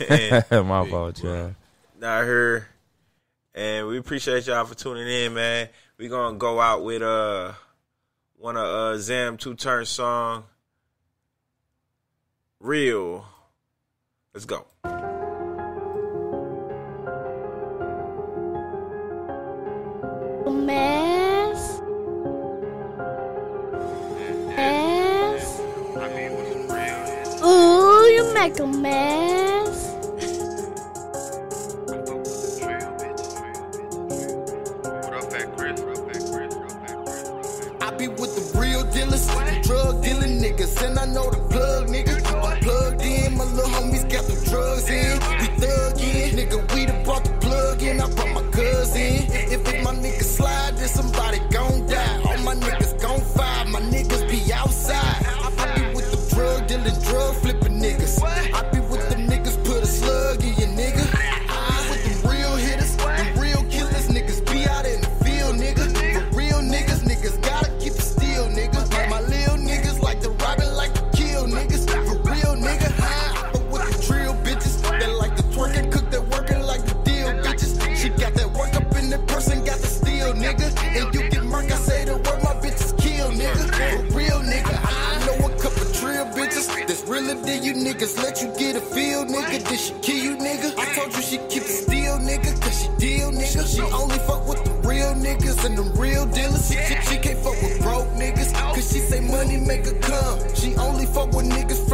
and My fault, y'all. Not her. And we appreciate y'all for tuning in, man. We're gonna go out with one of Zam 2 Turn song. Real. Let's go. Mess. Ooh, you make a mess. I be with the real dealers, the drug dealing niggas, and I know the plug niggas. I'm plugged in, my little homies got the drugs in. We thug in, nigga, we done brought the plug in. I brought my cousin. If my niggas slide, then somebody gon' die. All my niggas gon' fight, my niggas be outside. I be with the drug dealing, drug flipping niggas. I be with the niggas, put a slug in your nigga. I be with the real hitters, the real killers, niggas be out in the field, nigga. For real niggas gotta keep it still, nigga. My little niggas like to rob it, like to kill niggas. For real nigga, I fuck with the drill bitches that like to twerk and cook, that working like the deal bitches. She got that work up in the person, got the steel, nigga. And you get murk, I say the word, my bitches kill, nigga. For real nigga, I know a couple drill bitches that's realer than you niggas. Let you get a feel, nigga. Did she kill you, nigga? I told you she keep it still, nigga, cause she deal, nigga. She only fuck with the real niggas and the real dealers. She can't fuck with broke niggas, cause she say money make her come. She only fuck with niggas